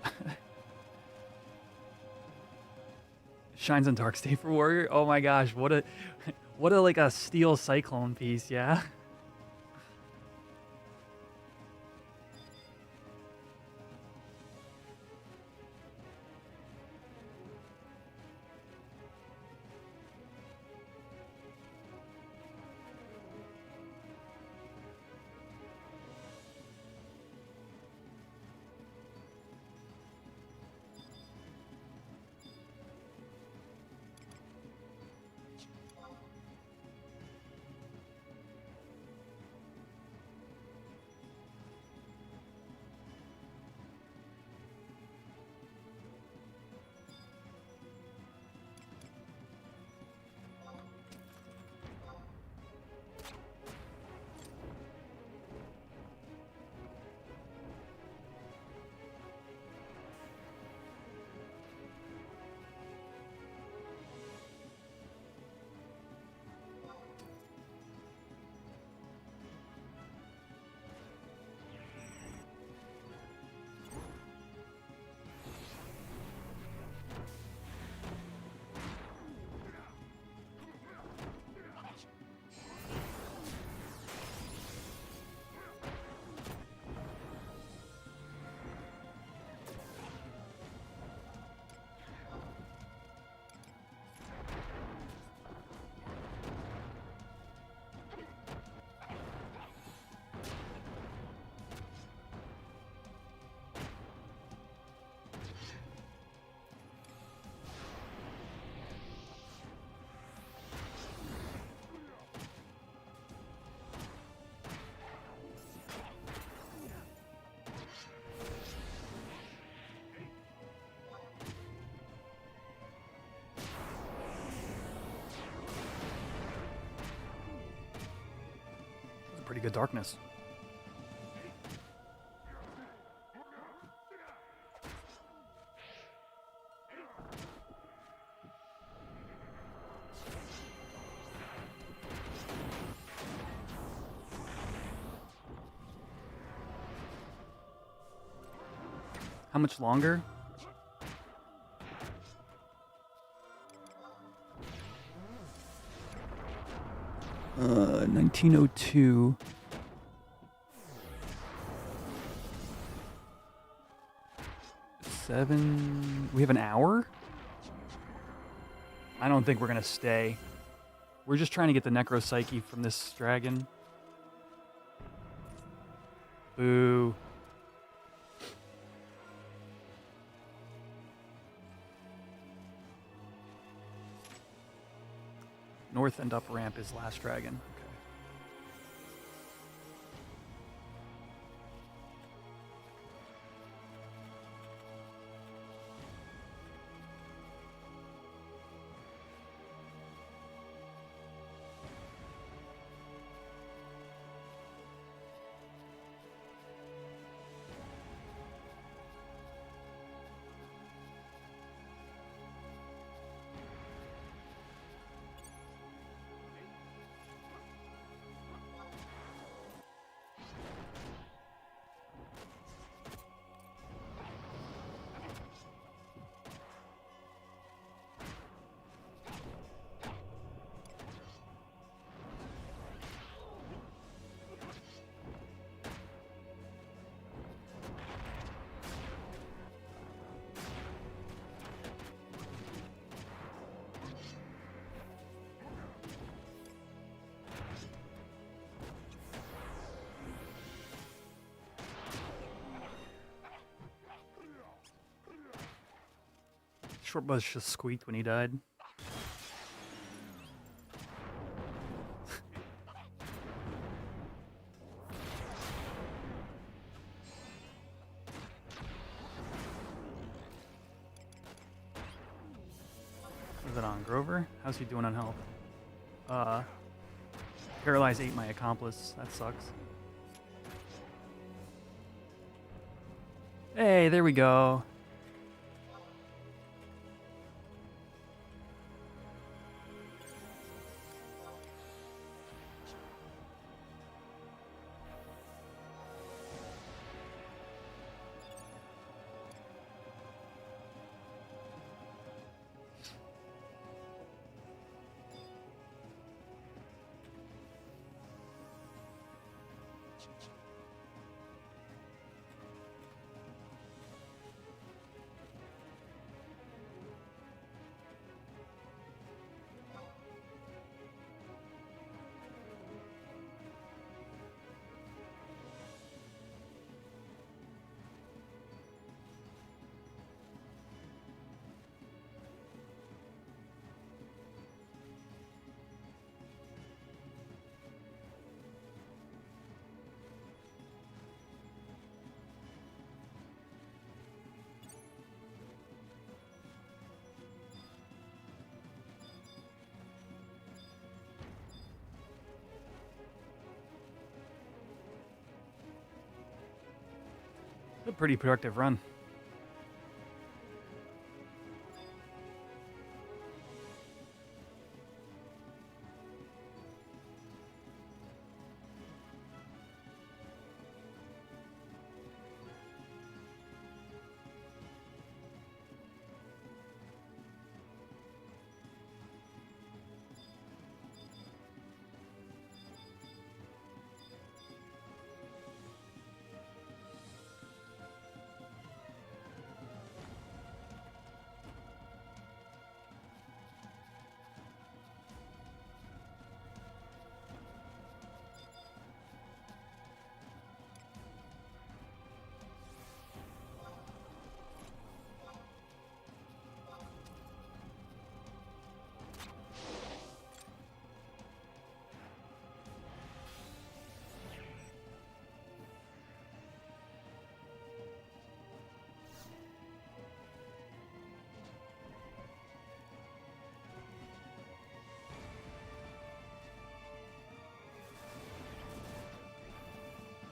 Shines on Dark State for Warrior. Oh my gosh, what a like a steel cyclone piece, yeah. pretty good darkness. How much longer? 1902. We have an hour? I don't think we're gonna stay. We're just trying to get the Necropsyche from this dragon. Boo. North and up ramp is last dragon. Okay. Short buzz just squeaked when he died. Is it on Grover? How's he doing on health? Paralyze ate my accomplice. That sucks. Hey, there we go. A pretty productive run.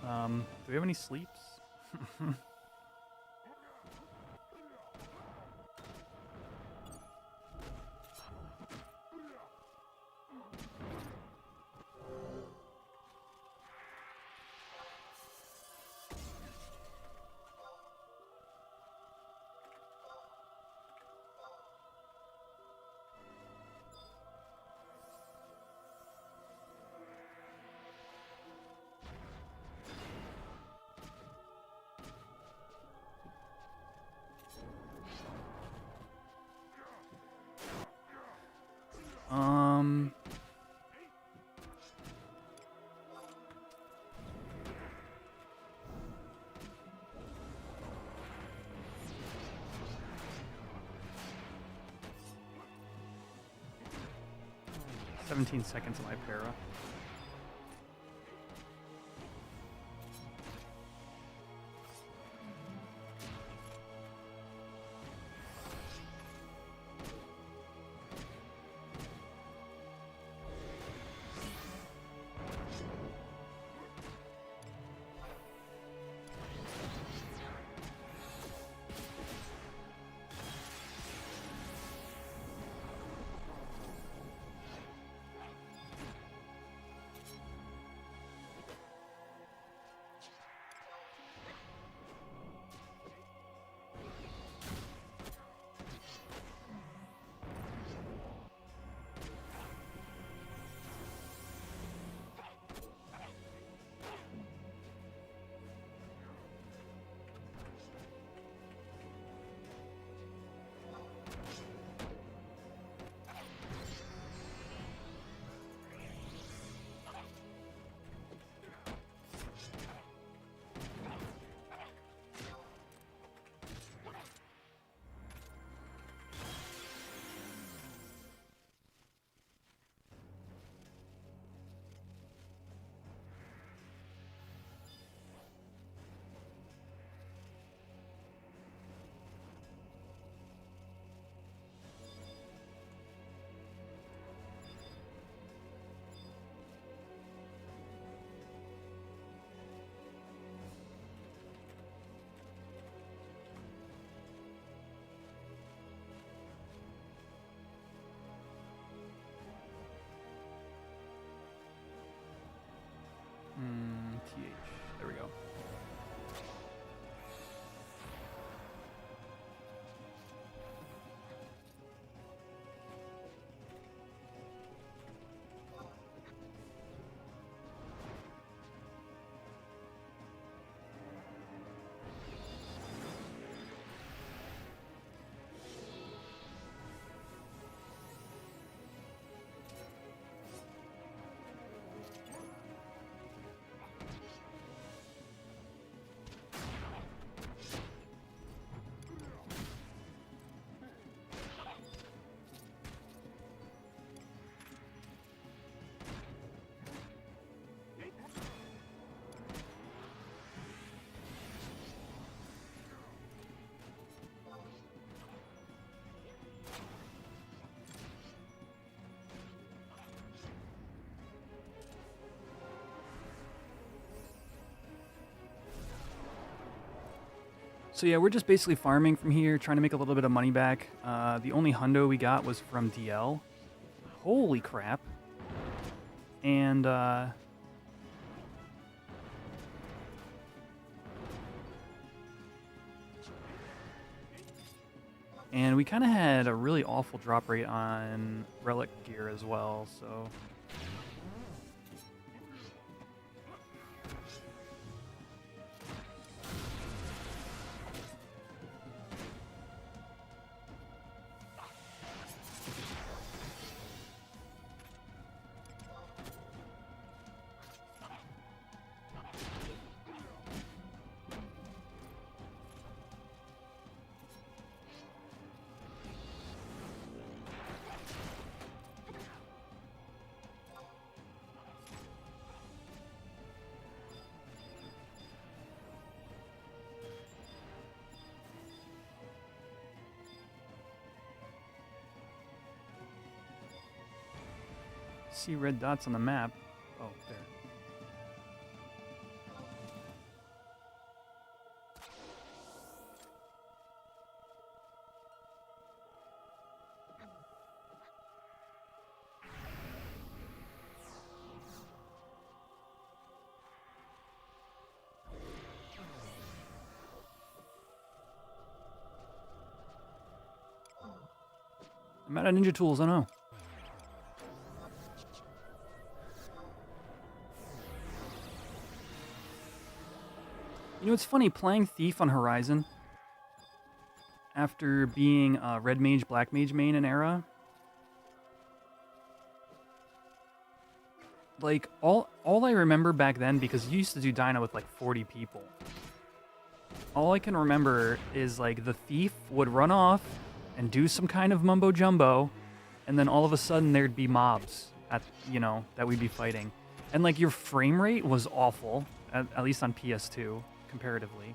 Do we have any sleeps? Um... 17 seconds of my para. There we go. So yeah, we're just basically farming from here, trying to make a little bit of money back. The only hundo we got was from DL. Holy crap. And we kind of had a really awful drop rate on Relic gear as well, so... See red dots on the map. Oh, there. I'm out of ninja tools, I know. You know, it's funny, playing Thief on Horizon, after being a Red Mage, Black Mage main in Era, like, all I remember back then, because you used to do Dyna with like 40 people, all I can remember is like the Thief would run off and do some kind of mumbo jumbo, and then all of a sudden there'd be mobs at, you know, that we'd be fighting, and like your frame rate was awful, at least on PS2 comparatively,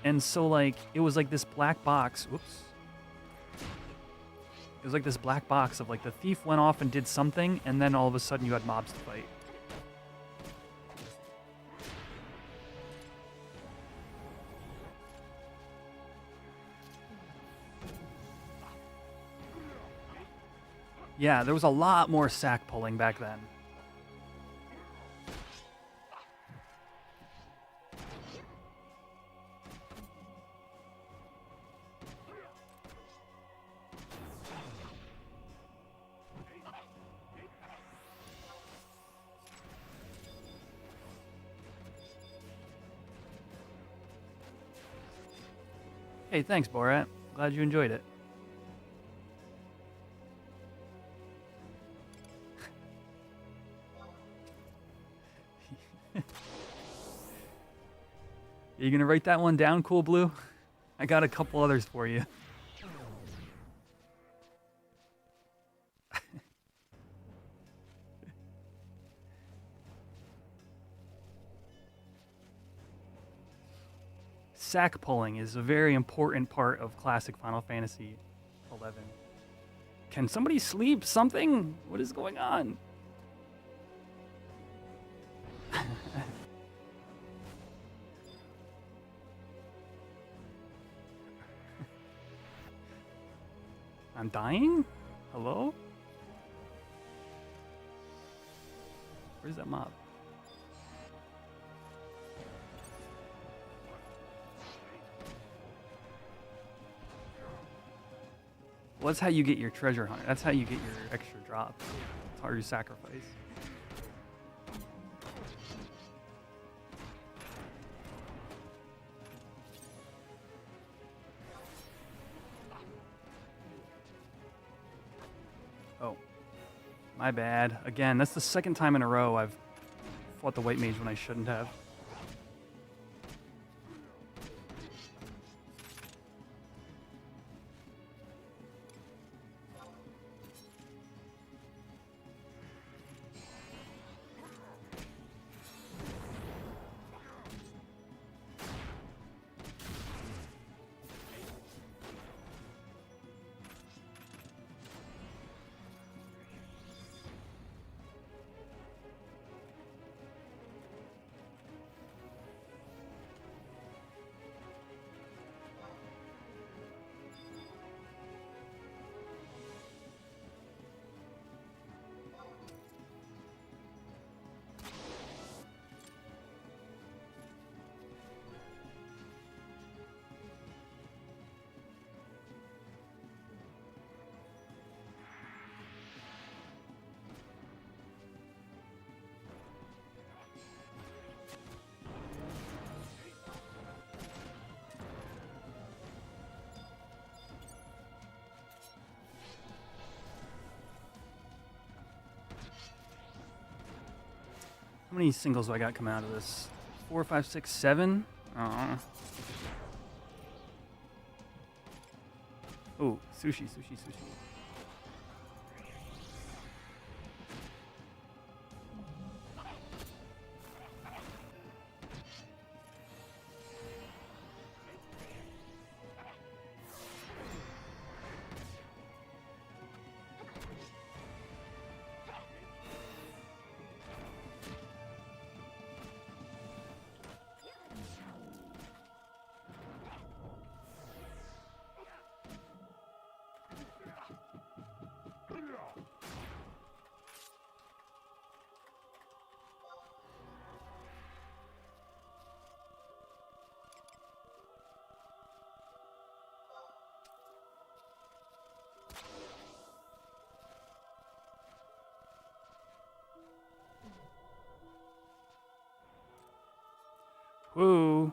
and so like it was like this black box. Whoops. It was like this black box of like the Thief went off and did something, and then all of a sudden you had mobs to fight. Yeah, there was a lot more sack pulling back then. Hey, thanks, Borat. Glad you enjoyed it. You gonna write that one down, Cool Blue? I got a couple others for you. Sack pulling is a very important part of classic Final Fantasy XI. Can somebody sleep? Something? What is going on? I'm dying? Hello? Where's that mob? Well, that's how you get your treasure hunter. That's how you get your extra drop. It's hard to sacrifice. Oh, my bad. Again, that's the second time in a row I've fought the white mage when I shouldn't have. How many singles do I got coming out of this? 4, 5, 6, 7? Oh, sushi, sushi, sushi. Whoa.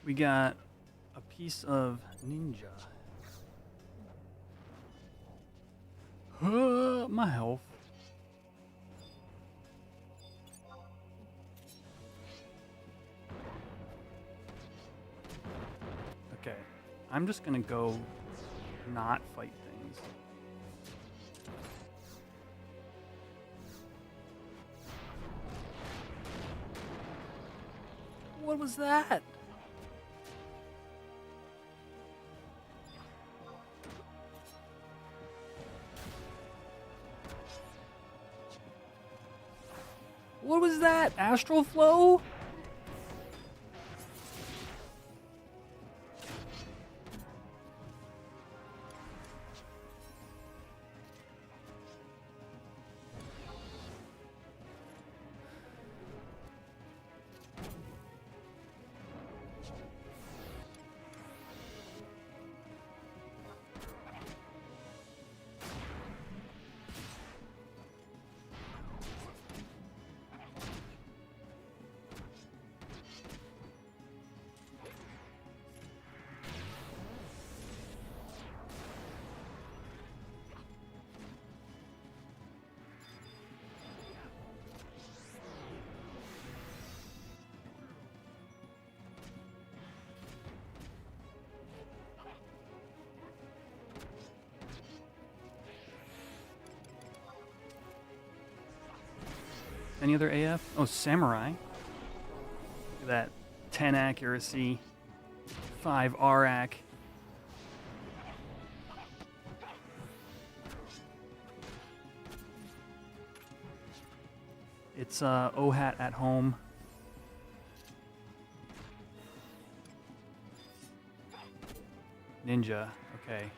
We got a piece of ninja. My health. Okay, I'm just gonna go not fight things. What was that? What was that? Astral flow? Any other AF? Oh, Samurai. Look at that 10 accuracy, 5 RAC. It's OHAT at home. Ninja, okay.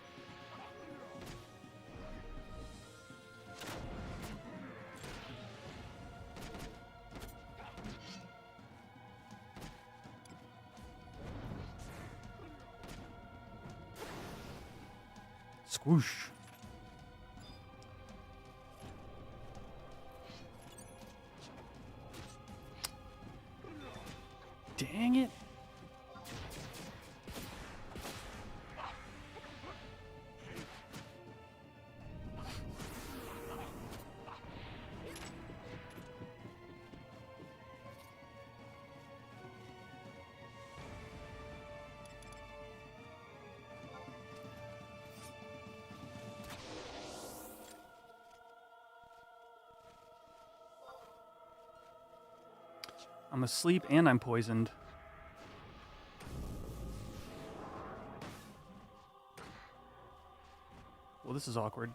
Squoosh. Dang it. I'm asleep and I'm poisoned. Well, this is awkward.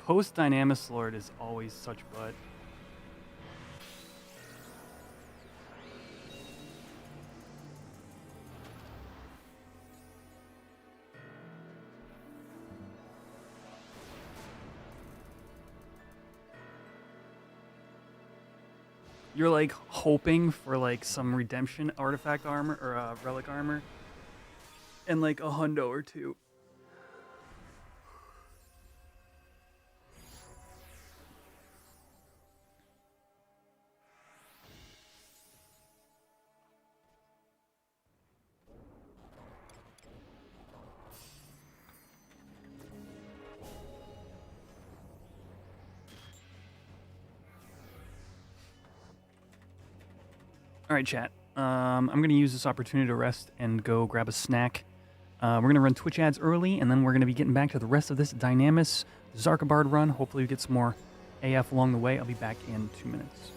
Post Dynamis Lord is always such butt. You're like hoping for like some redemption artifact armor or relic armor, and like a hundo or two. All right, chat. I'm going to use this opportunity to rest and go grab a snack. We're going to run Twitch ads early, and then we're going to be getting back to the rest of this Dynamis Xarcabard run. Hopefully we get some more AF along the way. I'll be back in 2 minutes.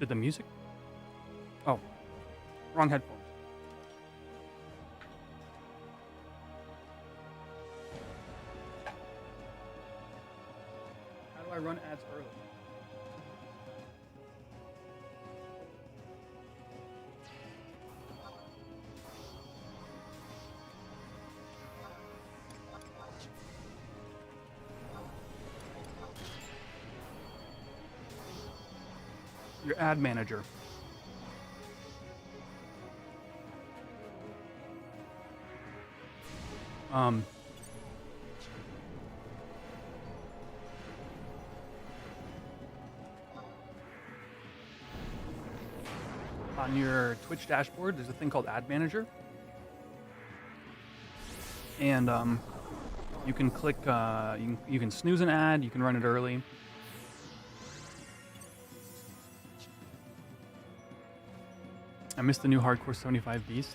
Did the music? Oh, wrong headphones. How do I run ads early? Your ad manager. On your Twitch dashboard, there's a thing called Ad Manager, and you can click. You can snooze an ad. You can run it early. I missed the new Hardcore 75 Beast.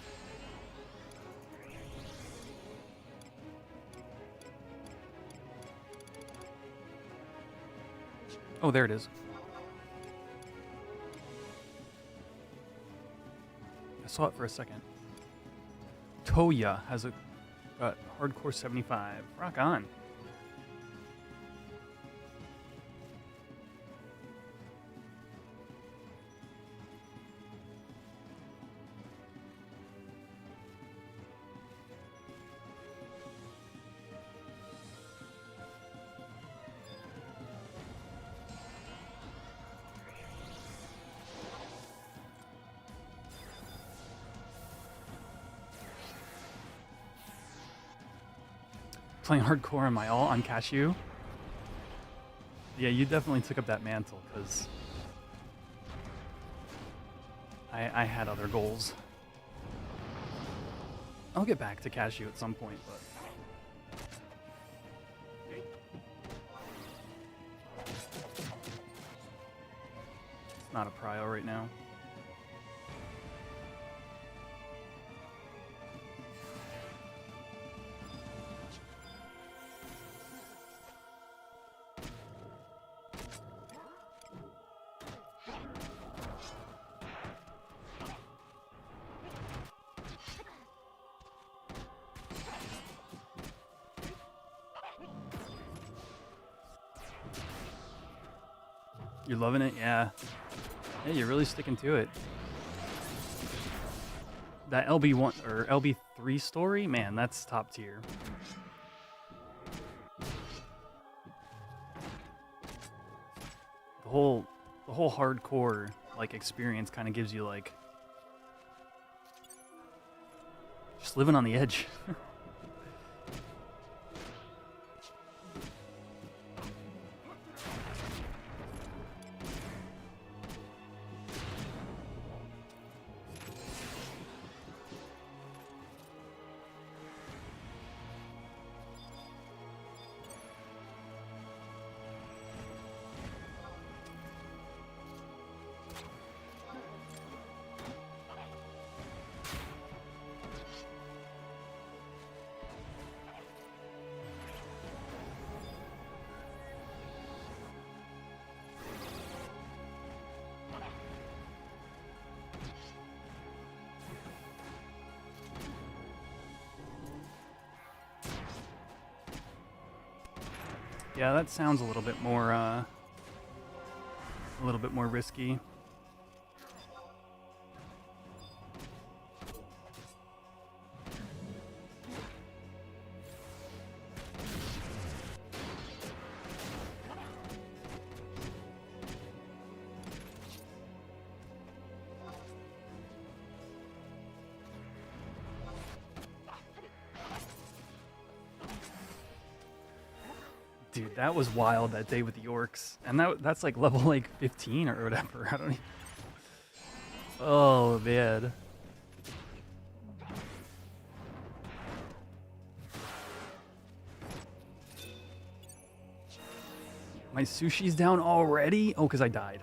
Oh, there it is. I saw it for a second. Toya has a Hardcore 75. Rock on. Playing hardcore on my alt on Cashew. Yeah, you definitely took up that mantle because I had other goals. I'll get back to Cashew at some point, but it's not a prio right now. You're loving it? Yeah. Yeah, you're really sticking to it. That LB1 or LB3 story, man, that's top tier. The whole hardcore like experience kind of gives you like just living on the edge. Yeah, that sounds a little bit more risky. Dude, that was wild that day with the orcs. And that's like level like 15 or whatever. I don't even... Oh, man. My sushi's down already? Oh, because I died.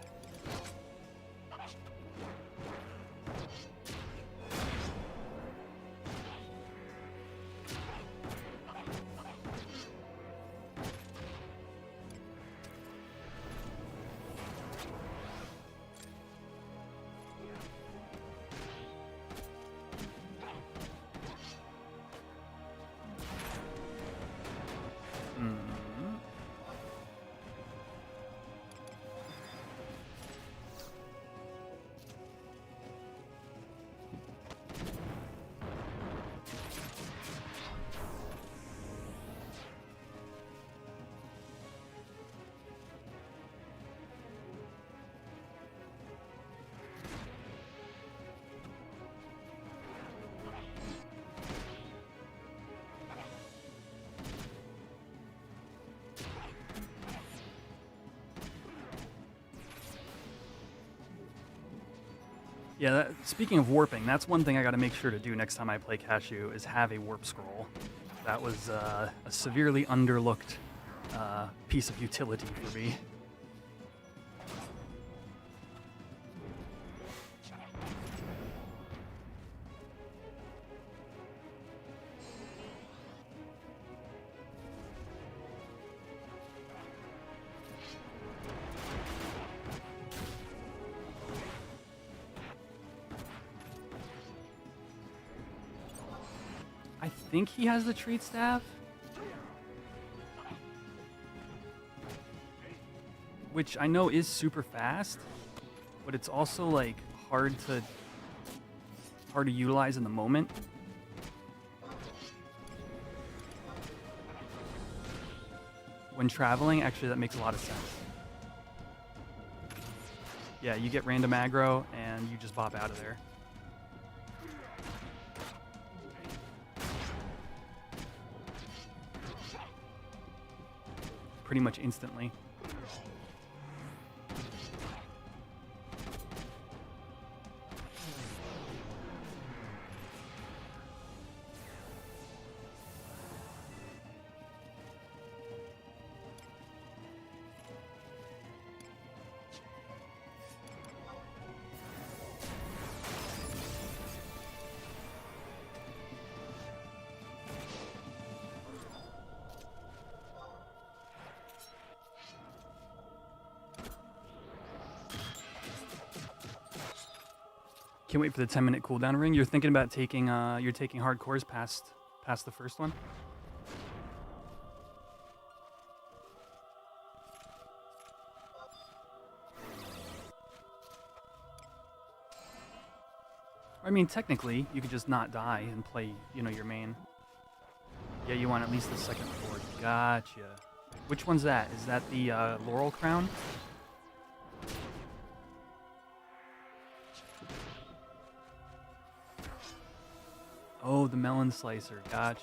Yeah, speaking of warping, that's one thing I got to make sure to do next time I play Cashew is have a warp scroll. That was a severely underlooked piece of utility for me. I think he has the treat staff, which I know is super fast, but it's also like hard to utilize in the moment. When traveling, actually that makes a lot of sense. Yeah, you get random aggro and you just bop out of there. Pretty much instantly. Can't wait for the 10-minute cooldown ring. You're thinking about taking you're taking hardcores past the first one? I mean, technically, you could just not die and play, your main. Yeah, you want at least the second floor. Gotcha. Which one's that? Is that the Laurel Crown? Oh, the melon slicer. Gotcha.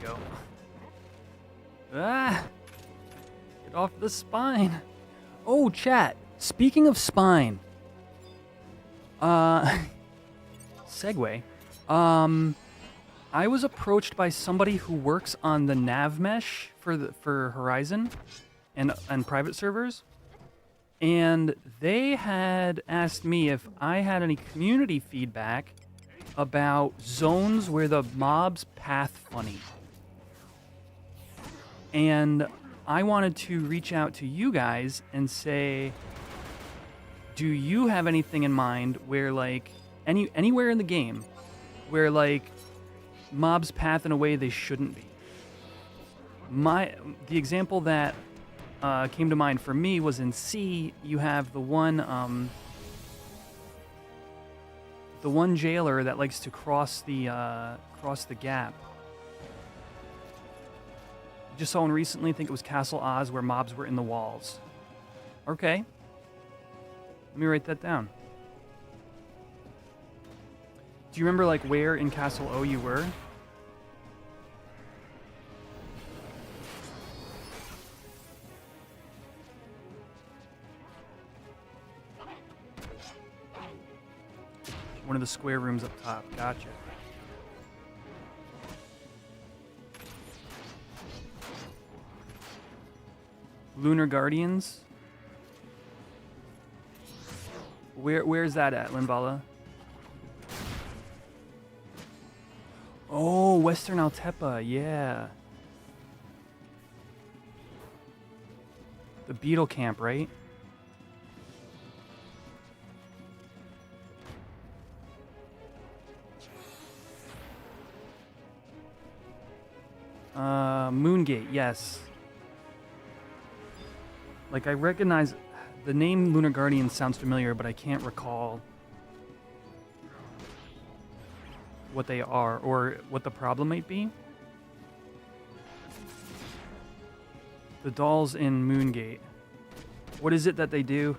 Go. Ah! Get off the spine. Oh, chat. Speaking of spine. Segue. I was approached by somebody who works on the nav mesh for Horizon and private servers. And they had asked me if I had any community feedback about zones where the mobs path funny. And I wanted to reach out to you guys and say, do you have anything in mind where, like, anywhere in the game where, like, mobs path in a way they shouldn't be? The example that came to mind for me was in C. You have the one jailer that likes to cross the gap. Just saw one recently, I think it was Castle Oz, where mobs were in the walls. Okay. Let me write that down. Do you remember, like, where in Castle O you were? One of the square rooms up top. Gotcha. Lunar Guardians. Where's that at, Linvala? Oh, Western Altepa, yeah. The Beetle Camp, right? Moongate, yes. Like, I recognize the name Lunar Guardian sounds familiar, but I can't recall what they are or what the problem might be. The dolls in Moongate. What is it that they do?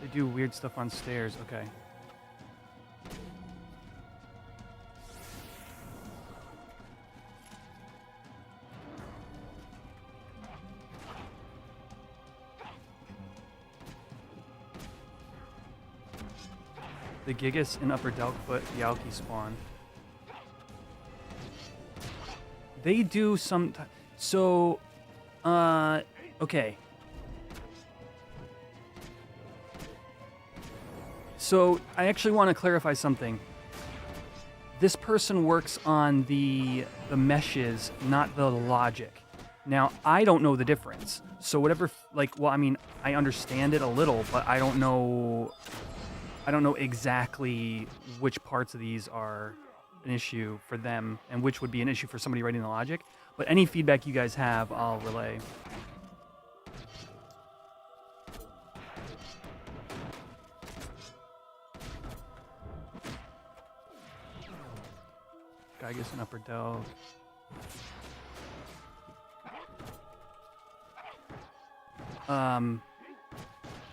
They do weird stuff on stairs. Okay. The Gigas in Upper Delkfoot, the Alki spawn. They do some... So, okay. So, I actually want to clarify something. This person works on the meshes, not the logic. Now, I don't know the difference. So whatever, like, well, I mean, I understand it a little, but I don't know exactly which parts of these are an issue for them and which would be an issue for somebody writing the logic. But any feedback you guys have, I'll relay. Gigas and Upper Delve.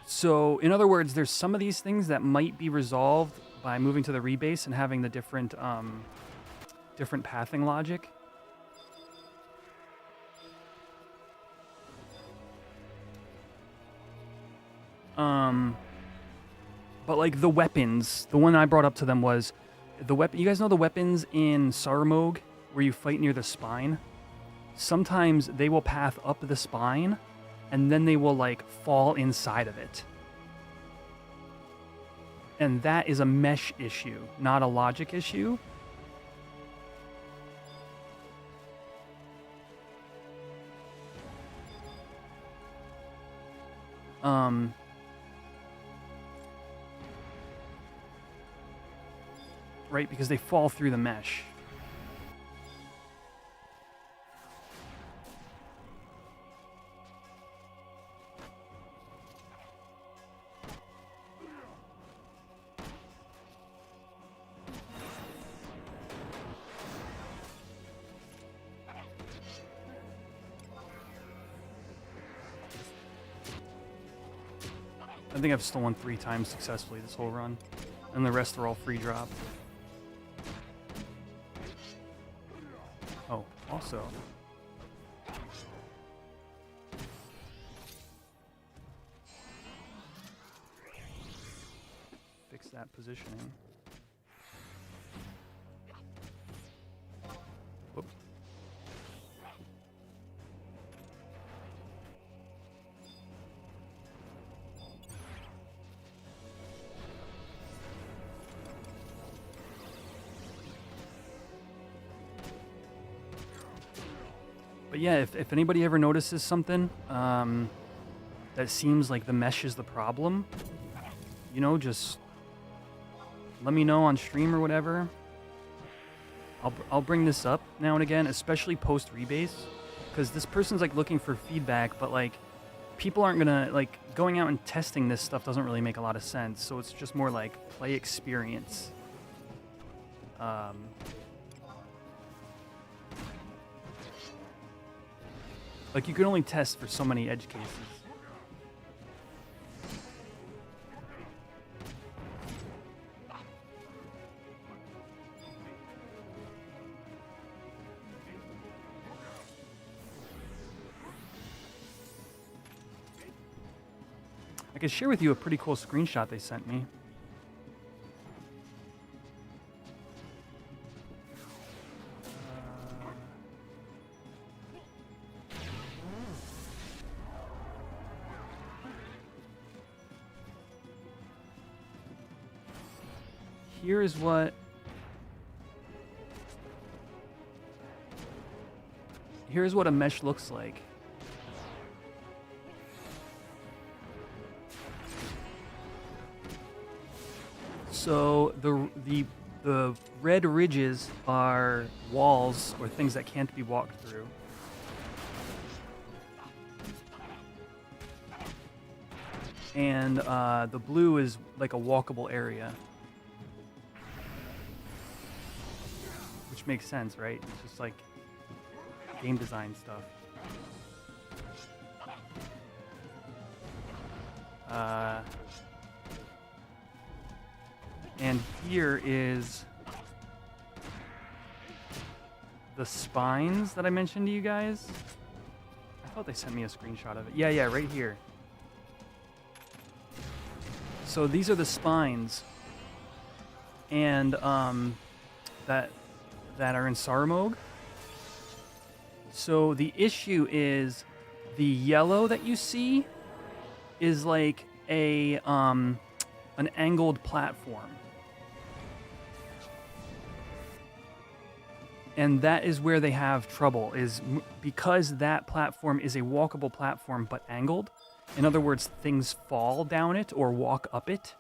So, in other words, there's some of these things that might be resolved by moving to the rebase and having the different pathing logic. But like the weapons, the one I brought up to them was the weapon. You guys know the weapons in Sarmog where you fight near the spine? Sometimes they will path up the spine and then they will like fall inside of it. And that is a mesh issue, not a logic issue. Right, because they fall through the mesh. I think I've stolen 3 times successfully this whole run, and the rest are all free drop. Oh, also. Fix that positioning. Whoop. But yeah, if anybody ever notices something that seems like the mesh is the problem, you know, just let me know on stream or whatever. I'll bring this up now and again, especially post rebase, because this person's like looking for feedback, but like people aren't gonna like going out and testing this stuff doesn't really make a lot of sense. So it's just more like play experience. Like, you can only test for so many edge cases. I could share with you a pretty cool screenshot they sent me. here's what a mesh looks like. So the red ridges are walls or things that can't be walked through. And the blue is like a walkable area. Which makes sense, right? It's just like game design stuff. And here is the spines that I mentioned to you guys. I thought they sent me a screenshot of it. Yeah, right here. So these are the spines, and that are in Sarmog. So the issue is the yellow that you see is like an angled platform. And that is where they have trouble, is because that platform is a walkable platform but angled. In other words, things fall down it or walk up it.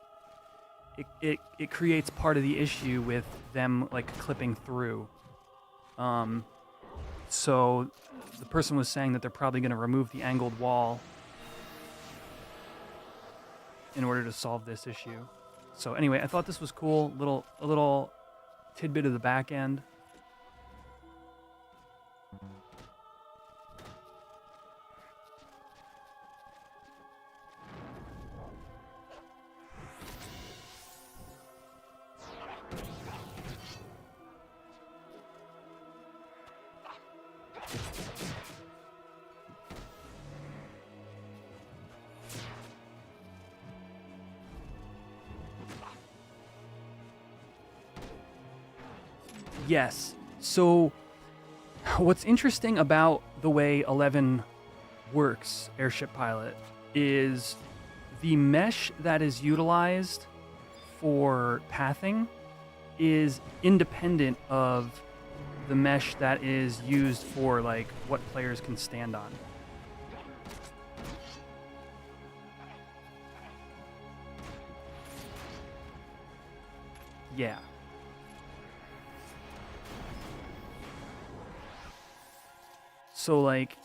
It creates part of the issue with them like clipping through. So the person was saying that they're probably going to remove the angled wall in order to solve this issue. So anyway, I thought this was cool. A little tidbit of the back end. Yes. So what's interesting about the way 11 works, Airship Pilot, is the mesh that is utilized for pathing is independent of the mesh that is used for like what players can stand on. Yeah. So like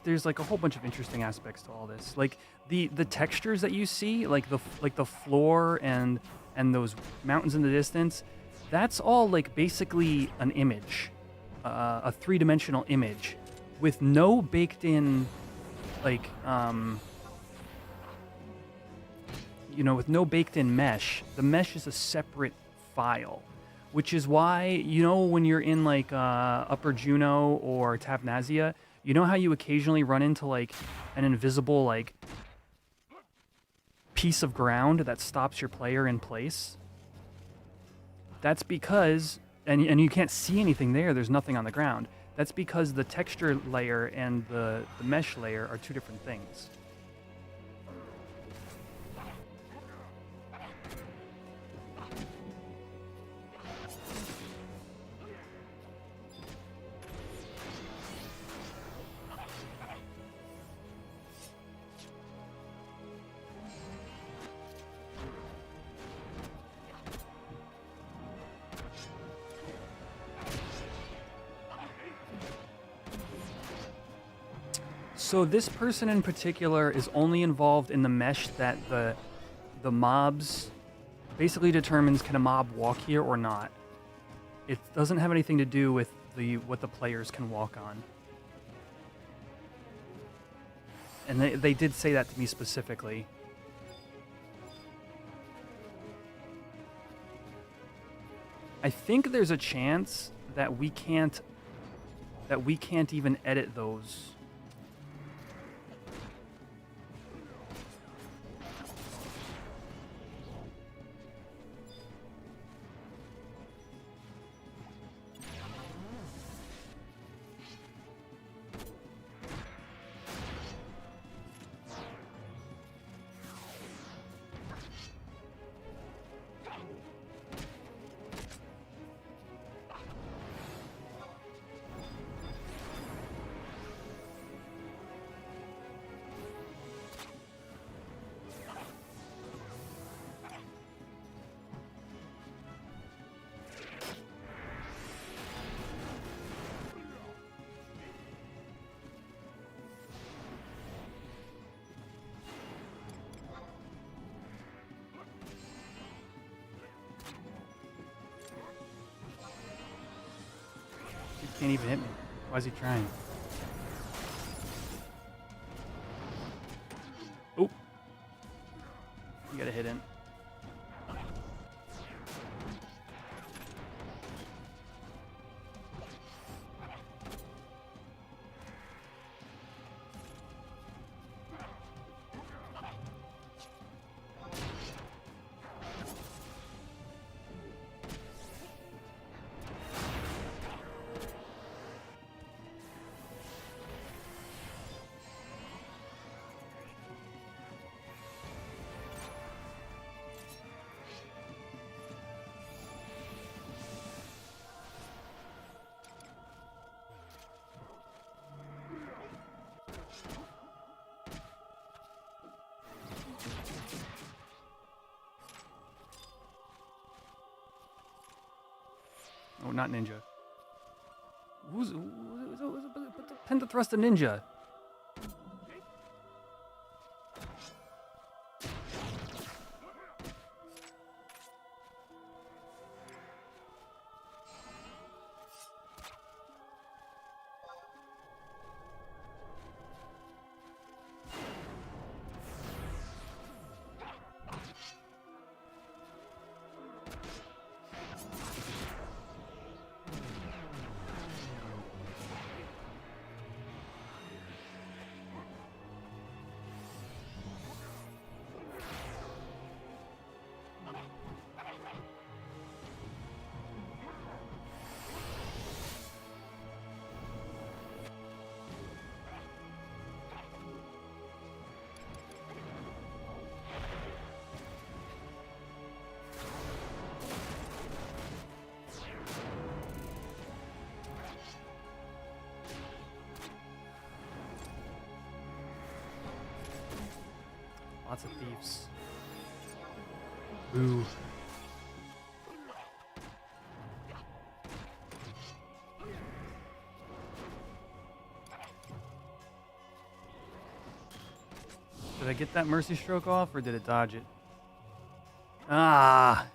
there's like a whole bunch of interesting aspects to all this. Like the textures that you see, like the floor and those mountains in the distance, that's all like basically an image, a three-dimensional image with no baked in like with no baked in mesh. The mesh is a separate file. Which is why, when you're in like Upper Juno or Tavnazia, you know how you occasionally run into like an invisible like piece of ground that stops your player in place? That's because, and you can't see anything there, there's nothing on the ground. That's because the texture layer and the mesh layer are two different things. So this person in particular is only involved in the mesh that the mobs basically determines, can a mob walk here or not. It doesn't have anything to do with what the players can walk on. And they did say that to me specifically. I think there's a chance that we can't even edit those. Can't even hit me. Why is he trying? Oh. You gotta hit him. Oh, not ninja. Who's Pentathrust a ninja? Lots of thieves. Ooh. Did I get that mercy stroke off or did it dodge it? Ah!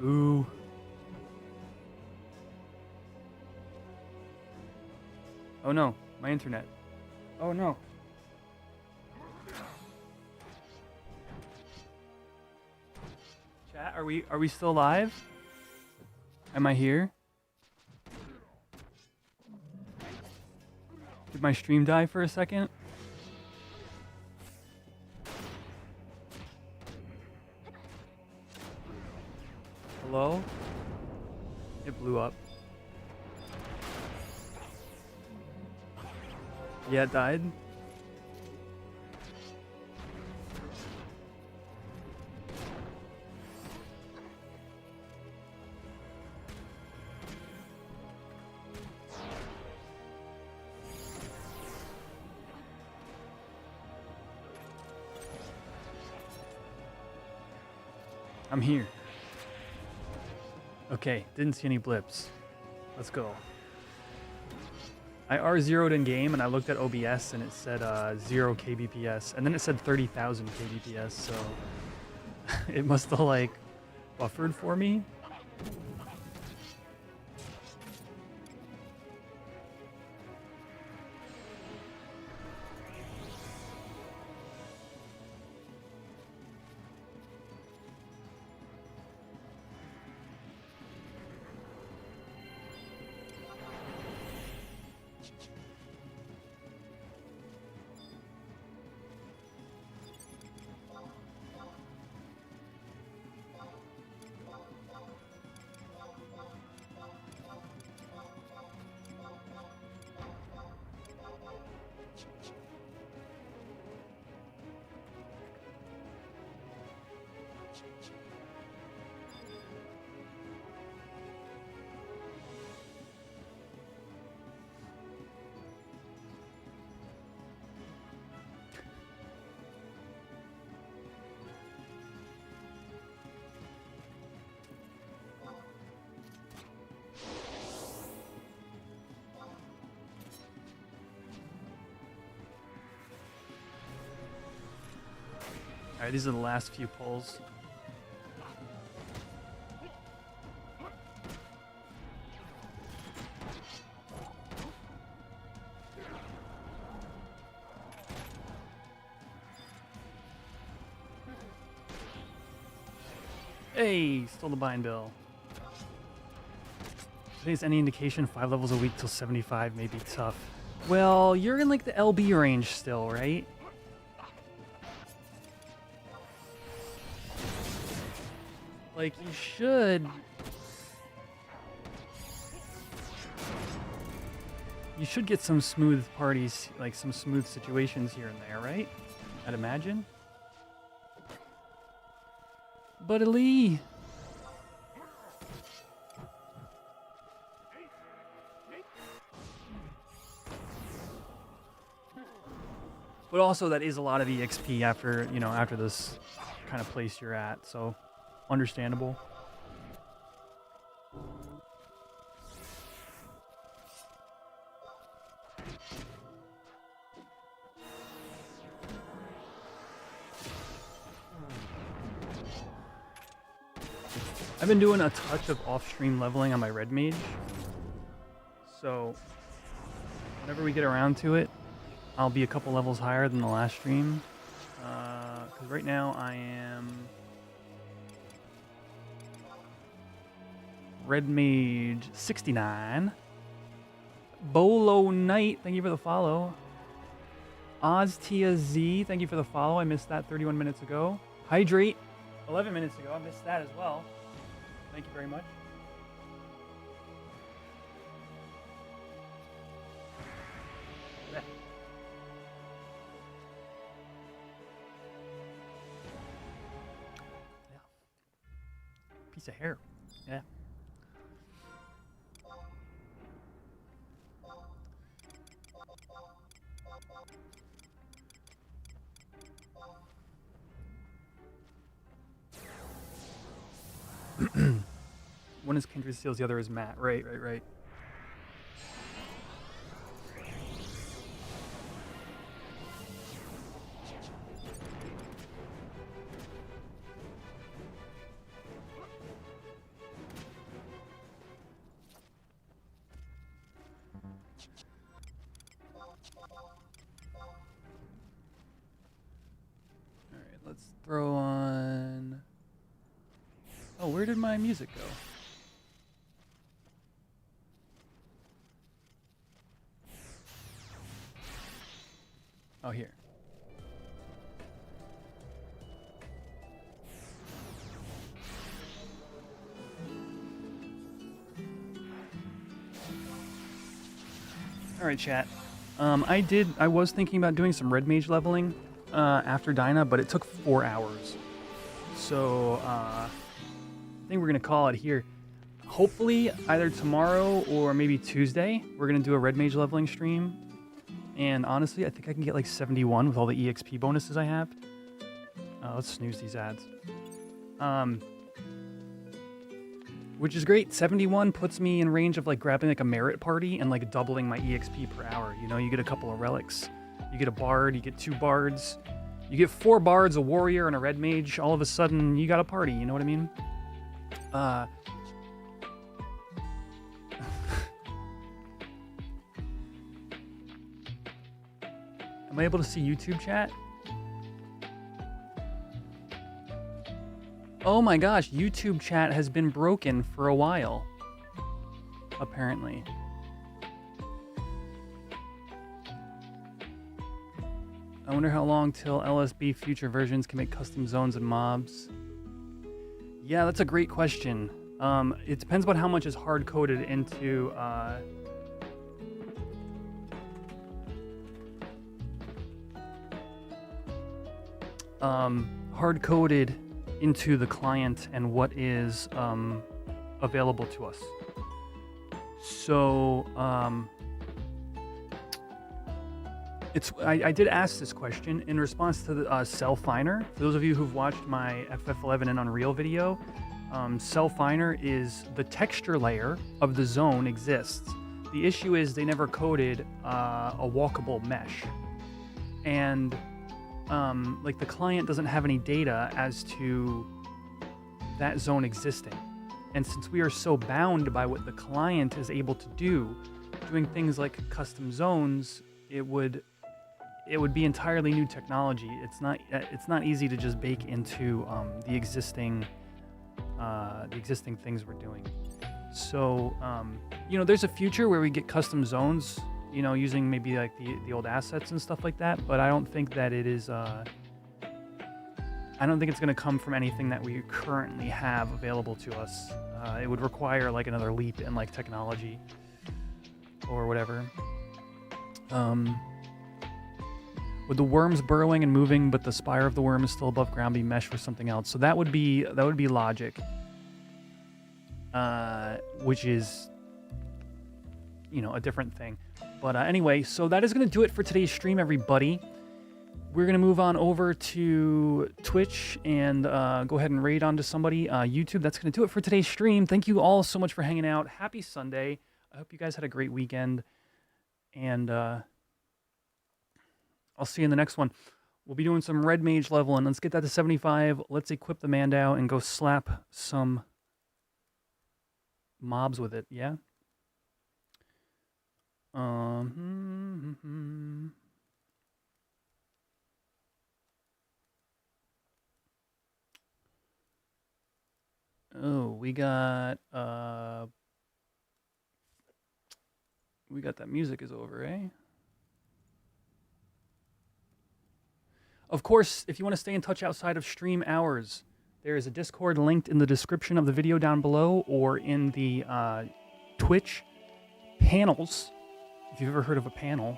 Ooh. Oh no, my internet. Oh no. Chat, are we still live? Am I here? Did my stream die for a second? Hello? It blew up. Yeah, it died. I'm here. Okay, didn't see any blips. Let's go. I R0'd in game and I looked at OBS and it said 0 kbps and then it said 30,000 kbps, so it must have like buffered for me. Alright, these are the last few pulls. Hey, stole the bind bill. Today's any indication 5 levels a week till 75 may be tough. Well, you're in like the LB range still, right? Like you should. You should get some smooth parties, like some smooth situations here and there, right? I'd imagine. But Ali. But also that is a lot of EXP after, you know, after this kind of place you're at, so understandable. I've been doing a touch of off-stream leveling on my red mage, so whenever we get around to it, I'll be a couple levels higher than the last stream, because right now I am red mage 69. Bolo Knight, thank you for the follow. Oztia Z, thank you for the follow. I missed that 31 minutes ago. Hydrate, 11 minutes ago. I missed that as well. Thank you very much. Yeah. Piece of hair. Yeah. One is Kindred Seals, the other is Matt. Right. Alright, let's throw on... Oh, where did my music go? Oh, here. All right, chat. I was thinking about doing some red mage leveling after Dyna, but it took 4 hours. So I think we're gonna call it here. Hopefully, either tomorrow or maybe Tuesday, we're gonna do a red mage leveling stream. And honestly, I think I can get like 71 with all the EXP bonuses I have. Let's snooze these ads. Which is great. 71 puts me in range of like grabbing like a merit party and like doubling my EXP per hour. You know, you get a couple of relics, you get a bard, you get 2 bards, you get 4 bards, a warrior, and a red mage. All of a sudden, you got a party. You know what I mean? Am I able to see YouTube chat? Oh my gosh, YouTube chat has been broken for a while, apparently. I wonder how long till LSB future versions can make custom zones and mobs. Yeah, that's a great question. It depends on how much is hard-coded into... hard-coded into the client and what is available to us. So I did ask this question in response to the Self-Finer. For those of you who've watched my FF11 and Unreal video, Self-Finer is the texture layer of the zone exists. The issue is they never coded a walkable mesh. And like the client doesn't have any data as to that zone existing. And since we are so bound by what the client is able to do, doing things like custom zones, it would be entirely new technology. It's not easy to just bake into the existing the existing things we're doing. So, you know, there's a future where we get custom zones, you know, using maybe like the old assets and stuff like that. But I don't think that it is, I don't think it's going to come from anything that we currently have available to us. It would require like another leap in like technology or whatever. Would the worms burrowing and moving, but the spire of the worm is still above ground, be meshed with something else? So that would be logic, which is, you know, a different thing. But anyway, so that is going to do it for today's stream, everybody. We're going to move on over to Twitch and go ahead and raid onto somebody. YouTube, that's going to do it for today's stream. Thank you all so much for hanging out. Happy Sunday. I hope you guys had a great weekend. And I'll see you in the next one. We'll be doing some red mage leveling. Let's get that to 75. Let's equip the Mandau and go slap some mobs with it. Yeah? Oh, we got that music is over, eh? Of course, if you want to stay in touch outside of stream hours, there is a Discord linked in the description of the video down below or in the Twitch panels, if you've ever heard of a panel.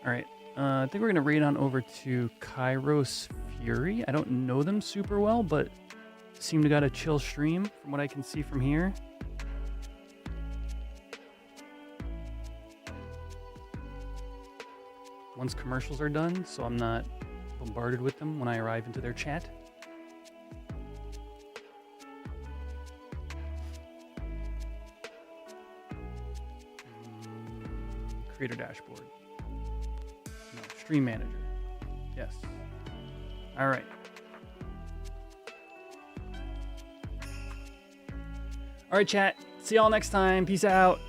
All right, I think we're going to raid on over to Kairos Fury. I don't know them super well, but seem to got a chill stream from what I can see from here. Once commercials are done, so I'm not bombarded with them when I arrive into their chat. Creator dashboard. Stream manager. Yes. All right. All right, chat. See y'all next time. Peace out.